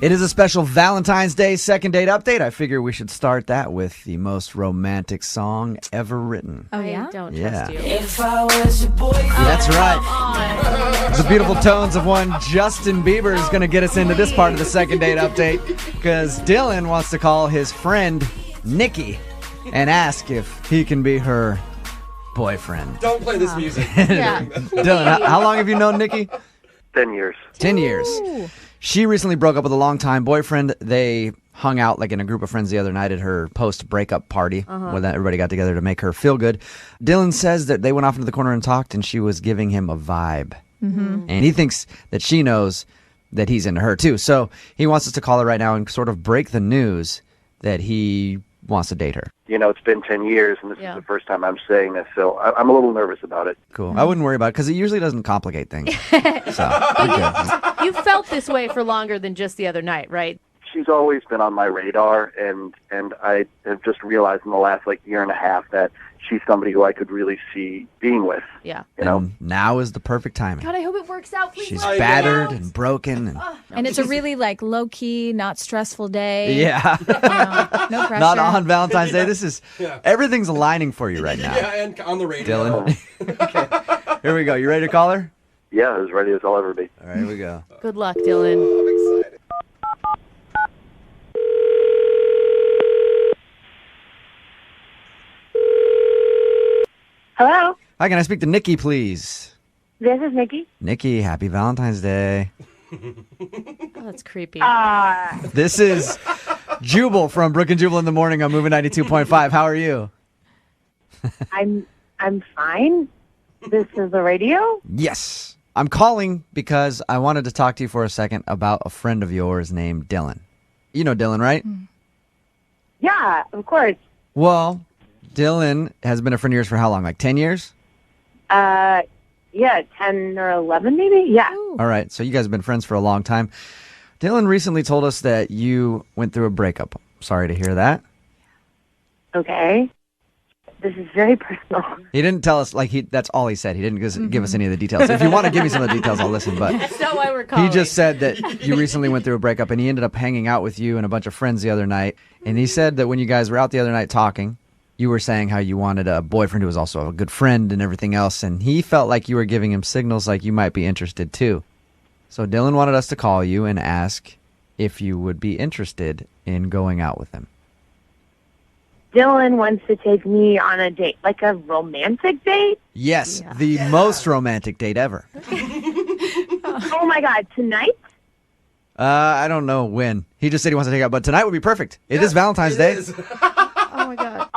It is a special Valentine's Day second date update. I figure we should start that with the most romantic song ever written. Oh, yeah? I don't Yeah. trust you. If I was your boyfriend. That's right. The beautiful tones of one Justin Bieber is going to get us into this part of the second date update, because Dylan wants to call his friend Nikki and ask if he can be her boyfriend. Don't play this music. Yeah. Dylan, how long have you known Nikki? 10 years. 10 years. She recently broke up with a longtime boyfriend. They hung out like in a group of friends the other night at her post-breakup party where everybody got together to make her feel good. Dylan says that they went off into the corner and talked, and she was giving him a vibe. And he thinks that she knows that he's into her too. So he wants us to call her right now and sort of break the news that he wants to date her. You know, it's been 10 years, and this is the first time I'm saying this, so I'm a little nervous about it. Cool. I wouldn't worry about it because it usually doesn't complicate things. So, we're good. You felt this way for longer than just the other night, right? She's always been on my radar, and I have just realized in the last year and a half that she's somebody who I could really see being with. Yeah. You know? And now is the perfect timing. God, I hope it works out. Please. She's work it battered out. and broken. And it's a really low key, not stressful day. Yeah. No pressure. Not on Valentine's Day. This is everything's aligning for you right now. Yeah, and on the radio. Dylan. Okay. Here we go. You ready to call her? Yeah, as ready as I'll ever be. All right, here we go. Good luck, Dylan. I'm excited. Hello, Hi, can I speak to Nikki, please? this is Nikki. Nikki, happy Valentine's Day. Oh, that's creepy. This is Jubal from Brooke and Jubal in the morning on Moving 92.5. How are you? I'm fine. This is the radio. Yes. I'm calling because I wanted to talk to you for a second about a friend of yours named Dylan. You know Dylan, right? Yeah, of course. Well, Dylan has been a friend of yours for how long? 10 years? Yeah, 10 or 11 maybe. Yeah. All right. So you guys have been friends for a long time. Dylan recently told us that you went through a breakup. Sorry to hear that. Okay. This is very personal. He didn't tell us, that's all he said. He didn't give us any of the details. If you want to give me some of the details, I'll listen. But That's not why we're calling. he just said that you recently went through a breakup and he ended up hanging out with you and a bunch of friends the other night. And he said that when you guys were out the other night talking, you were saying how you wanted a boyfriend who was also a good friend and everything else. And he felt like you were giving him signals like you might be interested too. So Dylan wanted us to call you and ask if you would be interested in going out with him. Dylan wants to take me on a date, like a romantic date. Yes, the most romantic date ever. Oh my God, tonight? I don't know when. He just said he wants to take out, but tonight would be perfect. It is Valentine's Day. Oh my God.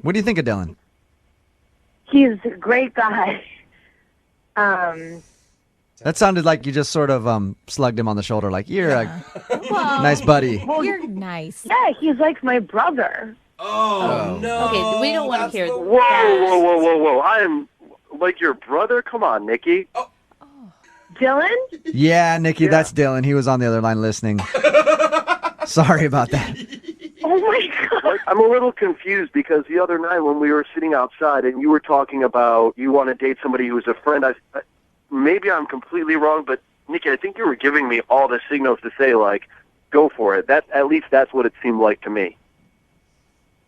What do you think of Dylan? He's a great guy. That sounded like you just sort of slugged him on the shoulder, like you're a nice buddy. Well, You're nice. Yeah, he's like my brother. Oh, no. Okay, we don't want to hear that. Whoa. I am like your brother? Come on, Nikki. Dylan? Yeah, Nikki, that's Dylan. He was on the other line listening. Sorry about that. Oh my God. I'm a little confused because the other night when we were sitting outside and you were talking about you want to date somebody who's a friend, maybe I'm completely wrong, but Nikki, I think you were giving me all the signals to say, go for it. At least that's what it seemed like to me.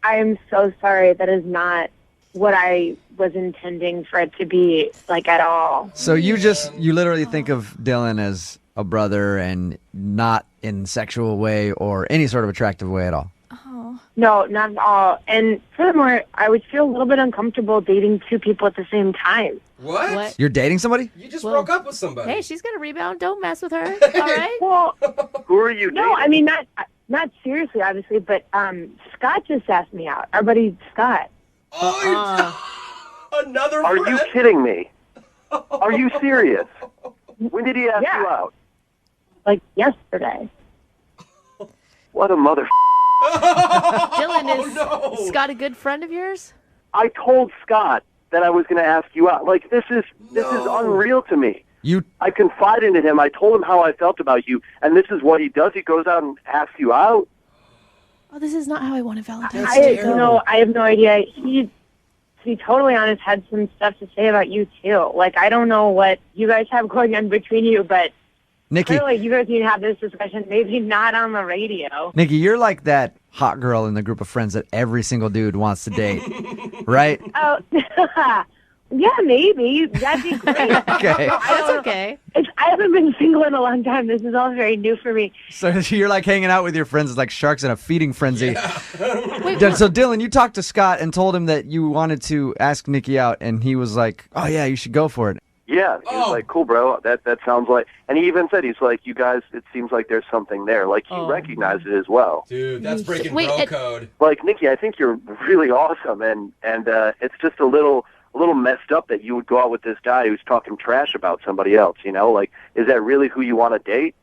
I am so sorry. That is not what I was intending for it to be, at all. So you literally think of Dylan as a brother and not in sexual way or any sort of attractive way at all? No, not at all. And furthermore, I would feel a little bit uncomfortable dating two people at the same time. What? You're dating somebody? You just broke up with somebody. Hey, she's gonna rebound. Don't mess with her. All right. Well, who are you dating? No, I mean, not seriously, obviously, but Scott just asked me out. Our buddy Scott. Another Are friend? you kidding me? Are you serious? When did he ask you out? Yesterday. What a mother. Dylan, is Scott a good friend of yours? I told Scott that I was going to ask you out. This is unreal to me. I confided in him. I told him how I felt about you, and this is what he does. He goes out and asks you out. Oh, this is not how I wanted Valentine's I Day. have no idea. He, to be totally honest, had some stuff to say about you too. I don't know what you guys have going on between you, but Nikki. clearly you guys need to have this discussion. Maybe not on the radio. Nikki, you're like that hot girl in the group of friends that every single dude wants to date, right? Oh, yeah, maybe. That'd be great. Okay. That's okay. I haven't been single in a long time. This is all very new for me. So you're hanging out with your friends. It's like sharks in a feeding frenzy. Wait, So Dylan, you talked to Scott and told him that you wanted to ask Nikki out, and he was like, "Oh yeah, you should go for it." Yeah, he was like, "Cool, bro. That sounds like." And he even said, "He's like, you guys. It seems like there's something there." He recognized it as well. Dude, that's breaking Wait, bro code. Nikki, I think you're really awesome, and it's just a little messed up that you would go out with this guy who's talking trash about somebody else. Is that really who you want to date?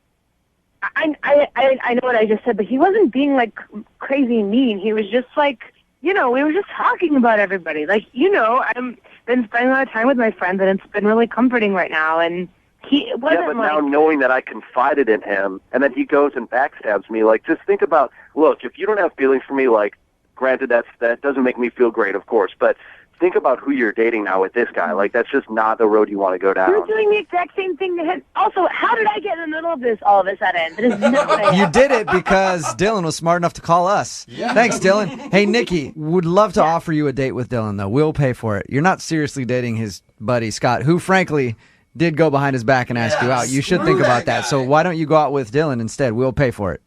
I know what I just said, but he wasn't being like crazy mean. He was just like, we were just talking about everybody. Like, I've been spending a lot of time with my friends, and it's been really comforting right now. And he wasn't Yeah, but now knowing that I confided in him, and then he goes and backstabs me, like, just think about, look, if you don't have feelings for me, like, granted, that doesn't make me feel great, of course, but think about who you're dating now with this guy. Like, that's just not the road you want to go down. You're doing the exact same thing to him. Also, how did I get in the middle of this all of a sudden? That is not what I You asked. did it because Dylan was smart enough to call us. Thanks, Dylan. Hey, Nikki, would love to offer you a date with Dylan, though. We'll pay for it. You're not seriously dating his buddy, Scott, who, frankly, did go behind his back and ask you out. You should think about that. So why don't you go out with Dylan instead? We'll pay for it.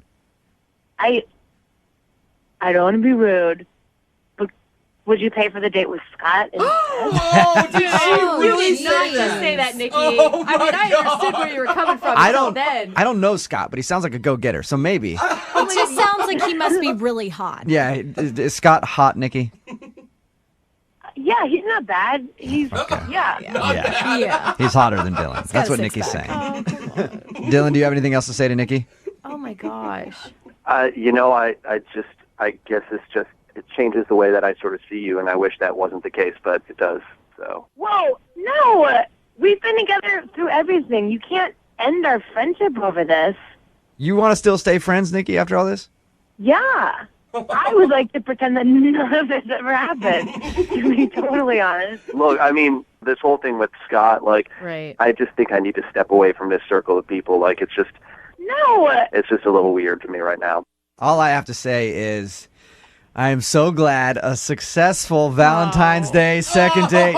I don't want to be rude, but would you pay for the date with Scott? Oh, did you did not just say that, Nikki. Oh, I mean, I understood where you were coming from until then. I don't know Scott, but he sounds like a go-getter, so maybe. It just sounds like he must be really hot. Yeah, is Scott hot, Nikki? Yeah, he's not bad. He's yeah. He's hotter than Dylan. That's what Nikki's saying. Dylan, do you have anything else to say to Nikki? Oh my gosh. I guess it changes the way that I sort of see you, and I wish that wasn't the case, but it does, so. Whoa, no. We've been together through everything. You can't end our friendship over this. You want to still stay friends, Nikki, after all this? Yeah. I would like to pretend that none of this ever happened, to be totally honest. Look, I mean, this whole thing with Scott, like, right. I just think I need to step away from this circle of people. Like, it's just a little weird to me right now. All I have to say is I am so glad a successful Valentine's Day second date.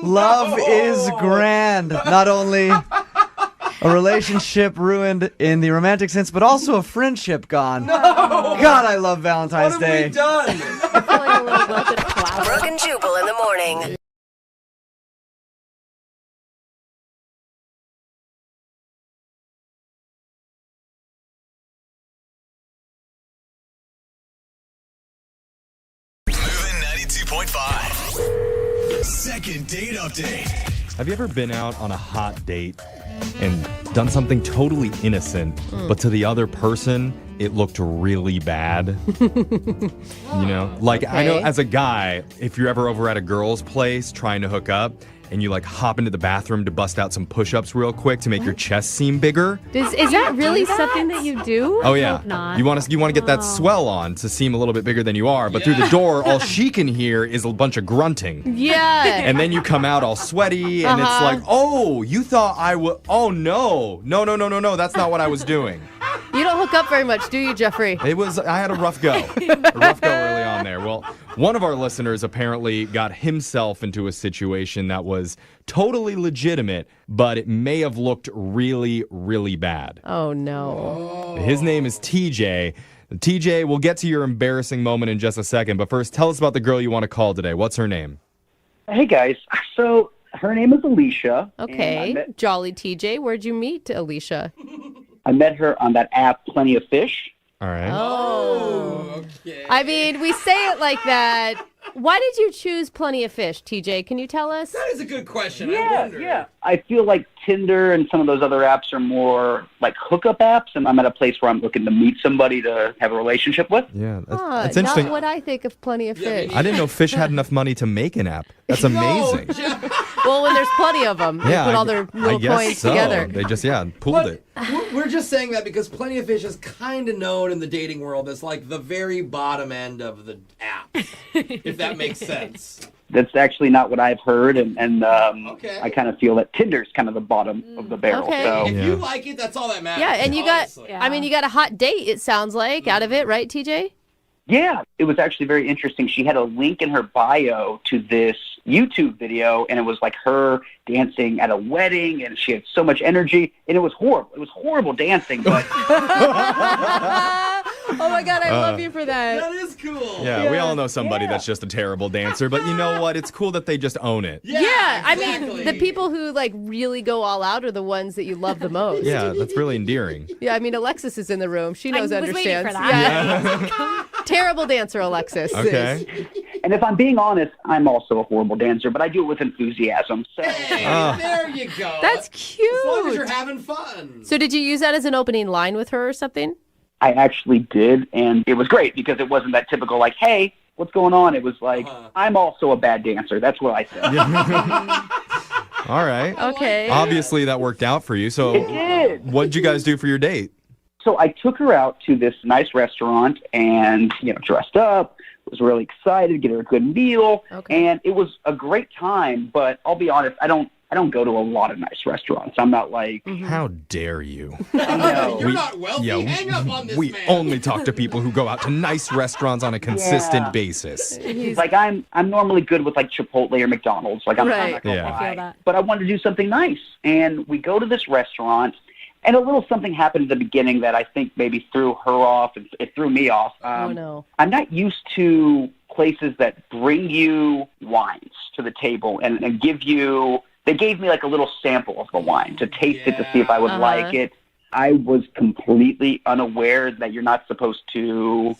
Love is grand. Not only a relationship ruined in the romantic sense, but also a friendship gone. No! God, I love Valentine's What have Day. we done? I feel like a little melted flower. Brooke and Jubal in the morning. Moving 92.5. Second date update. Have you ever been out on a hot date and done something totally innocent, but to the other person, it looked really bad? Like, I know as a guy, if you're ever over at a girl's place trying to hook up, and you like hop into the bathroom to bust out some push-ups real quick to make your chest seem bigger. Is that really something that you do? Oh yeah. I hope not. You want to get that swell on to seem a little bit bigger than you are, but through the door, all she can hear is a bunch of grunting. Yeah. And then you come out all sweaty, and it's like, oh, you thought I would. Oh no, that's not what I was doing. You don't hook up very much, do you, Jeffrey? I had a rough go. Early on there. Well, one of our listeners apparently got himself into a situation that was totally legitimate, but it may have looked really, really bad. Oh, no. His name is TJ. TJ, we'll get to your embarrassing moment in just a second, but first, tell us about the girl you want to call today. What's her name? Hey, guys. So her name is Alicia. Okay. Jolly TJ. Where'd you meet Alicia? I met her on that app, Plenty of Fish. All right. Oh. Okay. I mean, we say it like that. Why did you choose Plenty of Fish, TJ? Can you tell us? That is a good question. Yeah. I feel like Tinder and some of those other apps are more like hookup apps, and I'm at a place where I'm looking to meet somebody to have a relationship with. Yeah, that's interesting. Not what I think of Plenty of Fish. I didn't know Fish had enough money to make an app. That's amazing. Well, when there's plenty of them, they put all their little coins together. They just, pooled it. We're just saying that because Plenty of Fish is kind of known in the dating world as like the very bottom end of the app, if that makes sense. That's actually not what I've heard, and I kind of feel that Tinder's kind of the bottom of the barrel. Okay. So If you like it, that's all that matters. Yeah, and you got, honestly. I mean, you got a hot date, it sounds like, out of it, right, TJ? yeah, it was actually very interesting. She had a link in her bio to this YouTube video, and it was like her dancing at a wedding, and she had so much energy, and it was horrible. It was horrible dancing, but Oh my God, I love you for that. That is cool. Yeah, we all know somebody that's just a terrible dancer, but you know what? It's cool that they just own it. Yeah, I mean, the people who like really go all out are the ones that you love the most. Yeah, that's really endearing. Yeah, I mean, Alexis is in the room. She knows, I was waiting understands. for that. Yeah. Terrible dancer, Alexis. Okay. And if I'm being honest, I'm also a horrible dancer, but I do it with enthusiasm. So There you go. That's cute. As long as you're having fun. So did you use that as an opening line with her or something? I actually did, and it was great because it wasn't that typical like, hey, what's going on? It was like, I'm also a bad dancer. That's what I said. All right. Okay. Obviously, that worked out for you. So It did. what'd you guys do for your date? So I took her out to this nice restaurant and, dressed up, was really excited, get her a good meal, and it was a great time, but I'll be honest, I don't go to a lot of nice restaurants. I'm not like... How dare you? You're not wealthy. Hang up on this we man. only talk to people who go out to nice restaurants on a consistent basis. Like I'm normally good with like Chipotle or McDonald's. Like I'm not gonna Yeah. lie. I feel that. But I wanted to do something nice, and we go to this restaurant, and a little something happened at the beginning that I think maybe threw her off. It threw me off. Oh, no. I'm not used to places that bring you wines to the table and give you. They gave me like a little sample of the wine to taste it to see if I would like it. I was completely unaware that you're not supposed to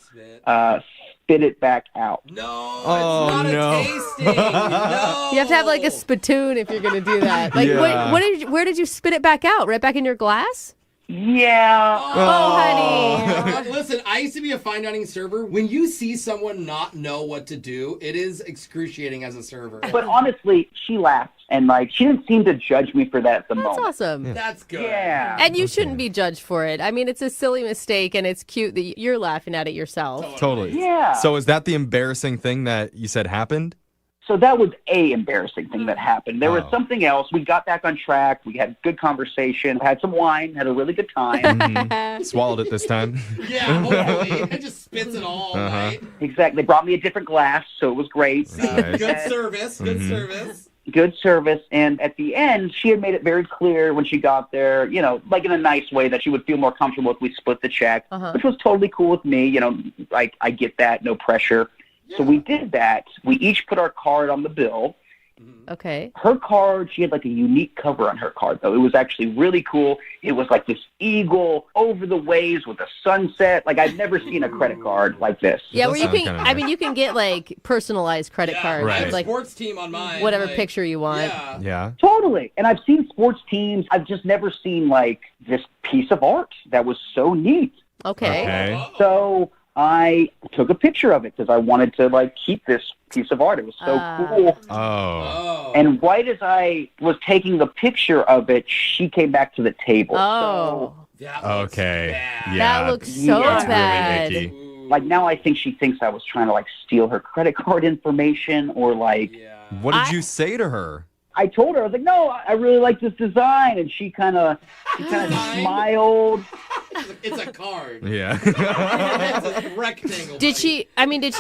spit it back out. No, Oh, it's not no. a tasting. No. You have to have like a spittoon if you're going to do that. Like, Yeah. where did you spit it back out? Right back in your glass? Yeah. Oh, honey. Listen, I used to be a fine dining server. When you see someone not know what to do, it is excruciating as a server. But honestly, she laughed, and like she didn't seem to judge me for that at the That's moment. awesome. That's good. Yeah. And you shouldn't be judged for it. I mean, it's a silly mistake, and it's cute that you're laughing at it yourself. Totally. Yeah. So is that the embarrassing thing that you said happened? So that was a embarrassing thing that happened. There was something else. We got back on track. We had good conversation, had some wine, had a really good time. Swallowed it this time. Yeah, hopefully. It just spits it all night. Exactly. They brought me a different glass, so it was great. Nice. Good service. Good service. Good service. And at the end, she had made it very clear when she got there, like in a nice way that she would feel more comfortable if we split the check, which was totally cool with me. Like I get that, no pressure. So we did that. We each put our card on the bill. Okay. Her card, she had like a unique cover on her card, though. It was actually really cool. It was like this eagle over the waves with a sunset. Like I've never seen a credit card like this. Yeah, where you can, you can get like personalized credit cards. I have with, like sports team on mine. whatever like, picture you want. Yeah. Totally. And I've seen sports teams. I've just never seen like this piece of art that was so neat. Okay. So I took a picture of it because I wanted to like keep this piece of art. It was so cool. Oh. And right as I was taking the picture of it, she came back to the table. Oh. Okay. Yeah. That looks so bad. Really icky. Like now I think she thinks I was trying to like steal her credit card information or like. What did you say to her? I told her, I was like, no, I really like this design. And she kind of smiled. It's a card. Yeah. It's a rectangle. Did she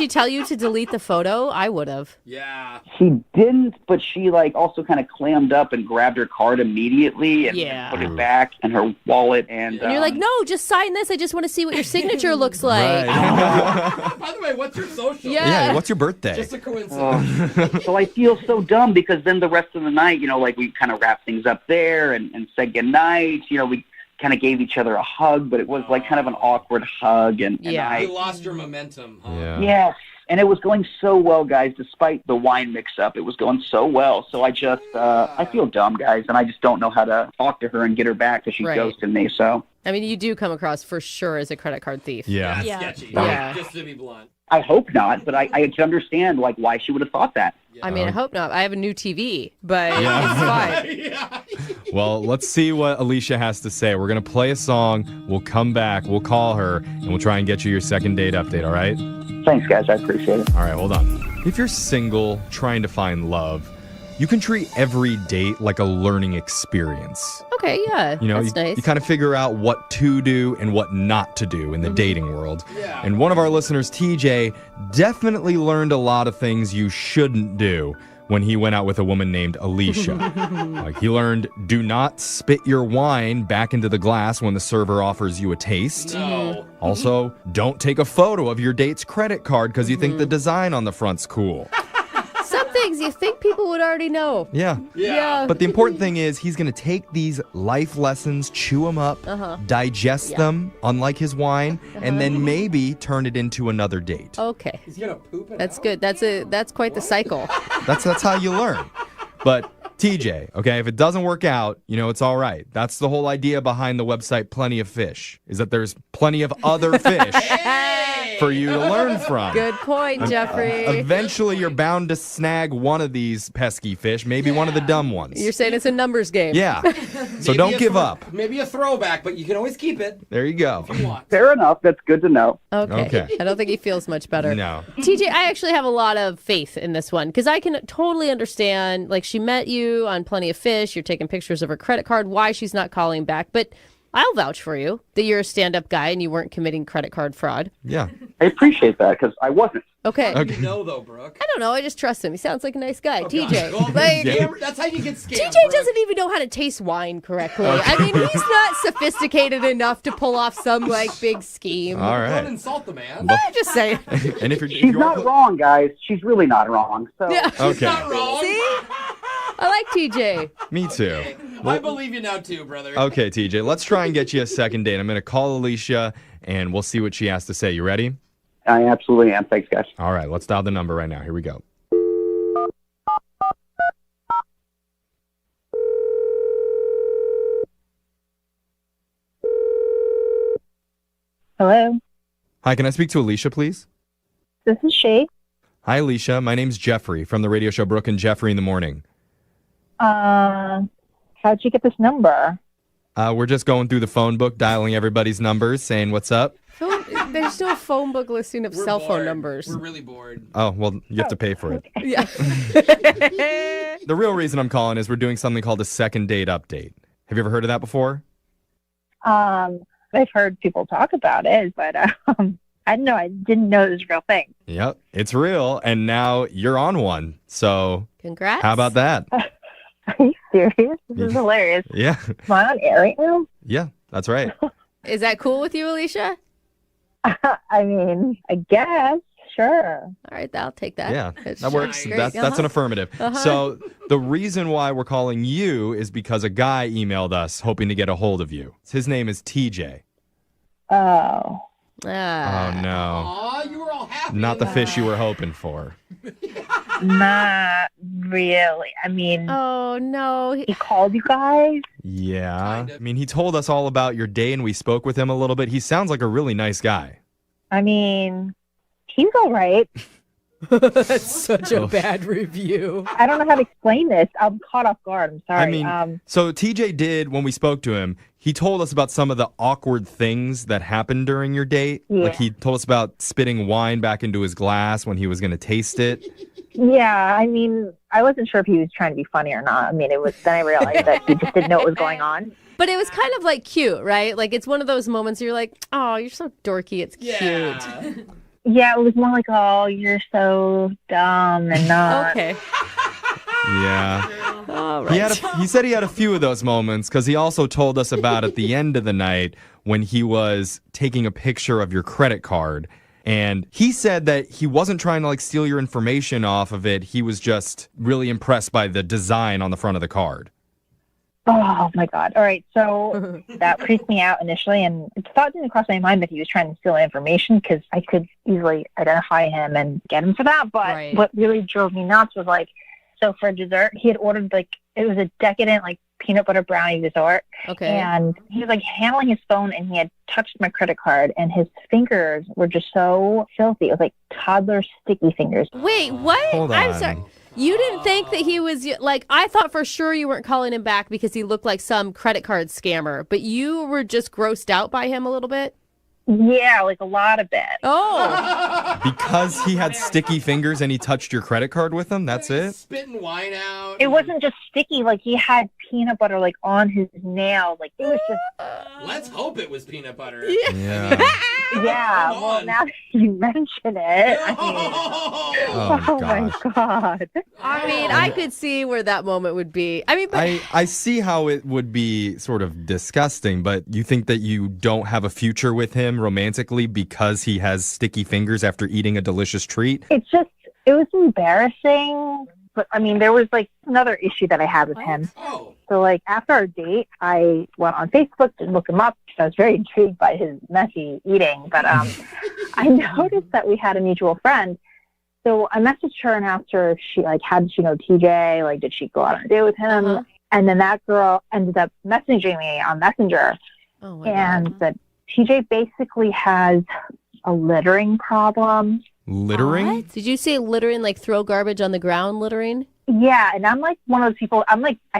tell you to delete the photo? I would have. Yeah. She didn't, but she like also kind of clammed up and grabbed her card immediately and put it back in her wallet. And you're like, no, just sign this. I just want to see what your signature looks like. By the way, what's your social? Yeah, what's your birthday? Just a coincidence. So I feel so dumb because then the rest of the night, like we kind of wrapped things up there and said goodnight. We kind of gave each other a hug, but it was like kind of an awkward hug. And You lost your momentum, huh? Yeah. Yes. And it was going so well, guys, despite the wine mix-up. It was going so well. So I just, I feel dumb, guys, and I just don't know how to talk to her and get her back because she ghosted me. So I mean, you do come across for sure as a credit card thief. Yeah. That's sketchy. Yeah. Just to be blunt. I hope not, but I can understand like why she would have thought that. I mean, I hope not. I have a new TV, but it's fine. Well, let's see what Alicia has to say. We're going to play a song. We'll come back. We'll call her, and we'll try and get you your second date update, all right? Thanks, guys. I appreciate it. All right, hold on. If you're single, trying to find love, you can treat every date like a learning experience. Okay, yeah. That's nice. You kind of figure out what to do and what not to do in the dating world. Yeah. And one of our listeners, TJ, definitely learned a lot of things you shouldn't do when he went out with a woman named Alicia. Like he learned, do not spit your wine back into the glass when the server offers you a taste. No. Also, don't take a photo of your date's credit card because you think the design on the front's cool. things you think people would already know. Yeah. Yeah. But the important thing is he's going to take these life lessons, chew them up, digest them, unlike his wine, and then maybe turn it into another date. Okay. He's gonna poop it That's out? good. That's quite the cycle. That's how you learn. But TJ, okay, if it doesn't work out, it's all right. That's the whole idea behind the website Plenty of Fish, is that there's plenty of other fish for you to learn from. Good point, Jeffrey. Eventually, you're bound to snag one of these pesky fish, maybe one of the dumb ones. You're saying it's a numbers game. Yeah. So Maybe don't a give up. Maybe a throwback, but you can always keep it. There you go. If you want. Fair enough. That's good to know. Okay. I don't think he feels much better. No. TJ, I actually have a lot of faith in this one because I can totally understand, like, she met you on Plenty of Fish, you're taking pictures of her credit card, why she's not calling back, but I'll vouch for you that you're a stand-up guy and you weren't committing credit card fraud. Yeah. I appreciate that because I wasn't. Okay. How do you know, though, Brooke? I don't know. I just trust him. He sounds like a nice guy. Oh, TJ. God. Like, That's how you get scammed. TJ Brooke. doesn't even know how to taste wine correctly. I mean, he's not sophisticated enough to pull off some, like, big scheme. All right. Don't insult the man. I'm just saying. And if She's not wrong, guys. She's really not wrong. So. Yeah. Okay. Not wrong. See? I like TJ. Me too. I believe you now, too, brother. Okay, TJ, let's try and get you a second date. I'm going to call Alicia, and we'll see what she has to say. You ready? I absolutely am. Thanks, guys. All right, let's dial the number right now. Here we go. Hello, Hi, can I speak to Alicia, please? this is she. Hi, Alicia. My name's Jeffrey from the radio show Brooke and Jeffrey in the Morning. How'd you get this number? We're just going through the phone book, dialing everybody's numbers, saying what's up. There's no phone book listing of cell phone numbers. We're really bored. Oh, well, you have to pay for it. Yeah. The real reason I'm calling is we're doing something called a second date update. Have you ever heard of that before? I've heard people talk about it, but I didn't know it was a real thing. Yep, it's real, and now you're on one. So, Congrats. how about that? Are you serious? This is hilarious. Yeah, Am I on air right now? yeah, that's right. Is that cool with you, Alicia? I mean, I guess. Sure. All right, I'll take that. Yeah, It's that works. great. That's an affirmative. So the reason why we're calling you is because a guy emailed us hoping to get a hold of you. His name is TJ. Oh. Oh no, Aw, you were all happy. not the fish you were hoping for. Not really. I mean, Oh, no. he called you guys? Yeah, I mean, he told us all about your day, and we spoke with him a little bit. He sounds like a really nice guy. I mean, he's all right. That's such a bad review. I don't know how to explain this. I'm caught off guard. I'm sorry. I mean, so TJ did, when we spoke to him, he told us about some of the awkward things that happened during your date. Yeah. Like he told us about spitting wine back into his glass when he was going to taste it. yeah, I mean, I wasn't sure if he was trying to be funny or not. I mean, then I realized that he just didn't know what was going on. But it was kind of like cute, right? Like it's one of those moments you're like, oh, you're so dorky. It's cute. Yeah, it was more like, oh, you're so dumb and not. Okay. Yeah. All right. He said he had a few of those moments because he also told us about at the end of the night when he was taking a picture of your credit card. And he said that he wasn't trying to like steal your information off of it. He was just really impressed by the design on the front of the card. Oh my God. All right. So that freaked me out initially, and the thought didn't cross my mind that he was trying to steal information because I could easily identify him and get him for that. But what really drove me nuts was like, so for dessert, he had ordered it was a decadent peanut butter brownie dessert. Okay. And he was handling his phone, and he had touched my credit card, and his fingers were just so filthy. It was like toddler sticky fingers. Wait, what? Hold I'm on. sorry. You didn't think that he was I thought for sure you weren't calling him back because he looked like some credit card scammer, but you were just grossed out by him a little bit? Yeah, a lot of it. Oh. Because he had sticky fingers and he touched your credit card with them? That's it? Spitting wine out. It wasn't just sticky. He had peanut butter on his nail. It was just. Let's hope it was peanut butter. Yeah. Yeah. Well, now that you mention it, I mean, Oh, my God. I mean, I could see where that moment would be. I mean, but I see how it would be sort of disgusting, but you think that you don't have a future with him romantically because he has sticky fingers after eating a delicious treat? It was embarrassing. But I mean, there was like another issue that I had with him. Oh. So like after our date, I went on Facebook to look him up. I was very intrigued by his messy eating, but I noticed that we had a mutual friend. So I messaged her and asked her if she like, how did she know TJ? Like, did she go out on a date with him? And then that girl ended up messaging me on Messenger and said TJ basically has a littering problem. Littering? What? Did you say littering, like throw garbage on the ground littering? Yeah, and I'm like one of those people, I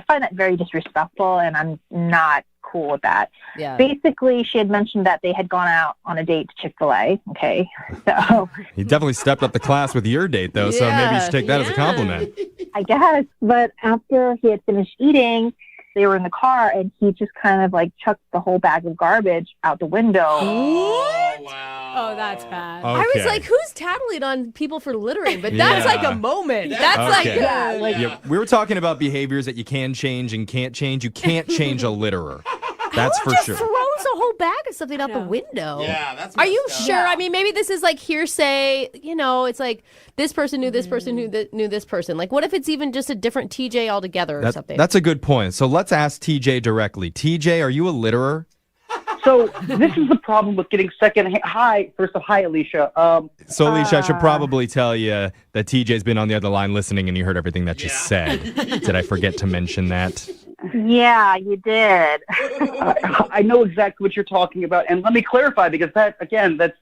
find that very disrespectful, and I'm not cool with that. Yeah. Basically, she had mentioned that they had gone out on a date to Chick-fil-A, okay? So You definitely stepped up the class with your date, though, so maybe you should take that as a compliment. I guess, but after he had finished eating, they were in the car, and he just kind of like chucked the whole bag of garbage out the window. Oh, wow. Oh, that's bad. I was Okay. like, who's tattling on people for littering? But that's like a moment. That's Okay. Yeah, we were talking about behaviors that you can change and can't change. You can't change a litterer. That's for just sure. throws a whole bag of something out the window. Yeah, that's Are you messed up. sure? I mean, maybe this is like hearsay. You know, it's like this person knew this person knew this person. Like, what if it's even just a different TJ altogether or something? That's a good point. So let's ask TJ directly. TJ, are you a litterer? So this is the problem with getting second. Hi, first of hi, Alicia. So, Alicia, I should probably tell you that TJ's been on the other line listening and you heard everything that you said. Did I forget to mention that? Yeah, you did. I know exactly what you're talking about, and let me clarify because that's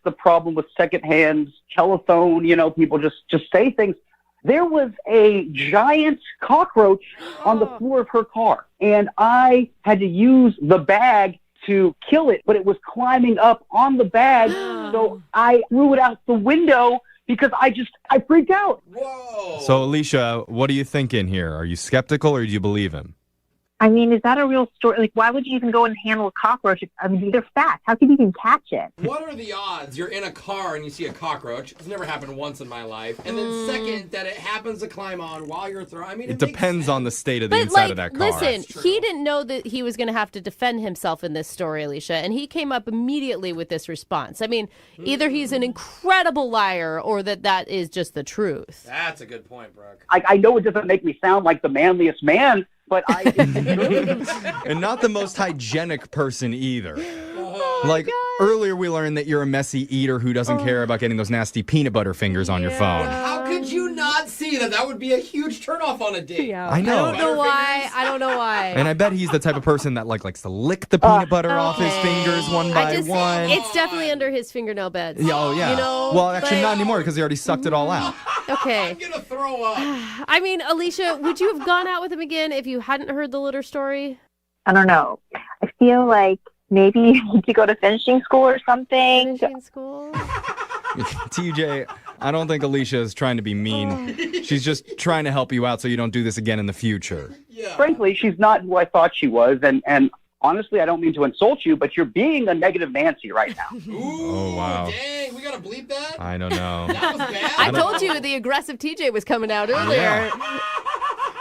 the problem with secondhand telephone. You know, people just say things. There was a giant cockroach on the floor of her car, and I had to use the bag to kill it, but it was climbing up on the bag, so I threw it out the window because I freaked out. Whoa. So, Alicia, what are you thinking here? Are you skeptical or do you believe him? I mean, is that a real story? Like, why would you even go and handle a cockroach? I mean, they're fat. How can you even catch it? What are the odds you're in a car and you see a cockroach? It's never happened once in my life. And then second, that it happens to climb on while you're throwing. I mean, It depends on the state of the But inside of that car. listen, he didn't know that he was going to have to defend himself in this story, Alicia, and he came up immediately with this response. I mean, either he's an incredible liar or that is just the truth. That's a good point, Brooke. I know it doesn't make me sound like the manliest man, but And not the most hygienic person either. Like, earlier we learned that you're a messy eater who doesn't care about getting those nasty peanut butter fingers on your phone. How could you not see that? That would be a huge turnoff on a date. I know. I don't know why. I don't know why. And I bet he's the type of person that likes to lick the peanut butter off his fingers one by one. It's definitely under his fingernail beds. Yeah, oh, yeah. You know, well, actually, like- not anymore because he already sucked it all out. Okay. I'm gonna throw up. I mean, Alicia, would you have gone out with him again if you hadn't heard the litter story? I don't know. I feel like maybe you need to go to finishing school or something. Finishing school? TJ, I don't think Alicia is trying to be mean. She's just trying to help you out so you don't do this again in the future. frankly, she's not who I thought she was, and honestly, I don't mean to insult you, but you're being a negative Nancy right now. Oh, wow. Dang, we gotta bleep that? I don't know. That was bad. I told you the aggressive TJ was coming out earlier.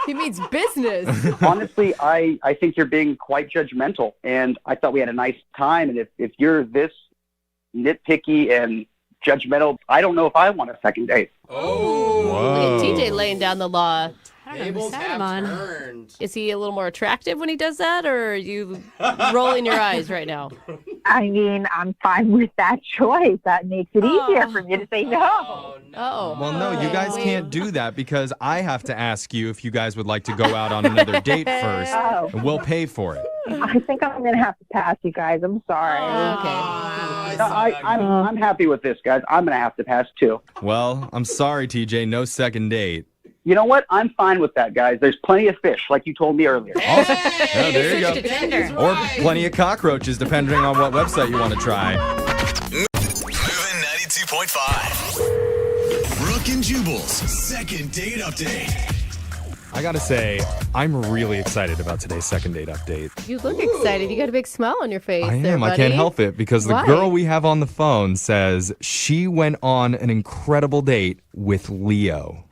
He means business. Honestly, I think you're being quite judgmental, and I thought we had a nice time, and if you're this nitpicky and judgmental, I don't know if I want a second date. Oh. Look at TJ laying down the law. Tables have turned. Is he a little more attractive when he does that, or are you rolling your eyes right now? I mean, I'm fine with that choice. That makes it easier for me to say no. Oh. Well, no, you guys can't do that because I have to ask you if you guys would like to go out on another date first, Oh. and we'll pay for it. I think I'm going to have to pass, you guys. I'm sorry. I'm happy with this, guys. I'm going to have to pass, too. Well, I'm sorry, TJ, no second date. You know what? I'm fine with that, guys. There's plenty of fish, like you told me earlier. Oh, there you go. Or plenty of cockroaches, depending on what website you want to try. Moving 92.5. Brooke and Jubal's second date update. I gotta say, I'm really excited about today's second date update. You look excited. You got a big smile on your face. I am. there, I buddy. can't help it because the Why? girl we have on the phone says she went on an incredible date with Leo.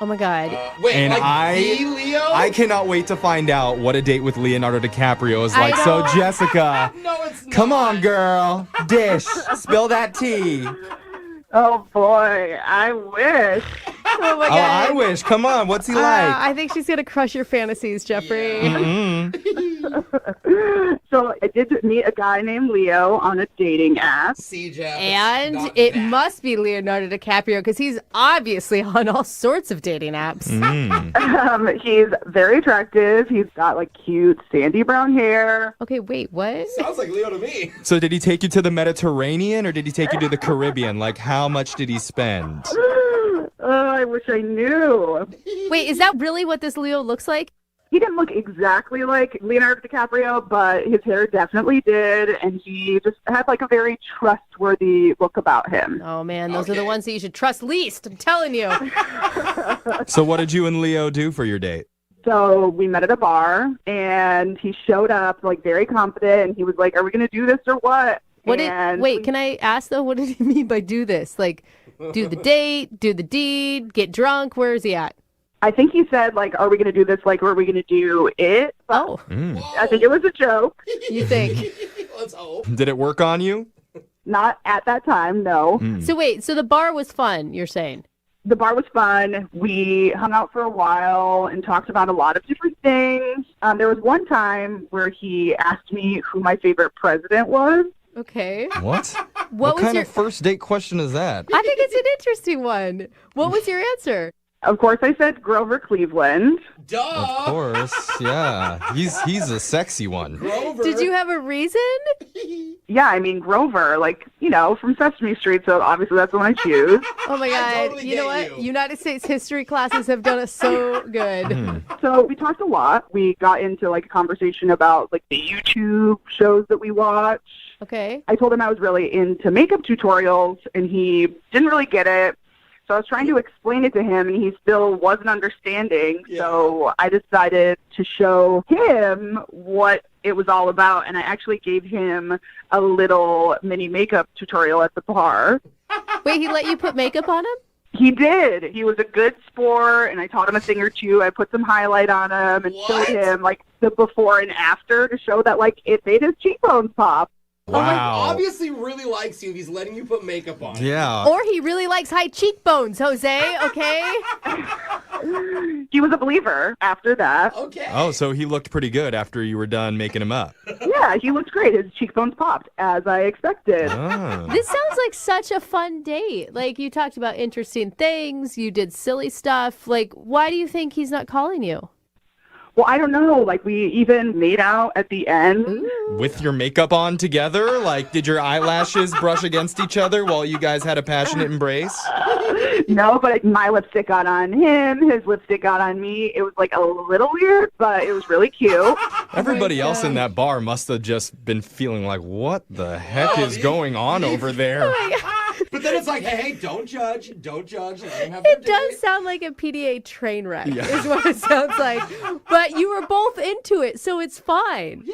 Oh my God. Wait, And like I- the Leo? I cannot wait to find out what a date with Leonardo DiCaprio is like. So, Jessica, come on, girl. Dish. Spill that tea. Oh, boy. I wish. Oh my Oh, god. I wish. Come on. What's he like? I think she's gonna crush your fantasies, Jeffrey. So I did meet a guy named Leo on a dating app. See, Jeff. And it must be Leonardo DiCaprio because he's obviously on all sorts of dating apps. He's very attractive. He's got like cute sandy brown hair. Okay, wait, what? Sounds like Leo to me. So did he take you to the Mediterranean or did he take you to the Caribbean? Like, how much did he spend? I wish I knew. Wait, is that really what this Leo looks like? He didn't look exactly like Leonardo DiCaprio, but his hair definitely did, and he just had like a very trustworthy look about him. Oh man, those are the ones that you should trust least. I'm telling you. So what did you and Leo do for your date? So we met at a bar, and he showed up like very confident, and he was like, "Are we going to do this or what?" Wait, can I ask though, what did he mean by do this? Like, do the date, do the deed, get drunk? Where is he at? I think he said, like, are we going to do this, like, or are we going to do it? Oh. I think it was a joke. You think? Let's hope. Did it work on you? Not at that time, no. So wait, so the bar was fun, you're saying? The bar was fun. We hung out for a while and talked about a lot of different things. There was one time where he asked me who my favorite president was. Okay. What? What was kind your of first date question is that? I think it's an interesting one. What was your answer? Of course, I said Grover Cleveland. Duh. Of course, yeah. He's a sexy one. Grover. Did you have a reason? Yeah, I mean, Grover, like, you know, from Sesame Street, so obviously that's the one I choose. Oh my god. totally You know get what? you. United States history classes have done us so good. So we talked a lot. We got into, like, a conversation about, like, the YouTube shows that we watch. Okay. I told him I was really into makeup tutorials, and he didn't really get it. So I was trying to explain it to him, and he still wasn't understanding. Yeah. So I decided to show him what it was all about, and I actually gave him a little mini makeup tutorial at the bar. Wait, he let you put makeup on him? He did. He was a good sport, and I taught him a thing or two. I put some highlight on him and showed him, like, the before and after to show that, like, it made his cheekbones pop. Wow. Obviously really likes you if he's letting you put makeup on. Yeah. Or he really likes high cheekbones, Jose, okay? He was a believer after that. Okay. Oh, so he looked pretty good after you were done making him up. Yeah, he looked great. His cheekbones popped, as I expected. Ah. This sounds like such a fun date. Like, you talked about interesting things, you did silly stuff. Like, why do you think he's not calling you? Well, I don't know. Like, we even made out at the end. With your makeup on together? Like, did your eyelashes brush against each other while you guys had a passionate embrace? No, but my lipstick got on him. His lipstick got on me. It was, like, a little weird, but it was really cute. Everybody else in that bar must have just been feeling like, what the heck is going on over there? But then it's like, hey, don't judge. Let him have their It does sound like a PDA train wreck, is what it sounds like. But you were both into it, so it's fine.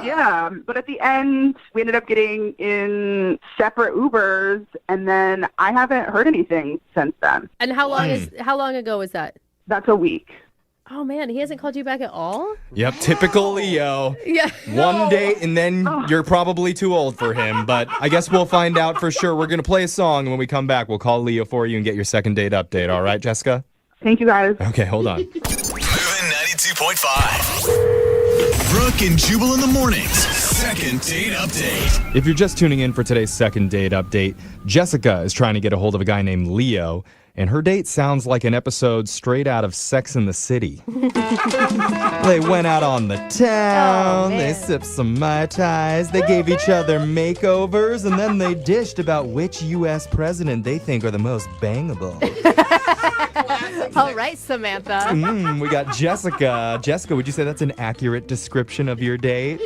Yeah, but at the end, we ended up getting in separate Ubers, and then I haven't heard anything since then. And how long ago was that? That's a week. Oh man, he hasn't called you back at all? Yep, typical Leo. Yeah. One date and then you're probably too old for him, but I guess we'll find out for sure. We're going to play a song, and when we come back, we'll call Leo for you and get your second date update. All right, Jessica? Thank you, guys. Okay, hold on. Moving 92.5. Brooke and Jubal in the mornings. Second date update. If you're just tuning in for today's second date update, Jessica is trying to get a hold of a guy named Leo, and her date sounds like an episode straight out of Sex and the City. They went out on the town, they sipped some Mai Tais, they gave each other makeovers, and then they dished about which U.S. president they think are the most bangable. All right, Samantha. We got Jessica. Jessica, would you say that's an accurate description of your date?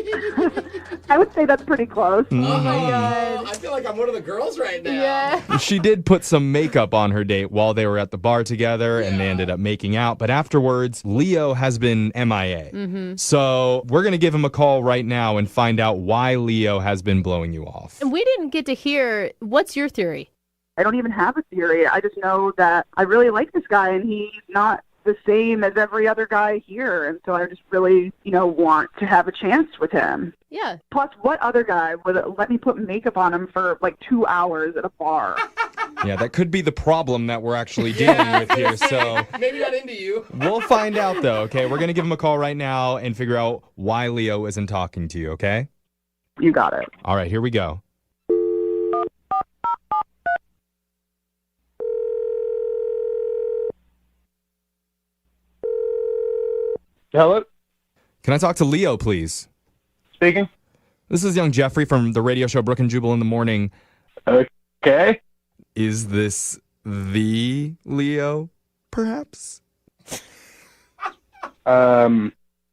I would say that's pretty close. Oh my god. I feel like I'm one of the girls right now. Yeah. She did put some makeup on her date while they were at the bar together, and they ended up making out. But afterwards, Leo has been MIA. So we're going to give him a call right now and find out why Leo has been blowing you off. And we didn't get to hear, what's your theory? I don't even have a theory. I just know that I really like this guy, and he's not the same as every other guy here. And so I just really, want to have a chance with him. Yeah. Plus, what other guy would let me put makeup on him for like 2 hours at a bar? Yeah, that could be the problem that we're actually dealing with here. So maybe not into you. we'll find out, though, okay? We're going to give him a call right now and figure out why Leo isn't talking to you, okay? You got it. All right, here we go. Hello? Can I talk to Leo, please? Speaking. This is young Jeffrey from the radio show Brooke and Jubal in the morning. Okay. Is this the Leo, perhaps? Who are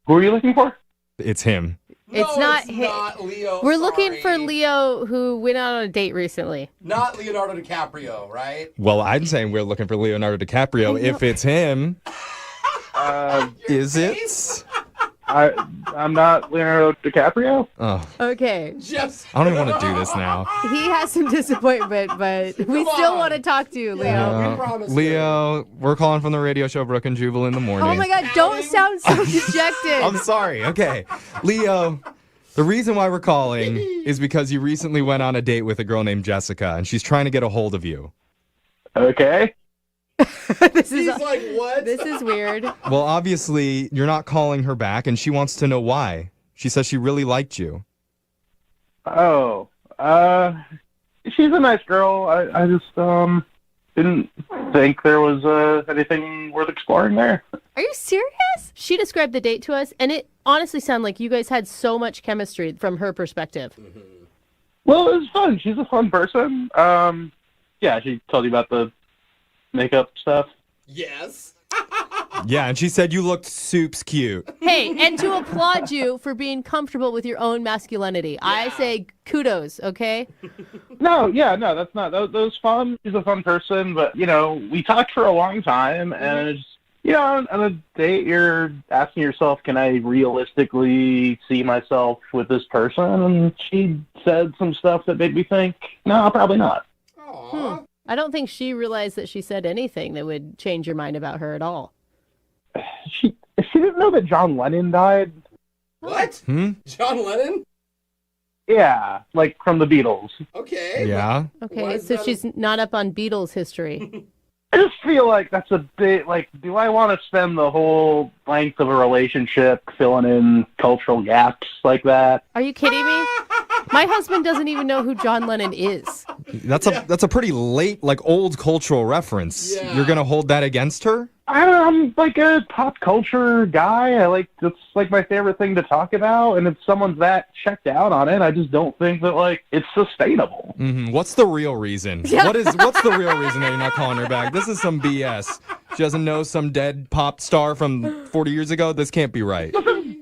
you looking for? It's him. It's not him. Not Leo. We're sorry. looking for Leo who went out on a date recently. Not Leonardo DiCaprio, right? Well, I'm saying we're looking for Leonardo DiCaprio. If it's him, is it? I'm not Leonardo DiCaprio. Oh, Okay. Just I don't even want to do this now. He has some disappointment, but we still want to talk to you, Leo. we promised Leo, we're calling from the radio show Brooke and Jubal in the morning. Oh my God, don't sound so dejected. I'm sorry. Okay. Leo, the reason why we're calling is because you recently went on a date with a girl named Jessica, and she's trying to get a hold of you. Okay. He's like, what? This is weird. Well, obviously, you're not calling her back, and she wants to know why. She says she really liked you. Oh. She's a nice girl. I just, didn't think there was, anything worth exploring there. Are you serious? She described the date to us, and it honestly sounded like you guys had so much chemistry from her perspective. Well, it was fun. She's a fun person. Yeah, she told you about the makeup stuff. Yes. Yeah, and she said you looked soups cute. Hey, and to applaud you for being comfortable with your own masculinity. I say kudos, okay? No, that's not. That was fun. She's a fun person, but, we talked for a long time, and it's, on a date, you're asking yourself, can I realistically see myself with this person? And she said some stuff that made me think, no, probably not. I don't think she realized that she said anything that would change your mind about her at all. She didn't know that John Lennon died. What? John Lennon? Yeah, like from the Beatles. Okay. Yeah. Okay, so she's not up on Beatles history. I just feel like that's a bit, do I want to spend the whole length of a relationship filling in cultural gaps like that? Are you kidding me? My husband doesn't even know who John Lennon is. That's a pretty late, old cultural reference. Yeah. You're going to hold that against her? I'm like a pop culture guy. It's like my favorite thing to talk about. And if someone's that checked out on it, I just don't think that it's sustainable. Mm-hmm. What's the real reason? What's the real reason that you're not calling her back? This is some BS. She doesn't know some dead pop star from 40 years ago? This can't be right.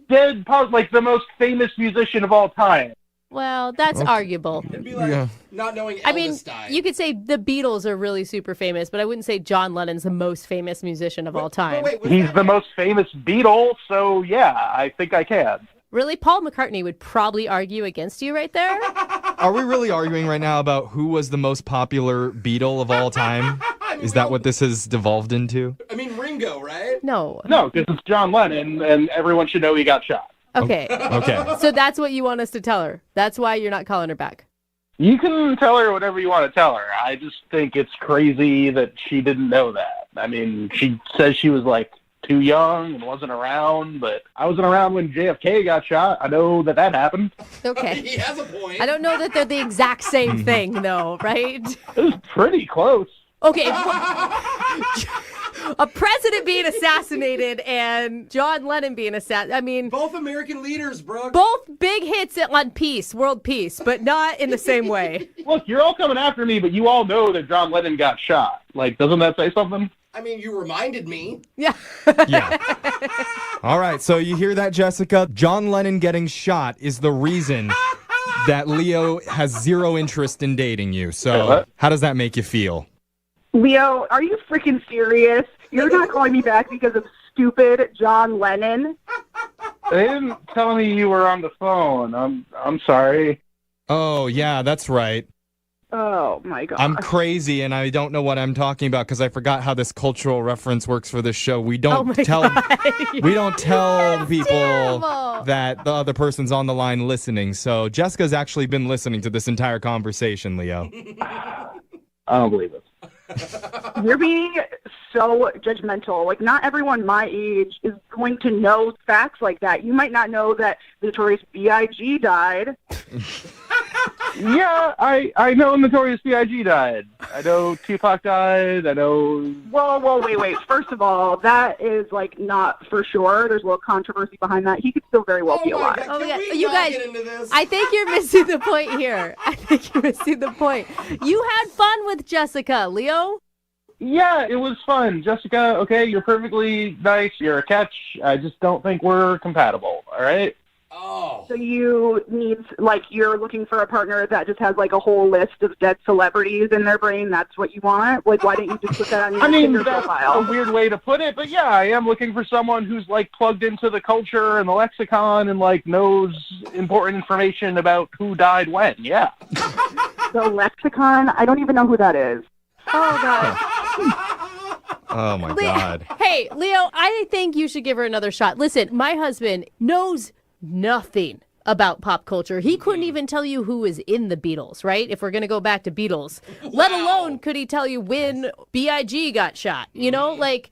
Dead pop, the most famous musician of all time. Well, that's arguable. It'd be like not knowing Elvis died. You could say the Beatles are really super famous, but I wouldn't say John Lennon's the most famous musician of all time. He's the most famous Beatle, so yeah, I think I can. Really? Paul McCartney would probably argue against you right there? Are we really arguing right now about who was the most popular Beatle of all time? Is that what this has devolved into? I mean, Ringo, right? No. No, because it's John Lennon, and everyone should know he got shot. Okay. Okay. So that's what you want us to tell her. That's why you're not calling her back. You can tell her whatever you want to tell her. I just think it's crazy that she didn't know that. I mean, she says she was too young and wasn't around, but I wasn't around when JFK got shot. I know that happened. Okay. He has a point. I don't know that they're the exact same thing, though, right? It was pretty close. Okay. A president being assassinated and John Lennon being assassinated. I mean, both American leaders, Brooke. Both big hits on peace, world peace, but not in the same way. Look, you're all coming after me, but you all know that John Lennon got shot. Doesn't that say something? I mean, you reminded me. Yeah. Yeah. All right, so you hear that, Jessica? John Lennon getting shot is the reason that Leo has zero interest in dating you. So how does that make you feel? Leo, are you freaking serious? You're not calling me back because of stupid John Lennon? They didn't tell me you were on the phone. I'm sorry. Oh, yeah, that's right. Oh, my God. I'm crazy, and I don't know what I'm talking about because I forgot how this cultural reference works for this show. We don't tell people terrible. that the other person's on the line listening. So Jessica's actually been listening to this entire conversation, Leo. I don't believe it. You're being so judgmental. Like, not everyone my age is going to know facts like that. You might not know that the Notorious B.I.G. died. Yeah, I know Notorious B.I.G. died. I know Tupac died. I know... Whoa, wait. First of all, that is, like, not for sure. There's a little controversy behind that. He could still very well be alive. Oh my God. You guys, I think you're missing the point here. I think you're missing the point. You had fun with Jessica, Leo. Yeah, it was fun. Jessica, okay, you're perfectly nice. You're a catch. I just don't think we're compatible, all right? Oh. So you need, like, you're looking for a partner that just has, like, a whole list of dead celebrities in their brain. That's what you want? Like, why didn't you just put that on your Tinder that's profile? a weird way to put it, but yeah, I am looking for someone who's, like, plugged into the culture and the lexicon and, like, knows important information about who died when, yeah. The lexicon? I don't even know who that is. Oh, God. Oh, my God. Hey, Leo, I think you should give her another shot. Listen, my husband knows nothing about pop culture. He couldn't even tell you who was in the Beatles, right? If we're going to go back to Beatles. Wow. Let alone could he tell you when B.I.G. got shot, you know? Like,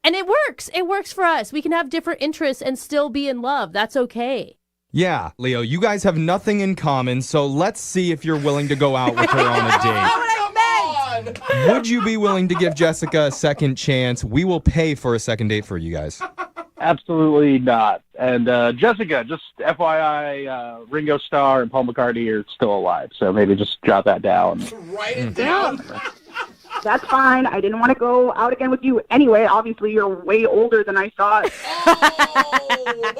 and it works. It works for us. We can have different interests and still be in love. That's okay. Yeah, Leo, you guys have nothing in common, so let's see if you're willing to go out with her on a date. Would you be willing to give Jessica a second chance? We will pay for a second date for you guys. Absolutely not. And Jessica, just FYI, Ringo Starr and Paul McCartney are still alive, so maybe just jot that down. Write it down. That's fine. I didn't want to go out again with you anyway. Obviously, you're way older than I thought. Oh,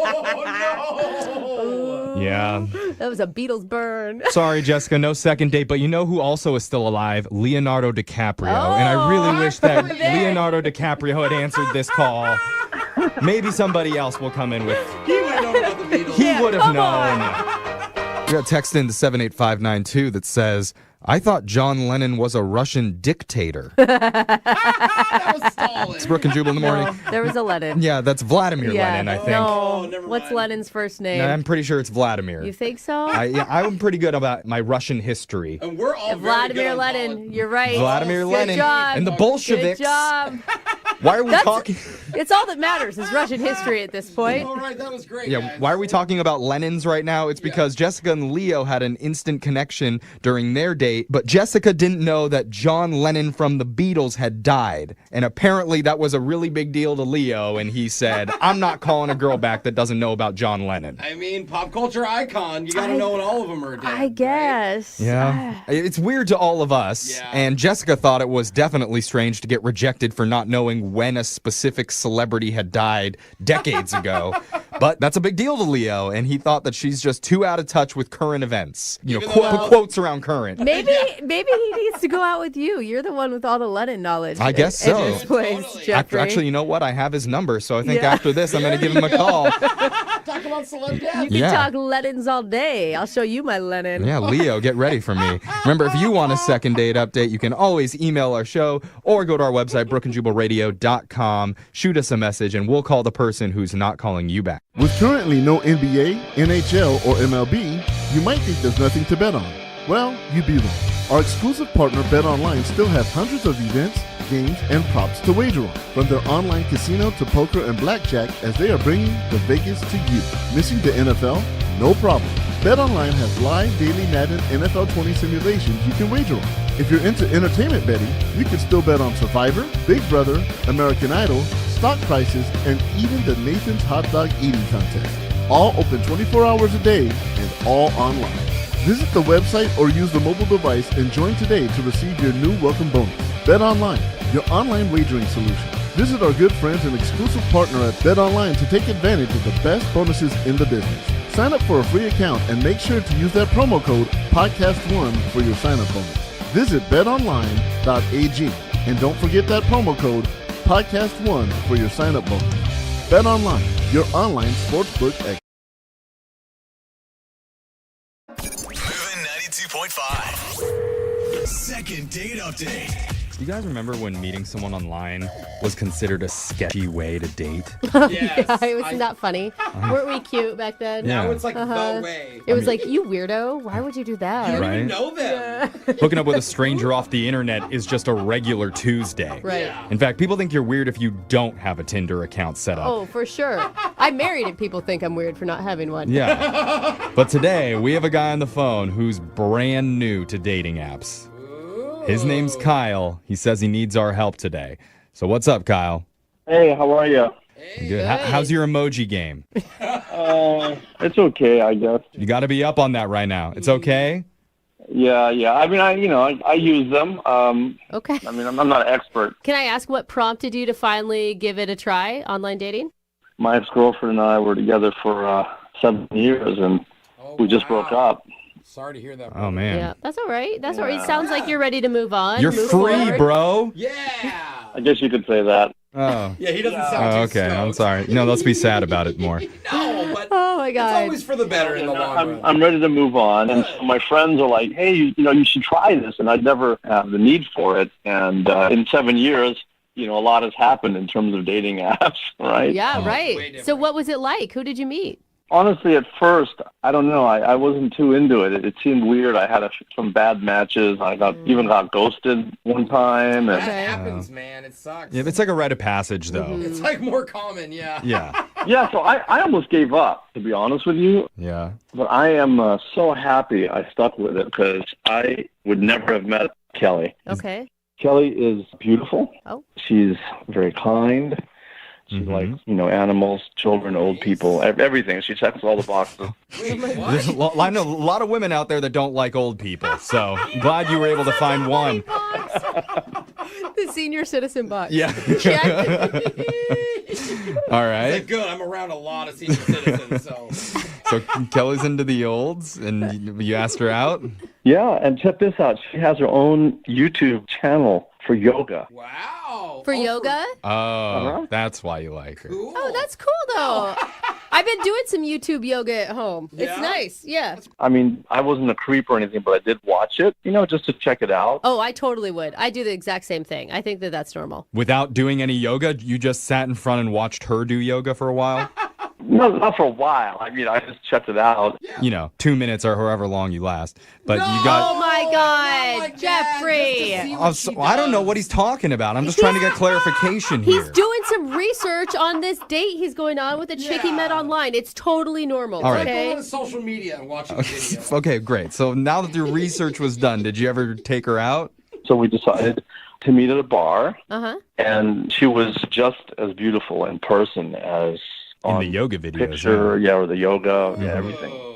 no. Yeah. That was a Beatles burn. Sorry, Jessica, no second date, but you know who also is still alive? Leonardo DiCaprio. And I really wish that Leonardo DiCaprio had answered this call. Maybe somebody else will come in with... He would have known about the Beatles. He would have known. We got a text into 78592 that says, I thought John Lennon was a Russian dictator. That was Stalin. It's Brooke and Jubal in the morning. No, there was a Lennon. Yeah, that's Vladimir Lenin, I think. No, what's Lennon's first name? No, I'm pretty sure it's Vladimir. You think so? I'm pretty good about my Russian history. And we're all Vladimir Lenin. You're right. Vladimir Lenin. Good job. And the Bolsheviks. Good job. Why are we talking? It's all that matters is Russian history at this point. All right, that was great. Yeah, guys. why are we talking about Lenins right now? It's because Jessica and Leo had an instant connection during their date, but Jessica didn't know that John Lennon from the Beatles had died. And apparently that was a really big deal to Leo, and he said, I'm not calling a girl back that doesn't know about John Lennon. I mean, pop culture icon. You got to know when all of them are dead. I guess. Right? Yeah. It's weird to all of us. Yeah. And Jessica thought it was definitely strange to get rejected for not knowing when a specific celebrity had died decades ago. But that's a big deal to Leo, and he thought that she's just too out of touch with current events. You know, put quotes around current. Maybe he needs to go out with you. You're the one with all the Lennon knowledge. I guess so. In this place, Jeffrey. Actually, you know what? I have his number, so I think after this, I'm going to give him a call. Talk about celeb death. You can talk Lennons all day. I'll show you my Lennon. Yeah, Leo, get ready for me. Remember, if you want a second date update, you can always email our show or go to our website, brookeandjubalradio.com. Shoot us a message, and we'll call the person who's not calling you back. With currently no NBA, NHL, or MLB, you might think there's nothing to bet on. Well, you'd be wrong. Our exclusive partner BetOnline still has hundreds of events, games, and props to wager on. From their online casino to poker and blackjack, as they are bringing the Vegas to you. Missing the NFL? No problem. BetOnline has live daily Madden NFL 20 simulations you can wager on. If you're into entertainment betting, you can still bet on Survivor, Big Brother, American Idol, stock prices, and even the Nathan's Hot Dog Eating Contest. All open 24 hours a day and all online. Visit the website or use the mobile device and join today to receive your new welcome bonus. BetOnline, your online wagering solution. Visit our good friends and exclusive partner at BetOnline to take advantage of the best bonuses in the business. Sign up for a free account and make sure to use that promo code PODCAST1 for your sign-up bonus. Visit betonline.ag and don't forget that promo code PODCAST1 for your sign-up bonus. BetOnline, your online sportsbook expert. Moving 92.5. Second date update. Do you guys remember when meeting someone online was considered a sketchy way to date? Yeah, it was not funny. Weren't we cute back then? Yeah. Now it's like the way. It was like, you weirdo. Why would you do that? You don't even Right? know them. Hooking up with a stranger off the internet is just a regular Tuesday. Right. In fact, people think you're weird if you don't have a Tinder account set up. Oh, for sure. I'm married and people think I'm weird for not having one. Yeah. But today, we have a guy on the phone who's brand new to dating apps. His name's Kyle. He says he needs our help today. So what's up, Kyle? Hey, how are you? Good. How's your emoji game? It's okay, I guess. You got to be up on that right now. It's okay? Yeah. I mean, I use them. Okay. I mean, I'm not an expert. Can I ask what prompted you to finally give it a try, online dating? My ex-girlfriend and I were together for 7 years, and we just broke up. Sorry to hear that. Oh, man. Yeah, that's all right. That's all right. It sounds like you're ready to move on. You're move free, forward. bro. Yeah. I guess you could say that. Oh. Yeah, he doesn't sound too Okay, I'm sorry. No, let's be sad about it more. No, but oh my it's God. always for the better in the long run. I'm ready to move on, and so my friends are like, "Hey, you should try this," and I'd never have the need for it. And in 7 years, a lot has happened in terms of dating apps, right? Yeah, right. So what was it like? Who did you meet? Honestly, at first, I don't know. I wasn't too into it. It seemed weird. I had some bad matches. I even got ghosted one time. And, That happens, man. It sucks. Yeah, it's like a rite of passage, though. It's like more common, yeah. Yeah. Yeah, so I almost gave up, to be honest with you. Yeah. But I am so happy I stuck with it because I would never have met Kelly. Okay. Kelly is beautiful. Oh. She's very kind. She likes, animals, children, old people, everything. She checks all the boxes. There's I know a lot of women out there that don't like old people, so I'm glad you were able to find one. The senior citizen box. Yeah. Check. All right. It's like, good. I'm around a lot of senior citizens, so. So Kelly's into the olds, and you asked her out? Yeah, and check this out. She has her own YouTube channel for yoga. Wow. For yoga? Oh, that's why you like her. Oh, that's cool, though. I've been doing some YouTube yoga at home. It's nice. Yeah. I mean, I wasn't a creep or anything, but I did watch it, just to check it out. Oh, I totally would. I do the exact same thing. I think that that's normal. Without doing any yoga, you just sat in front and watched her do yoga for a while? No, not for a while. I mean, I just checked it out. 2 minutes or however long you last. But you got... Oh, my God. Jeffrey. I don't know what he's talking about. I'm just trying to get clarification here. He's doing some research on this date he's going on with a chick he met online. It's totally normal. All right. Okay. Go on social media and watch the video. Okay, great. So now that your research was done, did you ever take her out? So we decided to meet at a bar, Uh-huh. and she was just as beautiful in person as in on the yoga videos. picture, or the yoga, everything.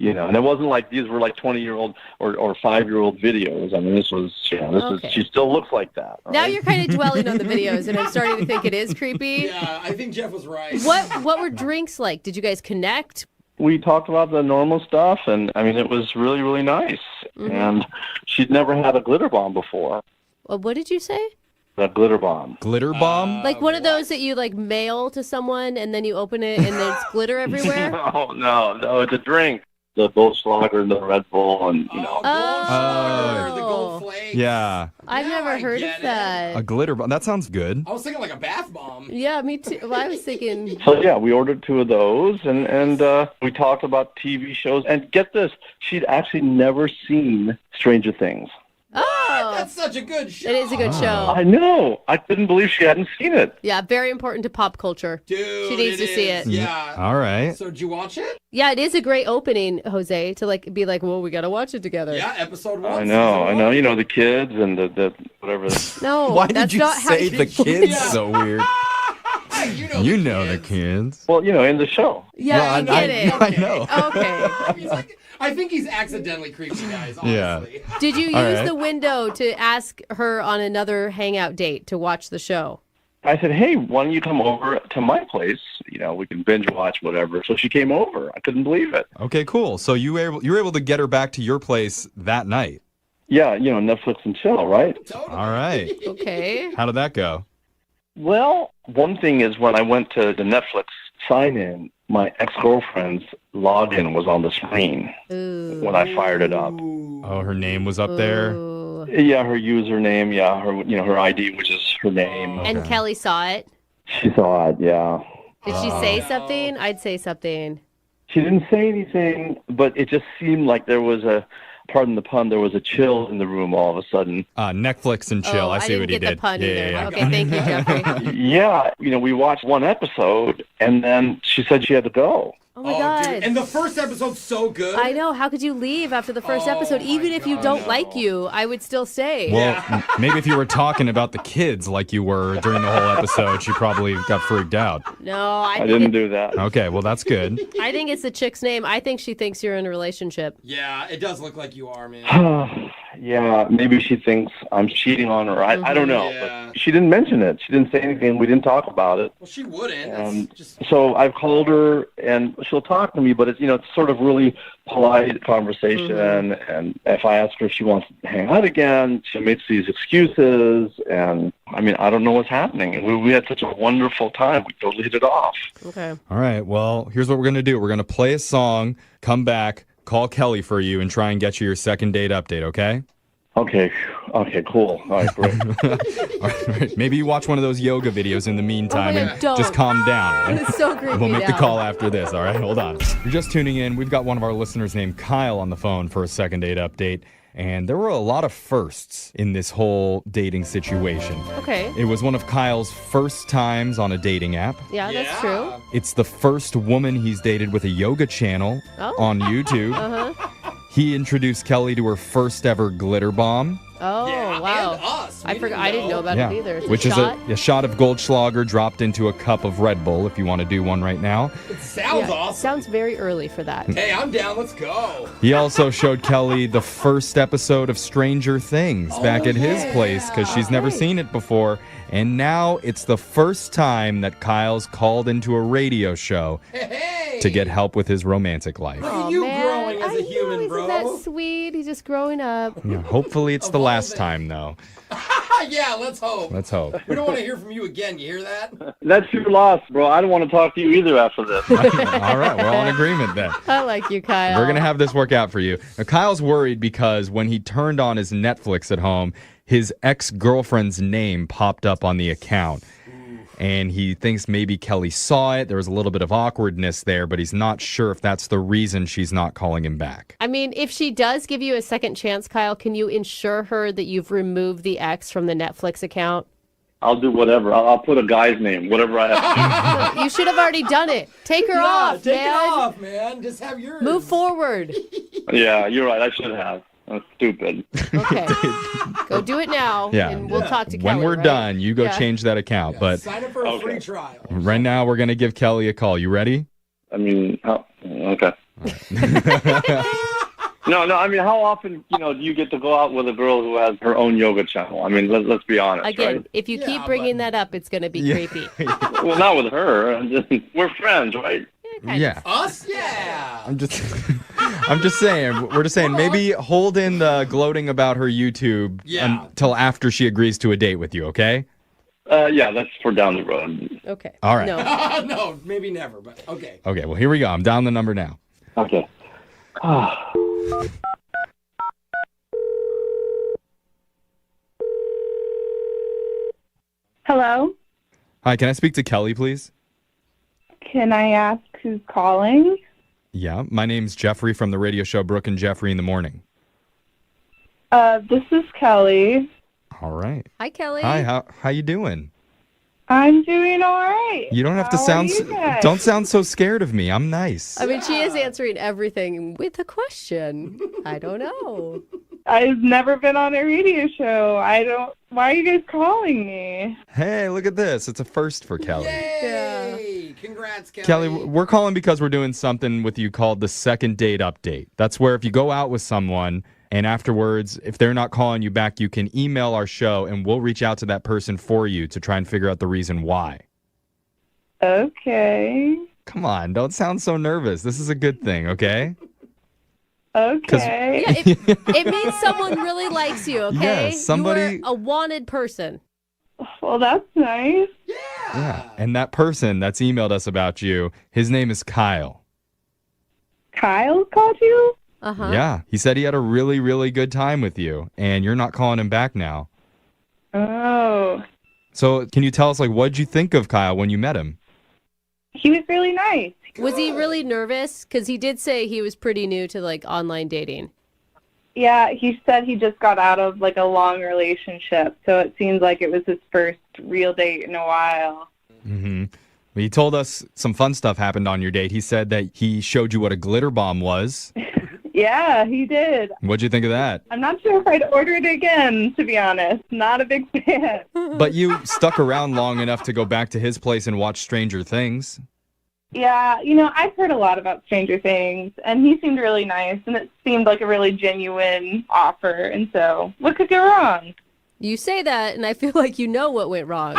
And it wasn't like these were like 20-year-old or 5-year-old videos. I mean, this was, she still looks like that. Now right? you're kind of dwelling on the videos, and I'm starting to think it is creepy. Yeah, I think Jeff was right. What were drinks like? Did you guys connect? We talked about the normal stuff, and I mean, it was really, really nice. Mm-hmm. And she'd never had a glitter bomb before. What did you say? A glitter bomb. Glitter bomb? Like one of those that you like mail to someone, and then you open it, and there's glitter everywhere? No, it's a drink. The Goldschlager and the Red Bull, and The gold flakes. Yeah. I've never heard of that. A glitter bomb. That sounds good. I was thinking like a bath bomb. Yeah, me too. Well, I was thinking. So yeah, we ordered 2 of those, and we talked about TV shows. And get this, she'd actually never seen Stranger Things. Oh, That's such a good show. it is a good show. I know. I couldn't believe she hadn't seen it. Yeah, very important to pop culture. Dude, She needs to see it. Yeah. All right. So did you watch it? Yeah, it is a great opening, Jose, to like be like, well, we got to watch it together. Yeah, episode 1. I know. You know, the kids and the whatever. No, Why that's did you not how say the kids so weird? You know the kids. Well, in the show. Yeah, I get it. I know. Okay. I think he's accidentally creepy, guys, honestly. Yeah. Did you All use right. the window to ask her on another hangout date to watch the show? I said, hey, why don't you come over to my place? We can binge watch whatever. So she came over. I couldn't believe it. Okay, cool. So you were able to get her back to your place that night. Yeah, Netflix and chill, right? All right. Okay. How did that go? Well, one thing is when I went to the Netflix sign-in, my ex-girlfriend's login was on the screen when I fired it up. Oh, her name was up there? Oh. Yeah, her username. Yeah, her ID, which is her name. And Kelly saw it. She saw it. Yeah. Did she say something? I'd say something. She didn't say anything, but it just seemed like there was pardon the pun, there was a chill in the room all of a sudden. Netflix and chill. I see what he did. I didn't get the pun either. Okay, thank you, Jeffrey. Yeah, we watched one episode, and then she said she had to go. Oh my God. Dude. And the first episode's so good. I know. How could you leave after the first episode? Even if you don't like you, I would still stay. Well, maybe if you were talking about the kids like you were during the whole episode, she probably got freaked out. No, I didn't do that. Okay, well, that's good. I think it's the chick's name. I think she thinks you're in a relationship. Yeah, it does look like you are, man. Yeah, maybe she thinks I'm cheating on her. I don't know. Yeah. But she didn't mention it. She didn't say anything. We didn't talk about it. Well, she wouldn't. And so I've called her, and she'll talk to me, but it's it's sort of really polite conversation. And if I ask her if she wants to hang out again, she makes these excuses. And I don't know what's happening. And we had such a wonderful time. We totally hit it off. Okay. All right, well, here's what we're going to do. We're going to play a song, come back, call Kelly for you, and try and get you your second date update, okay? Okay, cool. All right, great. All right. Maybe you watch one of those yoga videos in the meantime and don't. just calm down. It's so creepy. We'll make the now. call after this, all right? Hold on. You're just tuning in. We've got one of our listeners named Kyle on the phone for a second date update. And there were a lot of firsts in this whole dating situation. Okay. It was one of Kyle's first times on a dating app. Yeah, that's true. It's the first woman he's dated with a yoga channel on YouTube. Uh-huh. He introduced Kelly to her first ever glitter bomb. Oh, wow. And us. I forgot. I didn't know about it either. It's Which a is shot? a shot of Goldschlager dropped into a cup of Red Bull if you want to do one right now. It sounds awesome. Sounds very early for that. Hey, I'm down. Let's go. He also showed Kelly the first episode of Stranger Things back at his place because she's never seen it before. And now it's the first time that Kyle's called into a radio show to get help with his romantic life. Look at you growing as a human, bro. Isn't that sweet? He's just growing up. Yeah, hopefully it's the last time, though. Yeah, let's hope. Let's hope. We don't want to hear from you again. You hear that? That's your loss, bro. I don't want to talk to you either after this. All right, we're all in agreement then. I like you, Kyle. We're going to have this work out for you. Now, Kyle's worried because when he turned on his Netflix at home, his ex-girlfriend's name popped up on the account. And he thinks maybe Kelly saw it. There was a little bit of awkwardness there, but he's not sure if that's the reason she's not calling him back. If she does give you a second chance, Kyle, can you ensure her that you've removed the ex from the Netflix account? I'll do whatever. I'll put a guy's name, whatever I have to do. You should have already done it. Take her off, take man. it off, man. Just have yours. Move forward. Yeah, you're right. I should have. That's stupid. Okay. Go do it now, and we'll talk to Kelly. When we're done, you go change that account. But Sign up for a free trial. right now, we're going to give Kelly a call. You ready? Okay. No, how often, do you get to go out with a girl who has her own yoga channel? Let's be honest, Again, right? if you keep bringing that up, it's going to be creepy. Well, not with her. We're friends, right? Yeah. Us? Yeah. I'm just saying. We're just saying. Maybe hold in the gloating about her YouTube until after she agrees to a date with you. Okay? Yeah, that's for down the road. Okay. All right. No. No, maybe never, but okay. Okay. Well, here we go. I'm down the number now. Okay. Hello? Hi. Can I speak to Kelly, please? Can I ask who's calling? Yeah. My name's Jeffrey from the radio show Brooke and Jeffrey in the Morning. This is Kelly. All right. Hi, Kelly. Hi. How you doing? I'm doing all right. You don't have to How sound. are you guys? Don't sound so scared of me. I'm nice. She is answering everything with a question. I don't know. I've never been on a radio show. Why are you guys calling me? Hey, look at this. It's a first for Kelly. Yay! Congrats, Kelly. Kelly, we're calling because we're doing something with you called the second date update. That's where if you go out with someone and afterwards, if they're not calling you back, you can email our show and we'll reach out to that person for you to try and figure out the reason why. Okay. Come on, don't sound so nervous. This is a good thing, okay? Okay. Yeah, it means someone really likes you, okay? Yeah, somebody- You're a wanted person. Well, that's nice. Yeah. And that person that's emailed us about you, his name is Kyle. Kyle called you? Uh-huh. Yeah, he said he had a really, really good time with you, and you're not calling him back now. Oh, So can you tell us, like, what did you think of Kyle when you met him? he was really nice. Was he really nervous? Because he did say he was pretty new to, like, online dating. Yeah, he said he just got out of like a long relationship, so it seems like it was his first real date in a while. Mm-hmm. He told us some fun stuff happened on your date. He said that he showed you what a glitter bomb was. Yeah, he did. What'd you think of that? I'm not sure if I'd order it again, to be honest. Not a big fan. But you stuck around long enough to go back to his place and watch Stranger Things. Yeah, you know, I've heard a lot about Stranger Things, and he seemed really nice, and it seemed like a really genuine offer, and so what could go wrong? You say that, and I feel like you know what went wrong.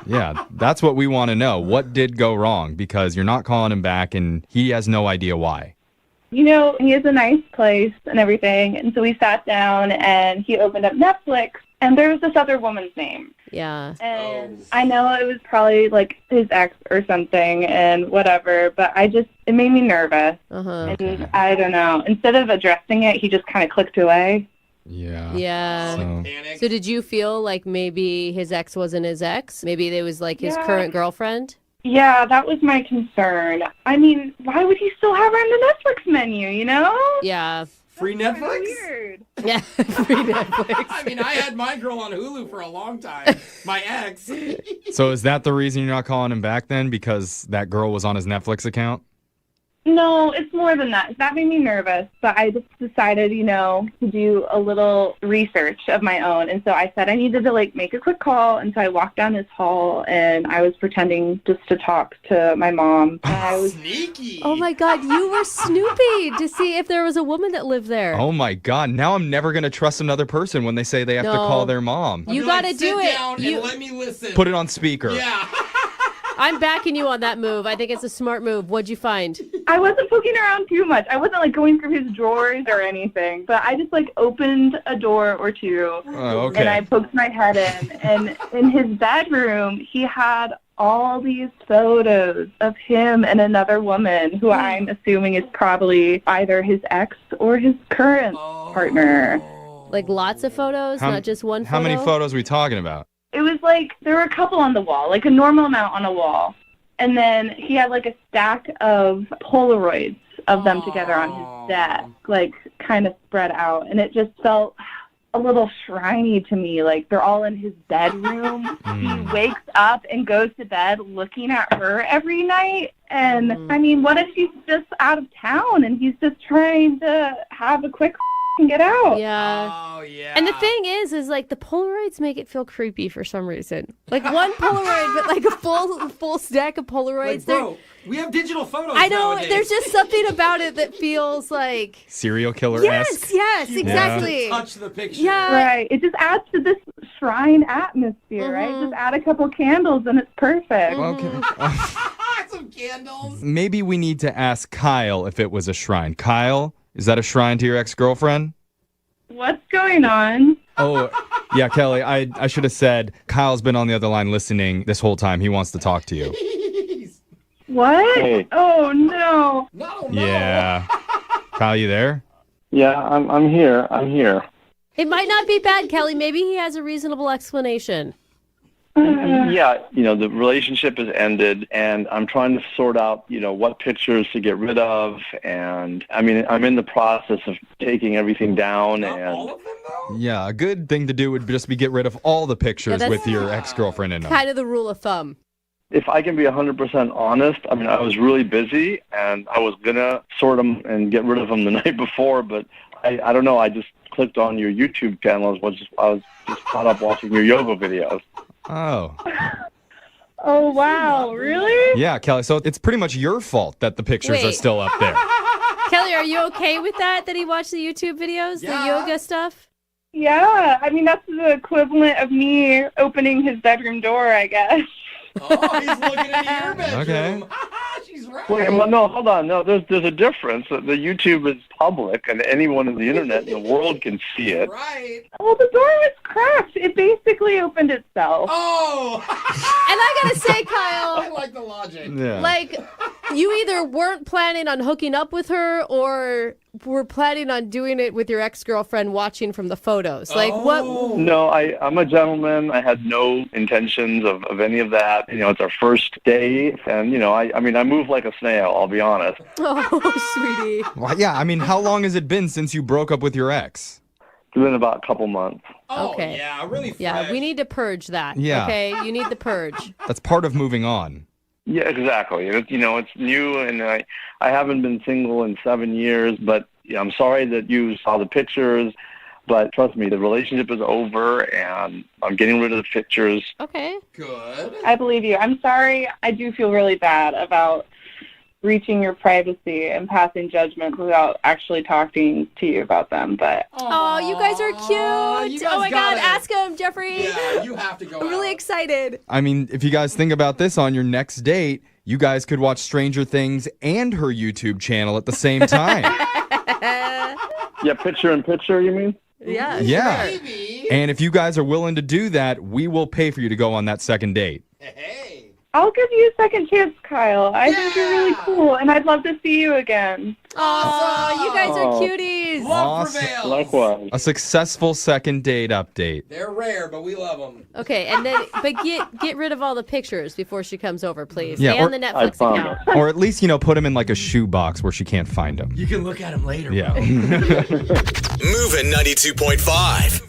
Yeah, that's what we want to know. What did go wrong? Because you're not calling him back, and he has no idea why. You know, he has a nice place and everything, and so we sat down, and he opened up Netflix, and there was this other woman's name. Yeah. And I know it was probably like his ex or something and whatever, but it made me nervous. Uh-huh. And I don't know. Instead of addressing it, he just kind of clicked away. Yeah. Yeah. So did you feel like maybe his ex wasn't his ex? Maybe it was like his current girlfriend? Yeah, that was my concern. I mean, why would he still have her on the Netflix menu, you know? Yeah. Free Netflix? Weird. Yeah, free Netflix. I mean, I had my girl on Hulu for a long time. My ex. So is that the reason you're not calling him back then? Because that girl was on his Netflix account? No, it's more than that. That made me nervous, but I just decided, you know, to do a little research of my own. And so I said I needed to, like, make a quick call. And so I walked down his hall, and I was pretending just to talk to my mom. And I was sneaky. Oh, my God. You were snooping to see if there was a woman that lived there. Oh, my God. Now I'm never going to trust another person when they say they have to call their mom. You got to do it. Down and let me listen. Put it on speaker. Yeah. I'm backing you on that move. I think it's a smart move. What'd you find? I wasn't poking around too much. I wasn't, like, going through his drawers or anything. But I just, like, opened a door or two. Oh, okay. And I poked my head in. And in his bedroom, he had all these photos of him and another woman who I'm assuming is probably either his ex or his current partner. Like lots of photos, not just one photo? How many photos are we talking about? It was like, there were a couple on the wall, like a normal amount on a wall. And then he had like a stack of Polaroids of them together on his desk, like kind of spread out. And it just felt a little shriny to me. Like they're all in his bedroom. He wakes up and goes to bed looking at her every night. And I mean, what if he's just out of town and he's just trying to have a quick and get out? Yeah. Oh, yeah. And the thing is like the Polaroids make it feel creepy for some reason. Like one Polaroid, but like a full stack of Polaroids. Like, bro, we have digital photos I know. nowadays. There's just something about it that feels like Serial killer-esque? Yes, exactly. To touch the picture. Yeah. Right. It just adds to this shrine atmosphere, right? Just add a couple candles and it's perfect. Okay. Some candles. Maybe we need to ask Kyle if it was a shrine. Kyle, is that a shrine to your ex-girlfriend? What's going on? Oh, yeah, Kelly, I should have said Kyle's been on the other line listening this whole time. He wants to talk to you. What? Hey. Oh, no. Yeah. Kyle, you there? Yeah, I'm here. I'm here. It might not be bad, Kelly. Maybe he has a reasonable explanation. Yeah, the relationship has ended, and I'm trying to sort out, what pictures to get rid of, and I mean, I'm in the process of taking everything down, and Yeah, a good thing to do would just be get rid of all the pictures that's with your ex-girlfriend in them. Kind of the rule of thumb. if I can be 100% honest, I mean, I was really busy, and I was going to sort them and get rid of them the night before, but I don't know, I just clicked on your YouTube channel. I was just caught up watching your yoga videos. Oh. Oh, wow. Really? Yeah, Kelly, so it's pretty much your fault that the pictures are Wait. still up there. Kelly, are you okay with that he watched the YouTube videos, the yoga stuff? Yeah. I mean, that's the equivalent of me opening his bedroom door, I guess. Oh, he's looking into your bedroom. Okay. She's right. Wait, well, no, hold on. No, there's a difference. The YouTube is public, and anyone on the internet in the world can see it. Right. Well, the door was cracked. It basically opened itself. Oh! And I gotta say, Kyle, I like the logic. Yeah. like, you either weren't planning on hooking up with her or were planning on doing it with your ex-girlfriend watching from the photos. Like what? No, I'm a gentleman. I had no intentions of any of that. It's our first date, and I move like a snail. I'll be honest. Oh, sweetie. Well, yeah, I mean, how long has it been since you broke up with your ex? It's been about a couple months. Okay. Yeah, really fresh. Yeah, we need to purge that. Yeah. Okay, you need the purge. That's part of moving on. Yeah, exactly. It's new, and I haven't been single in 7 years, but I'm sorry that you saw the pictures, but trust me, the relationship is over, and I'm getting rid of the pictures. Okay. Good. I believe you. I'm sorry. I do feel really bad about reaching your privacy and passing judgment without actually talking to you about them. But Oh, you guys are cute. you guys Oh my got God, it. ask him, Jeffrey. Yeah, you have to go I'm really excited. I mean, if you guys think about this on your next date, you guys could watch Stranger Things and her YouTube channel at the same time. Yeah, picture in picture, you mean? Yeah. Yeah. Maybe. And if you guys are willing to do that, we will pay for you to go on that second date. I'll give you a second chance, Kyle. I think you're really cool, and I'd love to see you again. Oh, you guys are Oh. cuties. Love Awesome. prevails. Likewise. A successful second date update. They're rare, but we love them. Okay, and then but get rid of all the pictures before she comes over, please. Yeah, and or- the I Netflix promise. account. Or at least, put them in like a shoebox where she can't find them. You can look at them later. Yeah. Moving 92.5.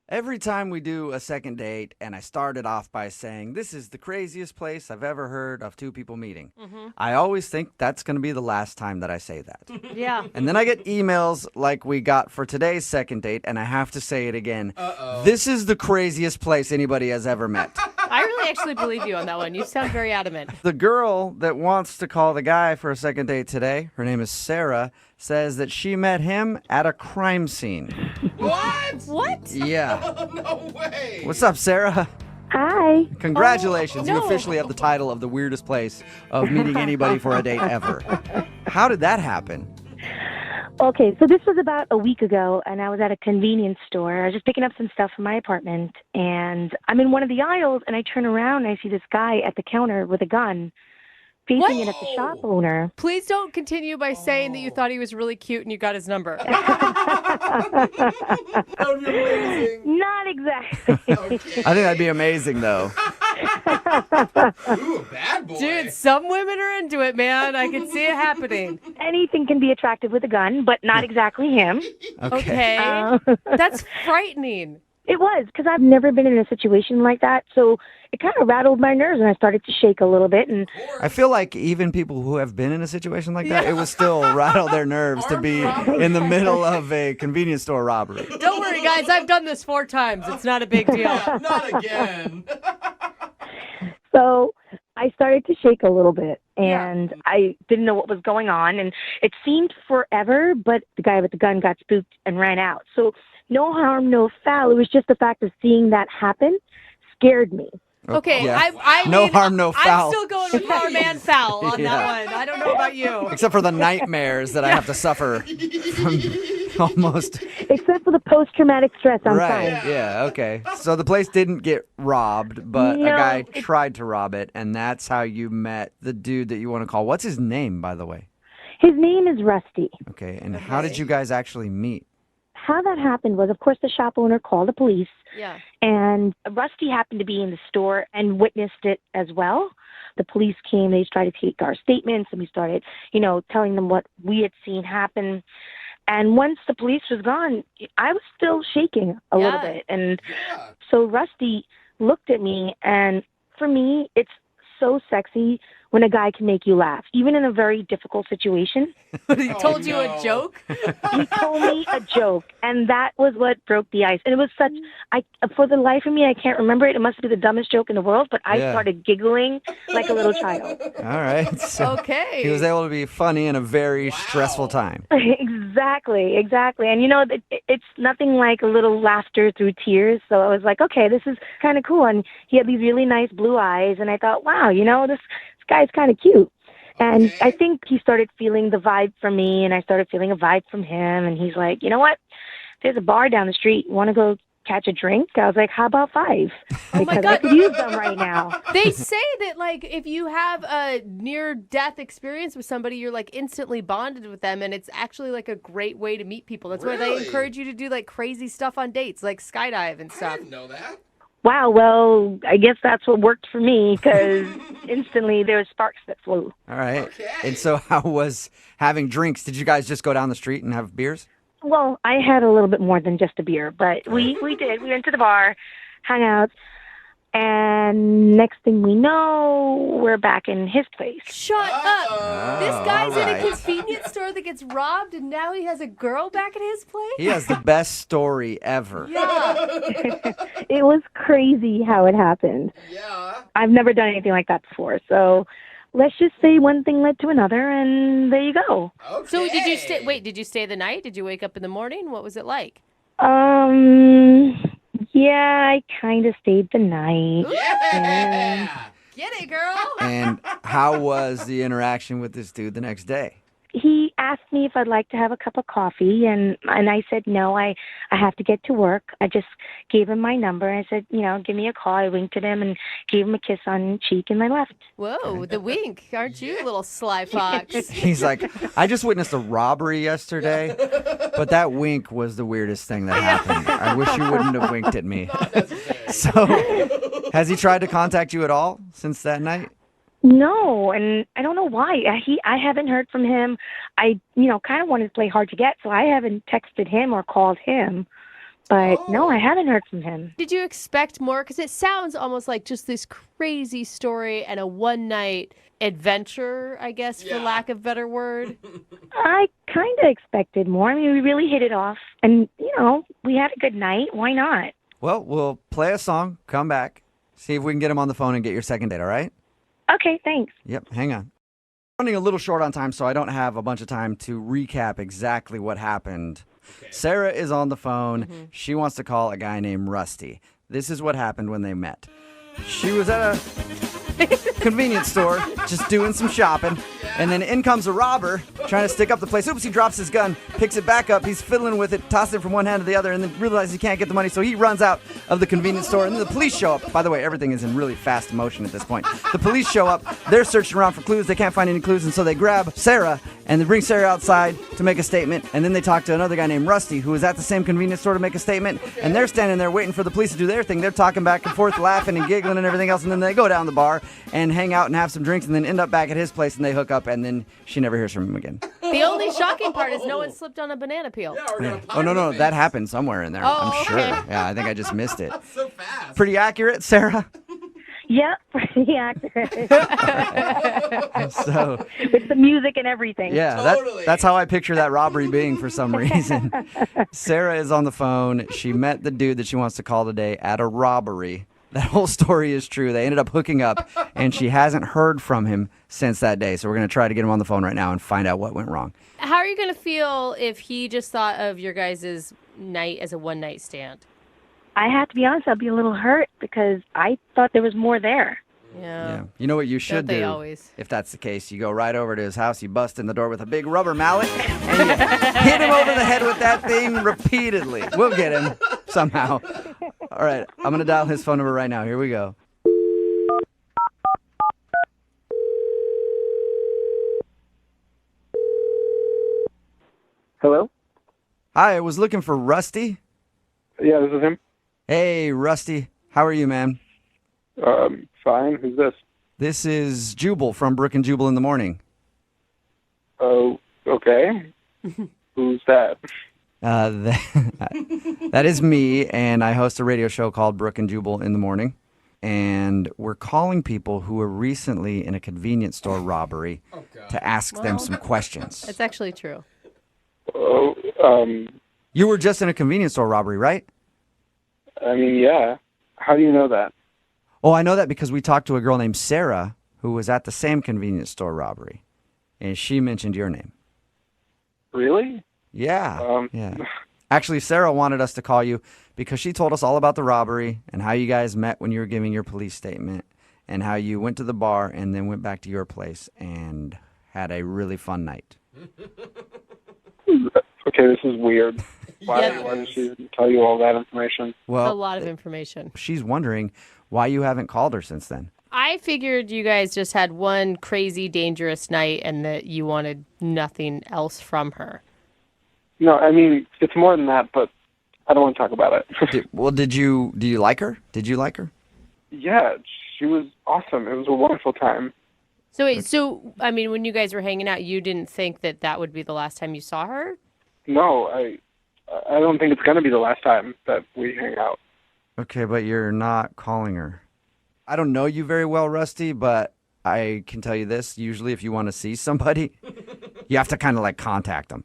Every time we do a second date, and I started off by saying, this is the craziest place I've ever heard of two people meeting, I always think that's going to be the last time that I say that. Yeah. And then I get emails like we got for today's second date, and I have to say it again. This is the craziest place anybody has ever met. I really actually believe you on that one. You sound very adamant. The girl that wants to call the guy for a second date today, her name is Sarah, says that she met him at a crime scene. What? What? Yeah. No way. What's up, Sarah? Hi. Congratulations. Oh, You no. officially have the title of the weirdest place of meeting anybody for a date ever. How did that happen? Okay, so this was about a week ago, and I was at a convenience store. I was just picking up some stuff from my apartment, and I'm in one of the aisles, and I turn around, and I see this guy at the counter with a gun facing it at the shop owner. Please don't continue by saying that you thought he was really cute and you got his number. That would be amazing. Not exactly. I think that'd be amazing, though. Ooh, a bad boy. Dude, some women are into it, man. I can see it happening. Anything can be attractive with a gun, but not exactly him. Okay. That's frightening. It was, because I've never been in a situation like that, so it kind of rattled my nerves, and I started to shake a little bit. And I feel like even people who have been in a situation like that, it would still rattle their nerves to be in the middle of a convenience store robbery. Don't worry, guys. I've done this 4 times. It's not a big deal. Not again. so I started to shake a little bit, and I didn't know what was going on, and it seemed forever, but the guy with the gun got spooked and ran out. So no harm, no foul. It was just the fact of seeing that happen scared me. Okay, Yeah. I No mean, harm, no foul. I'm still going with farm and foul on Yeah. that one. I don't know about you. Except for the nightmares that I have to suffer from almost. Except for the post-traumatic stress, I'm Right, fine. yeah, okay. So the place didn't get robbed, but a No, guy tried to rob it, and that's how you met the dude that you want to call. What's his name, by the way? His name is Rusty. Okay, and how did you guys actually meet? How that happened was, of course, the shop owner called the police, Yeah. and Rusty happened to be in the store and witnessed it as well. The police came, they tried to take our statements, and we started, telling them what we had seen happen. And once the police was gone, I was still shaking a little bit. And so Rusty looked at me, and for me, it's so sexy when a guy can make you laugh, even in a very difficult situation. He told you a joke? He told me a joke, and that was what broke the ice. And it was such, for the life of me, I can't remember it. It must be the dumbest joke in the world, but I Yeah. started giggling like a little child. All right. So Okay. he was able to be funny in a very stressful time. Exactly. And it's nothing like a little laughter through tears. So I was like, okay, this is kind of cool. And he had these really nice blue eyes, and I thought, wow, this guy's kind of cute. And I think he started feeling the vibe from me, and I started feeling a vibe from him. And he's like, you know what? There's a bar down the street. Want to go catch a drink? I was like, how about 5? Because I could use them right now. They say that, like, if you have a near-death experience with somebody, you're, like, instantly bonded with them, and it's actually, like, a great way to meet people. That's why they encourage you to do, like, crazy stuff on dates, like skydive and stuff. I didn't know that. Wow, well, I guess that's what worked for me, because instantly there were sparks that flew. All right. And so how was having drinks? Did you guys just go down the street and have beers? Well, I had a little bit more than just a beer, but we did. We went to the bar, hung out, and next thing we know, we're back in his place. Shut up! This guy's in a right. convenience store that gets robbed, and now he has a girl back at his place? He has the best story ever. Yeah. It was crazy how it happened. Yeah. I've never done anything like that before, so let's just say one thing led to another, and there you go. So did you stay? Wait, did you stay the night? Did you wake up in the morning? What was it like? Yeah, I kind of stayed the night. Yeah. Get it, girl. And how was the interaction with this dude the next day? He asked me if I'd like to have a cup of coffee, and I said no, I have to get to work. I just gave him my number. I said, give me a call. I winked at him and gave him a kiss on the cheek, and I left. Whoa, the wink. Aren't you, little sly fox? He's like, I just witnessed a robbery yesterday, but that wink was the weirdest thing that happened. I wish you wouldn't have winked at me. So, has he tried to contact you at all since that night? No, and I don't know why. I haven't heard from him. I, kind of wanted to play hard to get, so I haven't texted him or called him. But no, I haven't heard from him. Did you expect more? Because it sounds almost like just this crazy story and a one-night adventure, I guess, for lack of a better word. I kind of expected more. I mean, we really hit it off. And, we had a good night. Why not? Well, we'll play a song, come back, see if we can get him on the phone and get your second date, all right? Okay, thanks. Yep, hang on. Running a little short on time, so I don't have a bunch of time to recap exactly what happened. Okay. Sarah is on the phone. Mm-hmm. She wants to call a guy named Rusty. This is what happened when they met. She was at a convenience store just doing some shopping, and then in comes a robber trying to stick up the place. Oops, he drops his gun, picks it back up, he's fiddling with it, tosses it from one hand to the other, and then realizes he can't get the money, so he runs out of the convenience store, and then the police show up. By the way, everything is in really fast motion at this point. The police show up, they're searching around for clues, they can't find any clues, and so they grab Sarah, and they bring Sarah outside to make a statement, and then they talk to another guy named Rusty, who is at the same convenience store to make a statement, and they're standing there waiting for the police to do their thing. They're talking back and forth, laughing and giggling and everything else, and then they go down the bar and hang out and have some drinks, and then end up back at his place, and they hook up, and then she never hears from him again. The only shocking part is no one slipped on a banana peel. Yeah. Oh, no, that happened somewhere in there, I'm sure. Okay. Yeah, I think I just missed it. That's so fast. Pretty accurate, Sarah? Yeah, pretty accurate. So, with the music and everything. yeah, that's how I picture that robbery being for some reason. Sarah is on the phone. She met the dude that she wants to call today at a robbery. That whole story is true. They ended up hooking up, and she hasn't heard from him since that day. So we're going to try to get him on the phone right now and find out what went wrong. How are you going to feel if he just thought of your guys' night as a one-night stand? I have to be honest, I'll be a little hurt because I thought there was more there. Yeah. You know what you should Don't they do? always? If that's the case, you go right over to his house, you bust in the door with a big rubber mallet, and you hit him over the head with that thing repeatedly. We'll get him somehow. All right, I'm going to dial his phone number right now. Here we go. Hello? Hi, I was looking for Rusty. Yeah, this is him. Hey, Rusty. How are you, man? Fine. Who's this? This is Jubal from Brooke and Jubal in the morning. Oh, okay. Who's that? That is me, and I host a radio show called Brooke and Jubal in the morning. And we're calling people who were recently in a convenience store robbery to ask them some questions. It's actually true. Oh, You were just in a convenience store robbery, right? I mean, yeah. How do you know that? Oh, I know that because we talked to a girl named Sarah who was at the same convenience store robbery, and she mentioned your name. Really? Yeah. Yeah. Actually, Sarah wanted us to call you because she told us all about the robbery and how you guys met when you were giving your police statement and how you went to the bar and then went back to your place and had a really fun night. Okay, this is weird. Why did she tell you all that information? Well, a lot of information. She's wondering why you haven't called her since then. I figured you guys just had one crazy, dangerous night and that you wanted nothing else from her. No, I mean, it's more than that, but I don't want to talk about it. Do you like her? Did you like her? Yeah, she was awesome. It was a wonderful time. So wait, I mean, when you guys were hanging out, you didn't think that would be the last time you saw her? No, I don't think it's going to be the last time that we hang out. Okay, but you're not calling her. I don't know you very well, Rusty, but I can tell you this. Usually if you want to see somebody, you have to kind of like contact them.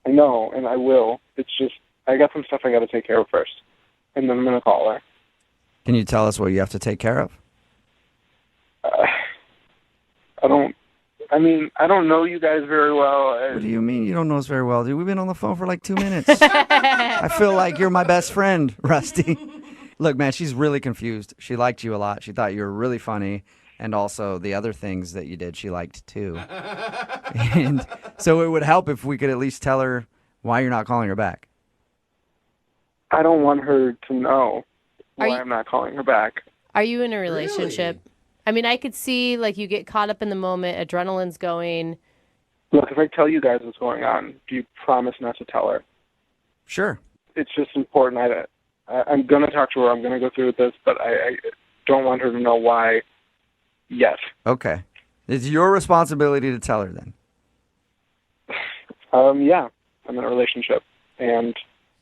I know, and I will. It's just, I got some stuff I got to take care of first, and then I'm going to call her. Can you tell us what you have to take care of? I don't know you guys very well. What do you mean you don't know us very well, dude? We've been on the phone for like 2 minutes. I feel like you're my best friend, Rusty. Look, man, she's really confused. She liked you a lot. She thought you were really funny. And also the other things that you did, she liked too. And so it would help if we could at least tell her why you're not calling her back. I don't want her to know why I'm not calling her back. Are you in a relationship? Really? I mean, I could see like you get caught up in the moment, adrenaline's going. Look, if I tell you guys what's going on, do you promise not to tell her? Sure. It's just important. I'm going to talk to her. I'm going to go through with this, but I don't want her to know why yet. Okay. It's your responsibility to tell her then. Yeah. I'm in a relationship. And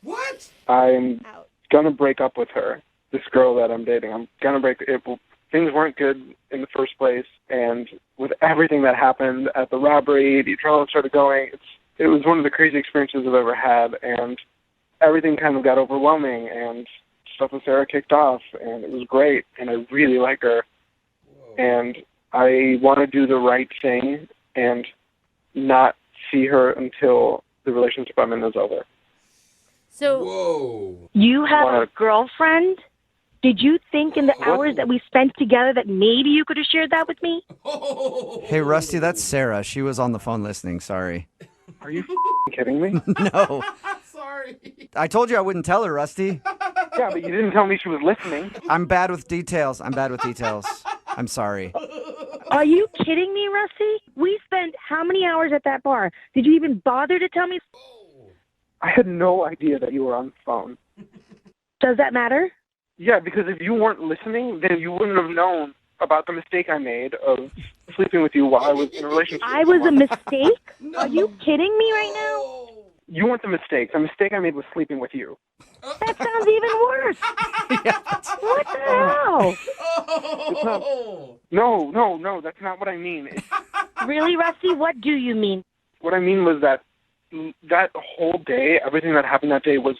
what? I'm going to break up with her, this girl that I'm dating. I'm going to break it. Things weren't good in the first place, and with everything that happened at the robbery, the adrenaline started going. It was one of the crazy experiences I've ever had, and everything kind of got overwhelming, and stuff with Sarah kicked off, and it was great, and I really like her. And I want to do the right thing and not see her until the relationship I'm in is over. So, you have a girlfriend? Did you think in the hours that we spent together that maybe you could have shared that with me? Hey, Rusty, that's Sarah. She was on the phone listening. Sorry. Are you kidding me? No. Sorry. I told you I wouldn't tell her, Rusty. Yeah, but you didn't tell me she was listening. I'm bad with details. I'm sorry. Are you kidding me, Rusty? We spent how many hours at that bar? Did you even bother to tell me? I had no idea that you were on the phone. Does that matter? Yeah, because if you weren't listening, then you wouldn't have known about the mistake I made of sleeping with you while I was in a relationship. I was a mistake? No. Are you kidding me right now? You weren't the mistake. The mistake I made was sleeping with you. That sounds even worse. What the hell? It's not, no, that's not what I mean. Really, Rusty? What do you mean? What I mean was that whole day, everything that happened that day was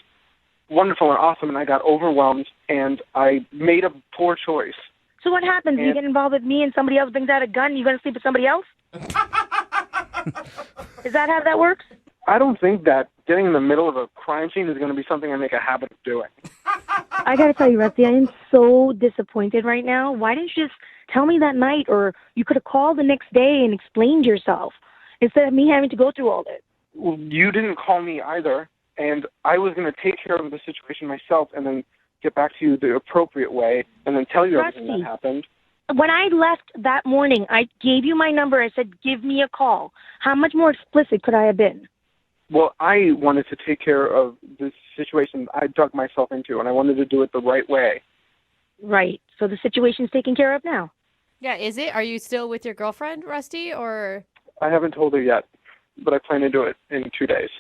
wonderful and awesome, and I got overwhelmed, and I made a poor choice. So what happens? You get involved with me and somebody else brings out a gun and you're going to sleep with somebody else? Is that how that works? I don't think that getting in the middle of a crime scene is going to be something I make a habit of doing. I got to tell you, Rusty, I am so disappointed right now. Why didn't you just tell me that night, or you could have called the next day and explained yourself instead of me having to go through all this? Well, you didn't call me either. And I was going to take care of the situation myself and then get back to you the appropriate way and then tell you everything that happened. When I left that morning, I gave you my number. I said, give me a call. How much more explicit could I have been? Well, I wanted to take care of this situation I dug myself into, and I wanted to do it the right way. Right. So the situation's taken care of now. Yeah, is it? Are you still with your girlfriend, Rusty, or? I haven't told her yet, but I plan to do it in 2 days.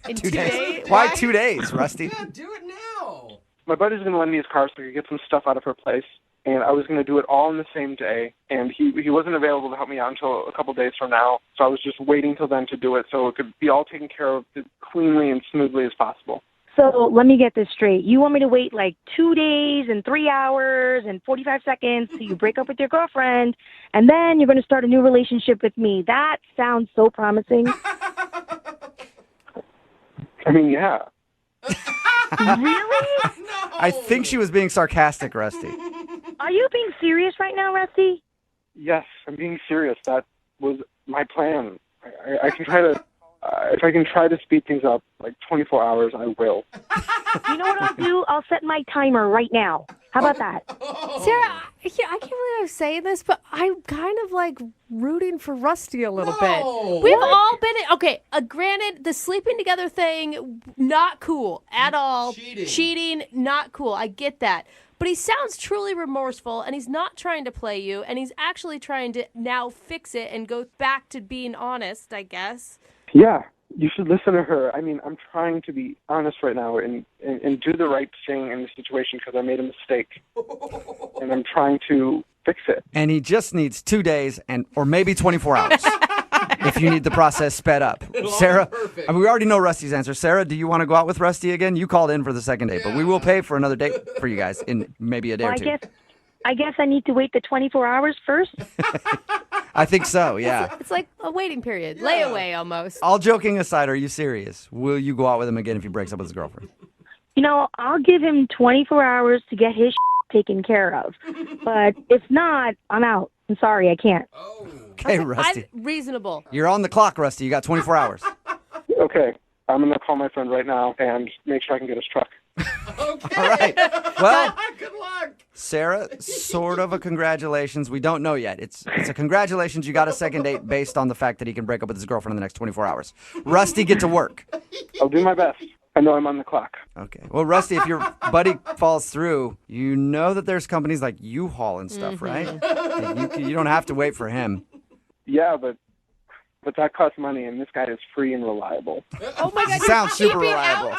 In 2 days? Why 2 days, Rusty? Yeah, do it now. My buddy's going to lend me his car so I could get some stuff out of her place, and I was going to do it all in the same day, and he wasn't available to help me out until a couple days from now, so I was just waiting till then to do it so it could be all taken care of as cleanly and smoothly as possible. So let me get this straight. You want me to wait like 2 days and 3 hours and 45 seconds till you break up with your girlfriend, and then you're going to start a new relationship with me. That sounds so promising. I mean, yeah. Really? I think she was being sarcastic, Rusty. Are you being serious right now, Rusty? Yes, I'm being serious. That was my plan. I can try to, if I can try to speed things up, like 24 hours, I will. You know what I'll do? I'll set my timer right now. How about that? Sarah, I can't believe I'm saying this, but I'm kind of like rooting for Rusty a little bit. We've all been okay. Granted, the sleeping together thing, not cool at all. Cheating, not cool. I get that. But he sounds truly remorseful, and he's not trying to play you, and he's actually trying to now fix it and go back to being honest, I guess. Yeah, you should listen to her. I mean, I'm trying to be honest right now and do the right thing in the situation because I made a mistake. And I'm trying to fix it. And he just needs 2 days or maybe 24 hours if you need the process sped up. Sarah, I mean, we already know Rusty's answer. Sarah, do you want to go out with Rusty again? You called in for the second date, but we will pay for another date for you guys in maybe a day or two. I guess I need to wait the 24 hours first. I think so, yeah. It's like a waiting period. Layaway almost. All joking aside, are you serious? Will you go out with him again if he breaks up with his girlfriend? You know, I'll give him 24 hours to get his taken care of. But if not, I'm out. I'm sorry, I can't. Okay, Rusty. Reasonable. You're on the clock, Rusty. You got 24 hours. Okay, I'm going to call my friend right now and make sure I can get his truck. All right. Well, good luck. Sarah, sort of a congratulations. We don't know yet. It's a congratulations. You got a second date based on the fact that he can break up with his girlfriend in the next 24 hours. Rusty, get to work. I'll do my best. I know I'm on the clock. Okay. Well, Rusty, if your buddy falls through, you know that there's companies like U-Haul and stuff, right? You don't have to wait for him. Yeah, but that costs money, and this guy is free and reliable. Oh my God! Sounds super reliable.